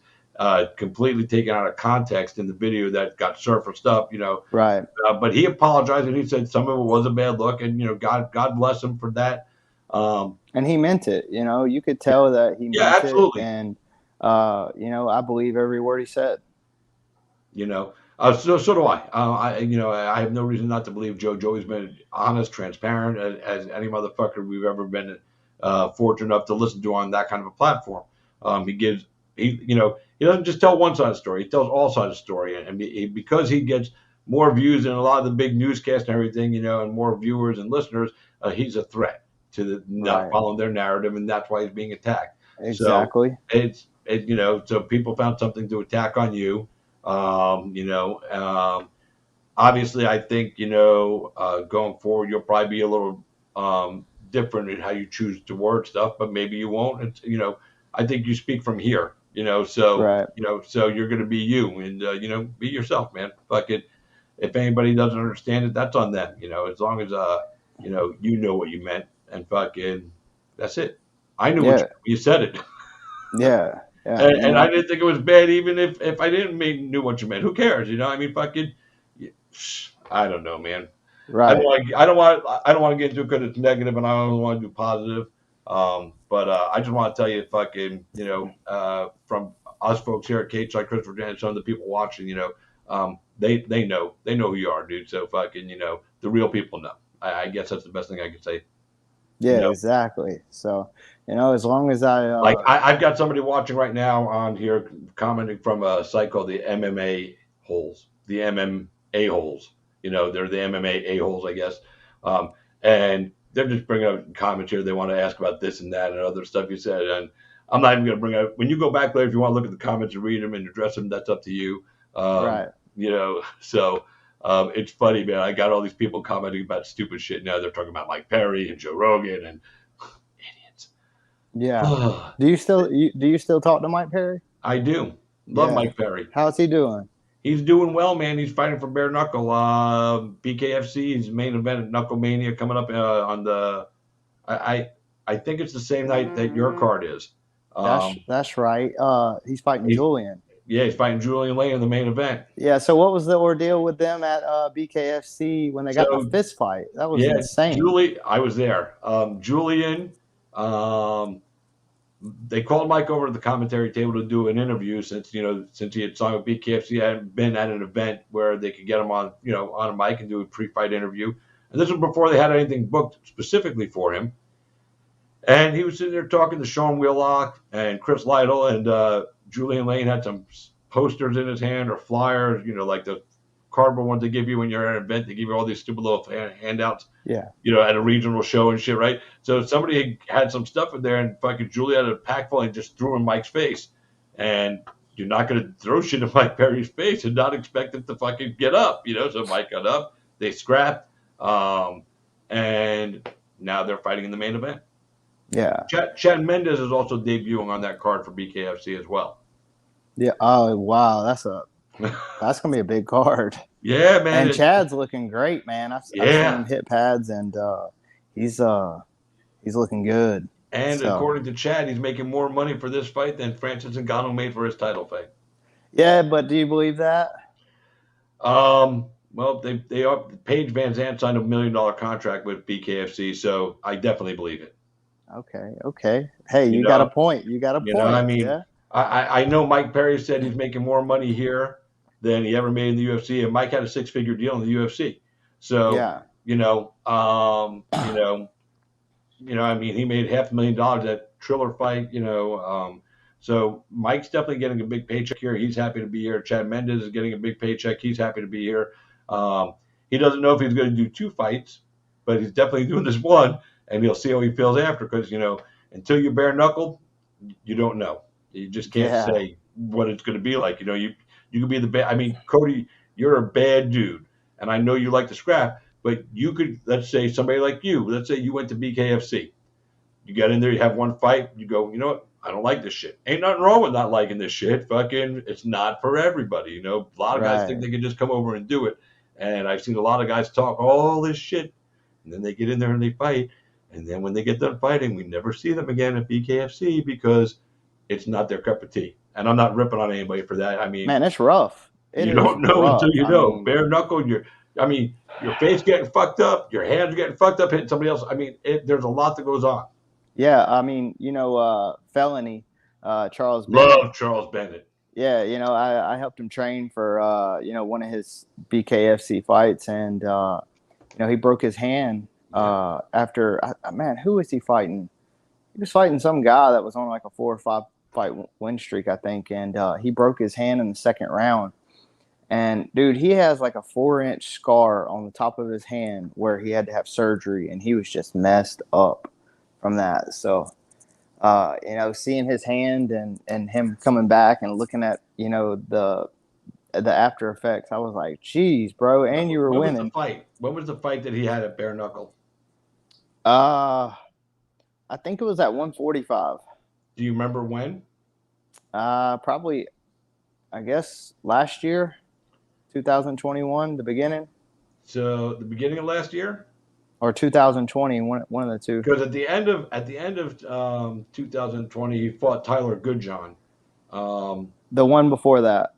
[SPEAKER 1] completely taken out of context in the video that got surfaced up,
[SPEAKER 6] Right.
[SPEAKER 1] But he apologized and he said some of it was a bad look, and God bless him for that.
[SPEAKER 6] And he meant it. You could tell that he meant
[SPEAKER 1] absolutely.
[SPEAKER 6] it, and I believe every word he said.
[SPEAKER 1] So do I. I have no reason not to believe Joe. Joey's been honest, transparent as any motherfucker we've ever been fortunate enough to listen to on that kind of a platform. He gives he doesn't just tell one side of the story. He tells all sides of the story, and because he gets more views than a lot of the big newscasts and everything, and more viewers and listeners, he's a threat to the not following their narrative, and that's why he's being attacked.
[SPEAKER 6] Exactly.
[SPEAKER 1] So so people found something to attack on you. Obviously, I think going forward you'll probably be a little different in how you choose to word stuff, but maybe you won't. It's, I think you speak from here. So you're going to be you, and be yourself, man. Fuck it. If anybody doesn't understand it, that's on them. As long as you know what you meant, and fucking that's it. I knew what you said it.
[SPEAKER 6] Yeah.
[SPEAKER 1] And I didn't think it was bad, even if I didn't knew what you meant. Who cares? I mean, fucking, I don't know, man.
[SPEAKER 6] Right.
[SPEAKER 1] I don't want to get into it because it's negative, and I don't want to do positive. But I just want to tell you, fucking, from us folks here at Cage like Christopher and some of the people watching, they know who you are, dude. So fucking, the real people know. I guess that's the best thing I can say.
[SPEAKER 6] Yeah, exactly. So, as long as
[SPEAKER 1] I've got somebody watching right now on here commenting from a site called the MMA holes, the MMA holes. They're the MMA a-holes, I guess. And they're just bringing up comments here. They want to ask about this and that and other stuff you said. And I'm not even going to bring up, when you go back later, if you want to look at the comments and read them and address them, that's up to you.
[SPEAKER 6] right.
[SPEAKER 1] So it's funny, man. I got all these people commenting about stupid shit now. They're talking about Mike Perry and Joe Rogan and idiots.
[SPEAKER 6] Yeah. Do you still talk to Mike Perry?
[SPEAKER 1] I do. Love Mike Perry.
[SPEAKER 6] How's he doing?
[SPEAKER 1] He's doing well, man. He's fighting for bare knuckle. BKFC's main event at Knuckle Mania coming up on the. I think it's the same night that your card is.
[SPEAKER 6] That's right. He's fighting Julian.
[SPEAKER 1] Yeah, he's fighting Julian Lane in the main event.
[SPEAKER 6] Yeah. So what was the ordeal with them at BKFC when they got the fist fight? That was insane.
[SPEAKER 1] I was there. Julian. They called Mike over to the commentary table to do an interview since he had signed with BKFC. He hadn't been at an event where they could get him on a mic and do a pre-fight interview. And this was before they had anything booked specifically for him. And he was sitting there talking to Sean Wheelock and Chris Lytle, and Julian Lane had some posters in his hand or flyers, like the cardboard ones they give you when you're at an event. They give you all these stupid little handouts.
[SPEAKER 6] Yeah.
[SPEAKER 1] At a regional show and shit, right? So somebody had some stuff in there, and fucking Julia had a pack full and just threw in Mike's face. And you're not going to throw shit in Mike Perry's face and not expect him to fucking get up, So Mike got up, they scrapped, and now they're fighting in the main event.
[SPEAKER 6] Yeah.
[SPEAKER 1] Chad Mendes is also debuting on that card for BKFC as well.
[SPEAKER 6] Yeah. Oh wow, that's gonna be a big card.
[SPEAKER 1] Yeah, man.
[SPEAKER 6] And Chad's looking great, man. I've seen him hit pads, and he's looking good.
[SPEAKER 1] And according to Chad, he's making more money for this fight than Francis Ngannou made for his title fight.
[SPEAKER 6] Yeah, but do you believe that?
[SPEAKER 1] Well, they are. Paige Van Zandt signed $1 million contract with BKFC, so I definitely believe it.
[SPEAKER 6] Okay. Hey, you got a point.
[SPEAKER 1] I mean, I know Mike Perry said he's making more money here than he ever made in the UFC, and Mike had a 6-figure deal in the UFC. So, I mean, he made $500,000 at Triller fight, so Mike's definitely getting a big paycheck here. He's happy to be here. Chad Mendes is getting a big paycheck. He's happy to be here. He doesn't know if he's going to do 2 fights, but he's definitely doing this one, and he'll see how he feels after, because, until you bare knuckle, you don't know. You just can't say what it's going to be like. You could be the bad. I mean, Cody, you're a bad dude, and I know you like to scrap, but you could, let's say somebody like you, let's say you went to BKFC. You got in there, you have one fight, you go, you know what? I don't like this shit. Ain't nothing wrong with not liking this shit. Fucking, it's not for everybody. A lot of guys think they can just come over and do it. And I've seen a lot of guys talk all this shit, and then they get in there and they fight. And then when they get done fighting, we never see them again at BKFC because it's not their cup of tea. And I'm not ripping on anybody for that. I mean,
[SPEAKER 6] man, it's rough.
[SPEAKER 1] You don't know until you know. Bare knuckle, your face getting fucked up, your hands getting fucked up, hitting somebody else. I mean, there's a lot that goes on.
[SPEAKER 6] Yeah, I mean, Felony, Charles Bennett.
[SPEAKER 1] Love Charles Bennett.
[SPEAKER 6] Yeah, I helped him train for, one of his BKFC fights, and, he broke his hand after, man, who was he fighting? He was fighting some guy that was on like a 4 or 5 fight win streak, I think, and he broke his hand in the second round. And dude, he has like a 4-inch scar on the top of his hand where he had to have surgery, and he was just messed up from that. So, seeing his hand and him coming back and looking at the after effects, I was like, "Geez, bro!" And you were
[SPEAKER 1] When was the
[SPEAKER 6] winning.
[SPEAKER 1] fight? When was the fight that he had at Bare Knuckle?
[SPEAKER 6] I think it was at 145.
[SPEAKER 1] Do you remember when?
[SPEAKER 6] Probably, I guess last year, 2021, the beginning,
[SPEAKER 1] So the beginning of last year?
[SPEAKER 6] or 2020, one of the two.
[SPEAKER 1] Because at the end of 2020, he fought Tyler Goodjohn.
[SPEAKER 6] The one before that.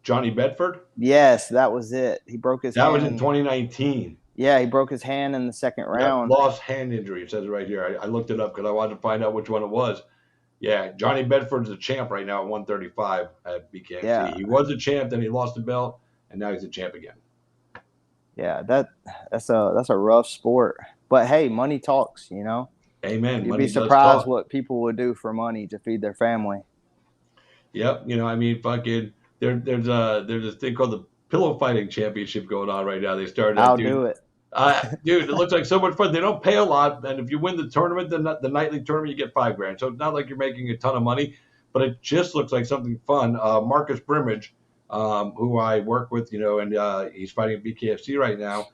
[SPEAKER 1] Johnny Bedford?
[SPEAKER 6] Yes, that was it. He broke his
[SPEAKER 1] That
[SPEAKER 6] hand.
[SPEAKER 1] was in 2019.
[SPEAKER 6] Yeah, he broke his hand in the second
[SPEAKER 1] Yep,
[SPEAKER 6] round.
[SPEAKER 1] lost hand injury. It says it right here. I looked it up because I wanted to find out which one it was. Yeah, Johnny Bedford's a champ right now at 135 at BKFC.
[SPEAKER 6] Yeah.
[SPEAKER 1] He was a champ, then he lost the belt, and now he's a champ again.
[SPEAKER 6] Yeah, that's a rough sport. But hey, money talks, you know.
[SPEAKER 1] Amen.
[SPEAKER 6] You'd
[SPEAKER 1] Money
[SPEAKER 6] be
[SPEAKER 1] does
[SPEAKER 6] surprised
[SPEAKER 1] talk.
[SPEAKER 6] what people would do for money to feed their family.
[SPEAKER 1] Yep. Fucking there's a thing called the pillow fighting championship going on right now. They started that,
[SPEAKER 6] I'll
[SPEAKER 1] dude.
[SPEAKER 6] do it.
[SPEAKER 1] Dude, it looks like so much fun. They don't pay a lot, and if you win the tournament, the nightly tournament, you get $5,000. So it's not like you're making a ton of money, but it just looks like something fun. Marcus Brimage, who I work with, and he's fighting at BKFC right now.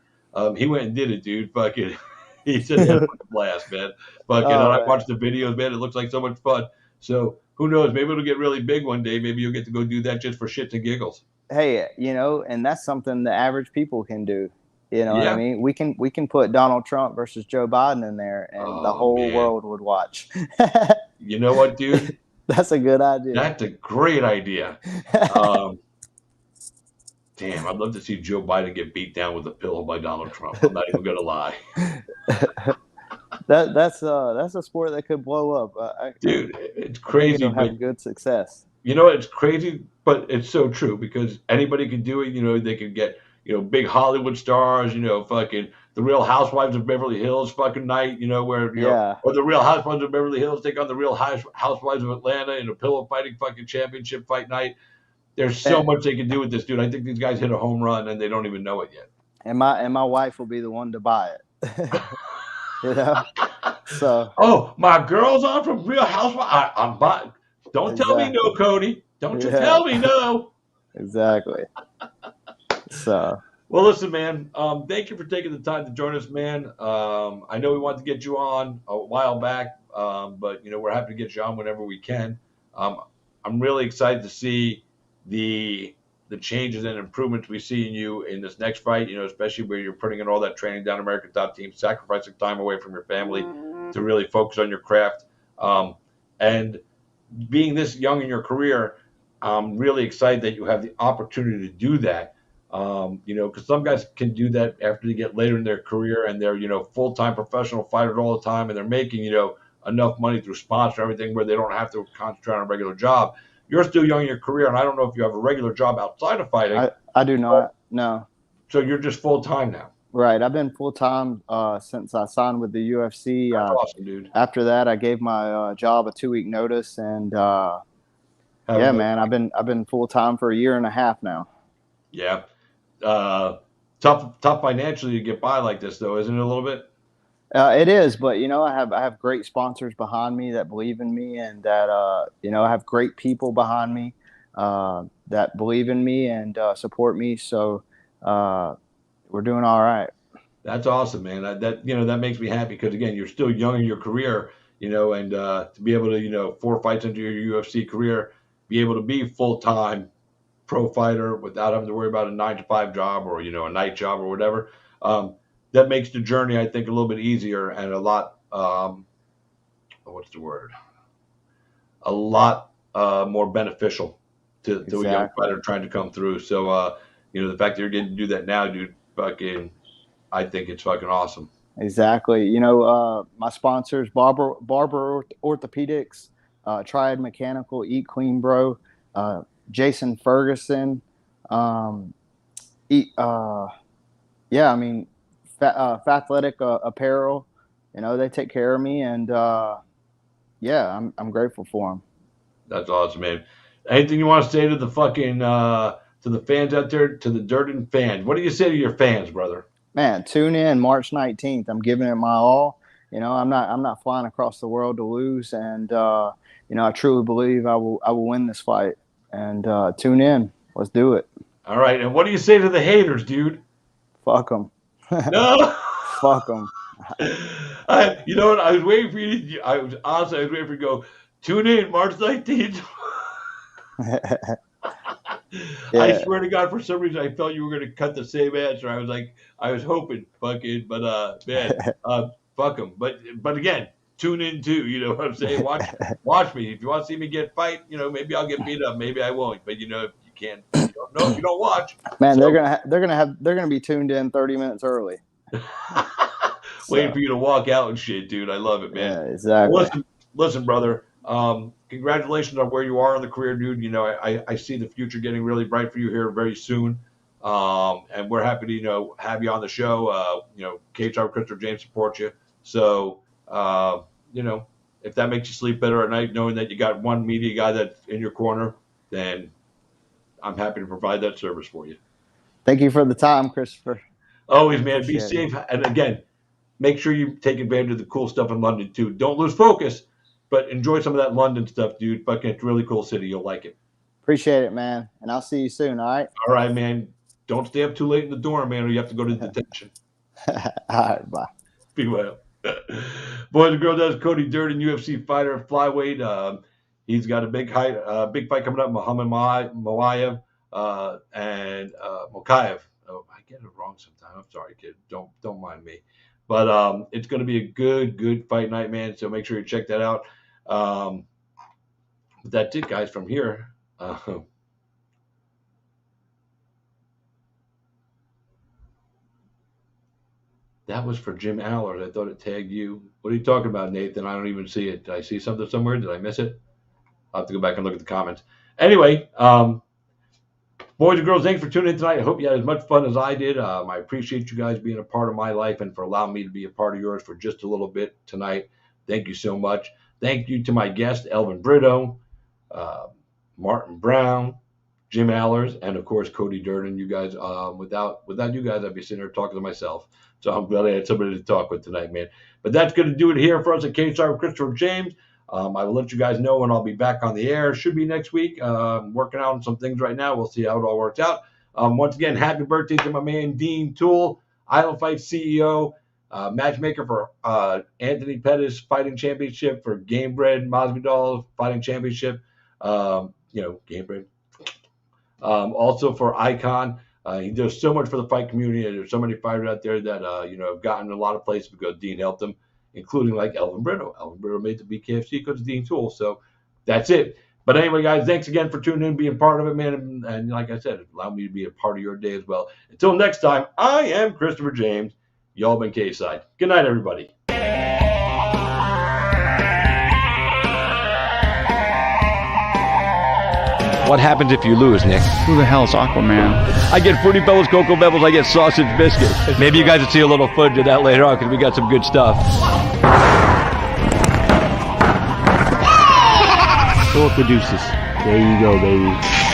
[SPEAKER 1] He went and did it, dude. Fucking, he said he had a blast, man. Fucking,
[SPEAKER 6] Oh,
[SPEAKER 1] I
[SPEAKER 6] man.
[SPEAKER 1] watched the videos, man. It looks like so much fun. So who knows? Maybe it'll get really big one day. Maybe you'll get to go do that just for shits and giggles.
[SPEAKER 6] Hey, and that's something the average people can do. You know what
[SPEAKER 1] Yeah.
[SPEAKER 6] I mean? We can put Donald Trump versus Joe Biden in there, and the
[SPEAKER 1] Oh,
[SPEAKER 6] whole
[SPEAKER 1] man.
[SPEAKER 6] world would watch.
[SPEAKER 1] You know what, dude?
[SPEAKER 6] That's a good idea.
[SPEAKER 1] That's a great idea. Damn, I'd love to see Joe Biden get beat down with a pillow by Donald Trump. I'm not even gonna lie.
[SPEAKER 6] That's a sport that could blow up.
[SPEAKER 1] Dude, it's
[SPEAKER 6] I think
[SPEAKER 1] crazy,
[SPEAKER 6] it'll
[SPEAKER 1] but
[SPEAKER 6] have good success.
[SPEAKER 1] it's crazy, but it's so true because anybody can do it. They can get, big Hollywood stars, fucking the Real Housewives of Beverly Hills fucking night,
[SPEAKER 6] Yeah.
[SPEAKER 1] or the Real Housewives of Beverly Hills take on the Real Housewives of Atlanta in a pillow fighting fucking championship fight night. There's so much they can do with this, dude. I think these guys hit a home run and they don't even know it yet.
[SPEAKER 6] And my wife will be the one to buy it. So.
[SPEAKER 1] Oh, my girl's on from Real Housewives. I'm buying. Don't tell me no, Cody. Don't you tell me no.
[SPEAKER 6] Exactly. So.
[SPEAKER 1] Well, listen, man. Thank you for taking the time to join us, man. I know we wanted to get you on a while back, but we're happy to get you on whenever we can. I'm really excited to see the changes and improvements we see in you in this next fight. Especially where you're putting in all that training down American Top Team, sacrificing time away from your family to really focus on your craft, and being this young in your career. I'm really excited that you have the opportunity to do that. Because some guys can do that after they get later in their career and they're, full-time professional fighters all the time and they're making, enough money through sponsor and everything where they don't have to concentrate on a regular job. You're still young in your career, and I don't know if you have a regular job outside of fighting.
[SPEAKER 6] I do not. No.
[SPEAKER 1] So you're just full-time now.
[SPEAKER 6] Right. I've been full-time since I signed with the UFC.
[SPEAKER 1] That's awesome, dude.
[SPEAKER 6] After that, I gave my job a 2-week notice, and man, I've been full-time for a year and a half now.
[SPEAKER 1] Yeah. Tough financially to get by like this, though, isn't it a little bit?
[SPEAKER 6] It is, but I have great sponsors behind me that believe in me, and that I have great people behind me that believe in me and support me. So we're doing all right.
[SPEAKER 1] That's awesome, man. That makes me happy because again, you're still young in your career, and to be able to 4 fights into your UFC career, be able to be full time pro fighter without having to worry about a 9-to-5 job or a night job or whatever. That makes the journey, I think, a little bit easier and a lot a lot more beneficial to a young fighter trying to come through. So the fact that you're getting to do that now, dude, I think it's fucking awesome.
[SPEAKER 6] Exactly. My sponsors, Barber Orthopedics, Triad Mechanical, Eat Clean Bro, Jason Ferguson. Fathletic Apparel. They take care of me, and yeah, I'm grateful for him.
[SPEAKER 1] That's awesome, man. Anything you want to say to the fucking to the fans out there, to the Durden fans? What do you say to your fans, brother?
[SPEAKER 6] Man, tune in March 19th. I'm giving it my all. I'm not flying across the world to lose, and I truly believe I will win this fight. And tune in. Let's do it.
[SPEAKER 1] All right. And what do you say to the haters, dude?
[SPEAKER 6] Fuck them.
[SPEAKER 1] No.
[SPEAKER 6] Fuck them.
[SPEAKER 1] You know what? I was waiting for you. I was waiting for you to go. Tune in March 19th.
[SPEAKER 6] Yeah.
[SPEAKER 1] I swear to God, for some reason, I felt you were going to cut the same answer. I was like, I was hoping, fucking, but man, fuck them. But again, tune in too. You know what I'm saying? Watch me. If you want to see me get fight, maybe I'll get beat up, maybe I won't. But if you can't, you don't know if you don't watch.
[SPEAKER 6] Man,
[SPEAKER 1] so,
[SPEAKER 6] they're gonna be tuned in 30 minutes early.
[SPEAKER 1] Waiting for you to walk out and shit, dude. I love it, man.
[SPEAKER 6] Yeah, exactly.
[SPEAKER 1] Listen, brother. Congratulations on where you are in the career, dude. I see the future getting really bright for you here very soon. And we're happy to, have you on the show. KHR Christopher James supports you. So, if that makes you sleep better at night, knowing that you got one media guy that's in your corner, then I'm happy to provide that service for you.
[SPEAKER 6] Thank you for the time, Christopher.
[SPEAKER 1] Always, man. Be safe. And again, make sure you take advantage of the cool stuff in London too. Don't lose focus. But enjoy some of that London stuff, dude. Fucking, it's a really cool city. You'll like it.
[SPEAKER 6] Appreciate it, man. And I'll see you soon, all right?
[SPEAKER 1] All right, man. Don't stay up too late in the dorm, man, or you have to go to detention.
[SPEAKER 6] All right, bye.
[SPEAKER 1] Be well. Boys and girls, that's Cody Durden, UFC fighter at flyweight. He's got a big fight coming up, Muhammad Mokayev and Mokayev. Oh, I get it wrong sometimes. I'm sorry, kid. Don't mind me. But it's going to be a good fight night, man. So make sure you check that out. But that's it, guys, from here. That was for Jim Allers. I thought it tagged you. What are you talking about, Nathan? I don't even see it. Did I see something somewhere? Did I miss it? I'll have to go back and look at the comments. Anyway, boys and girls, thanks for tuning in tonight. I hope you had as much fun as I did. I appreciate you guys being a part of my life and for allowing me to be a part of yours for just a little bit tonight. Thank you so much. Thank you to my guest, Elvin Brito, Martin Brown, Jim Allers, and of course, Cody Durden. You guys, without you guys, I'd be sitting here talking to myself. So I'm glad I had somebody to talk with tonight, man. But that's going to do it here for us at KHR with Christopher James. I will let you guys know when I'll be back on the air. Should be next week. Working out on some things right now. We'll see how it all works out. Once again, happy birthday to my man, Dean Toole, Island Fight CEO, matchmaker for Anthony Pettis Fighting Championship, for Gamebred Masvidal Fighting Championship. Gamebred. Also for Icon. He does so much for the fight community. There's so many fighters out there that, have gotten a lot of places because Dean helped them, including like Elvin Brito. Elvin Brito made the BKFC because of Dean Toole. So that's it. But anyway, guys, thanks again for tuning in, being part of it, man. And like I said, allow me to be a part of your day as well. Until next time, I am Christopher James. Y'all been K-Side. Good night, everybody.
[SPEAKER 2] What happens if you lose, Nick? Who the hell is Aquaman? I get Fruity Pebbles, Cocoa Pebbles, I get sausage biscuits. Maybe you guys will see a little footage of that later on because we got some good stuff. Philip the Deuces. There you go, baby.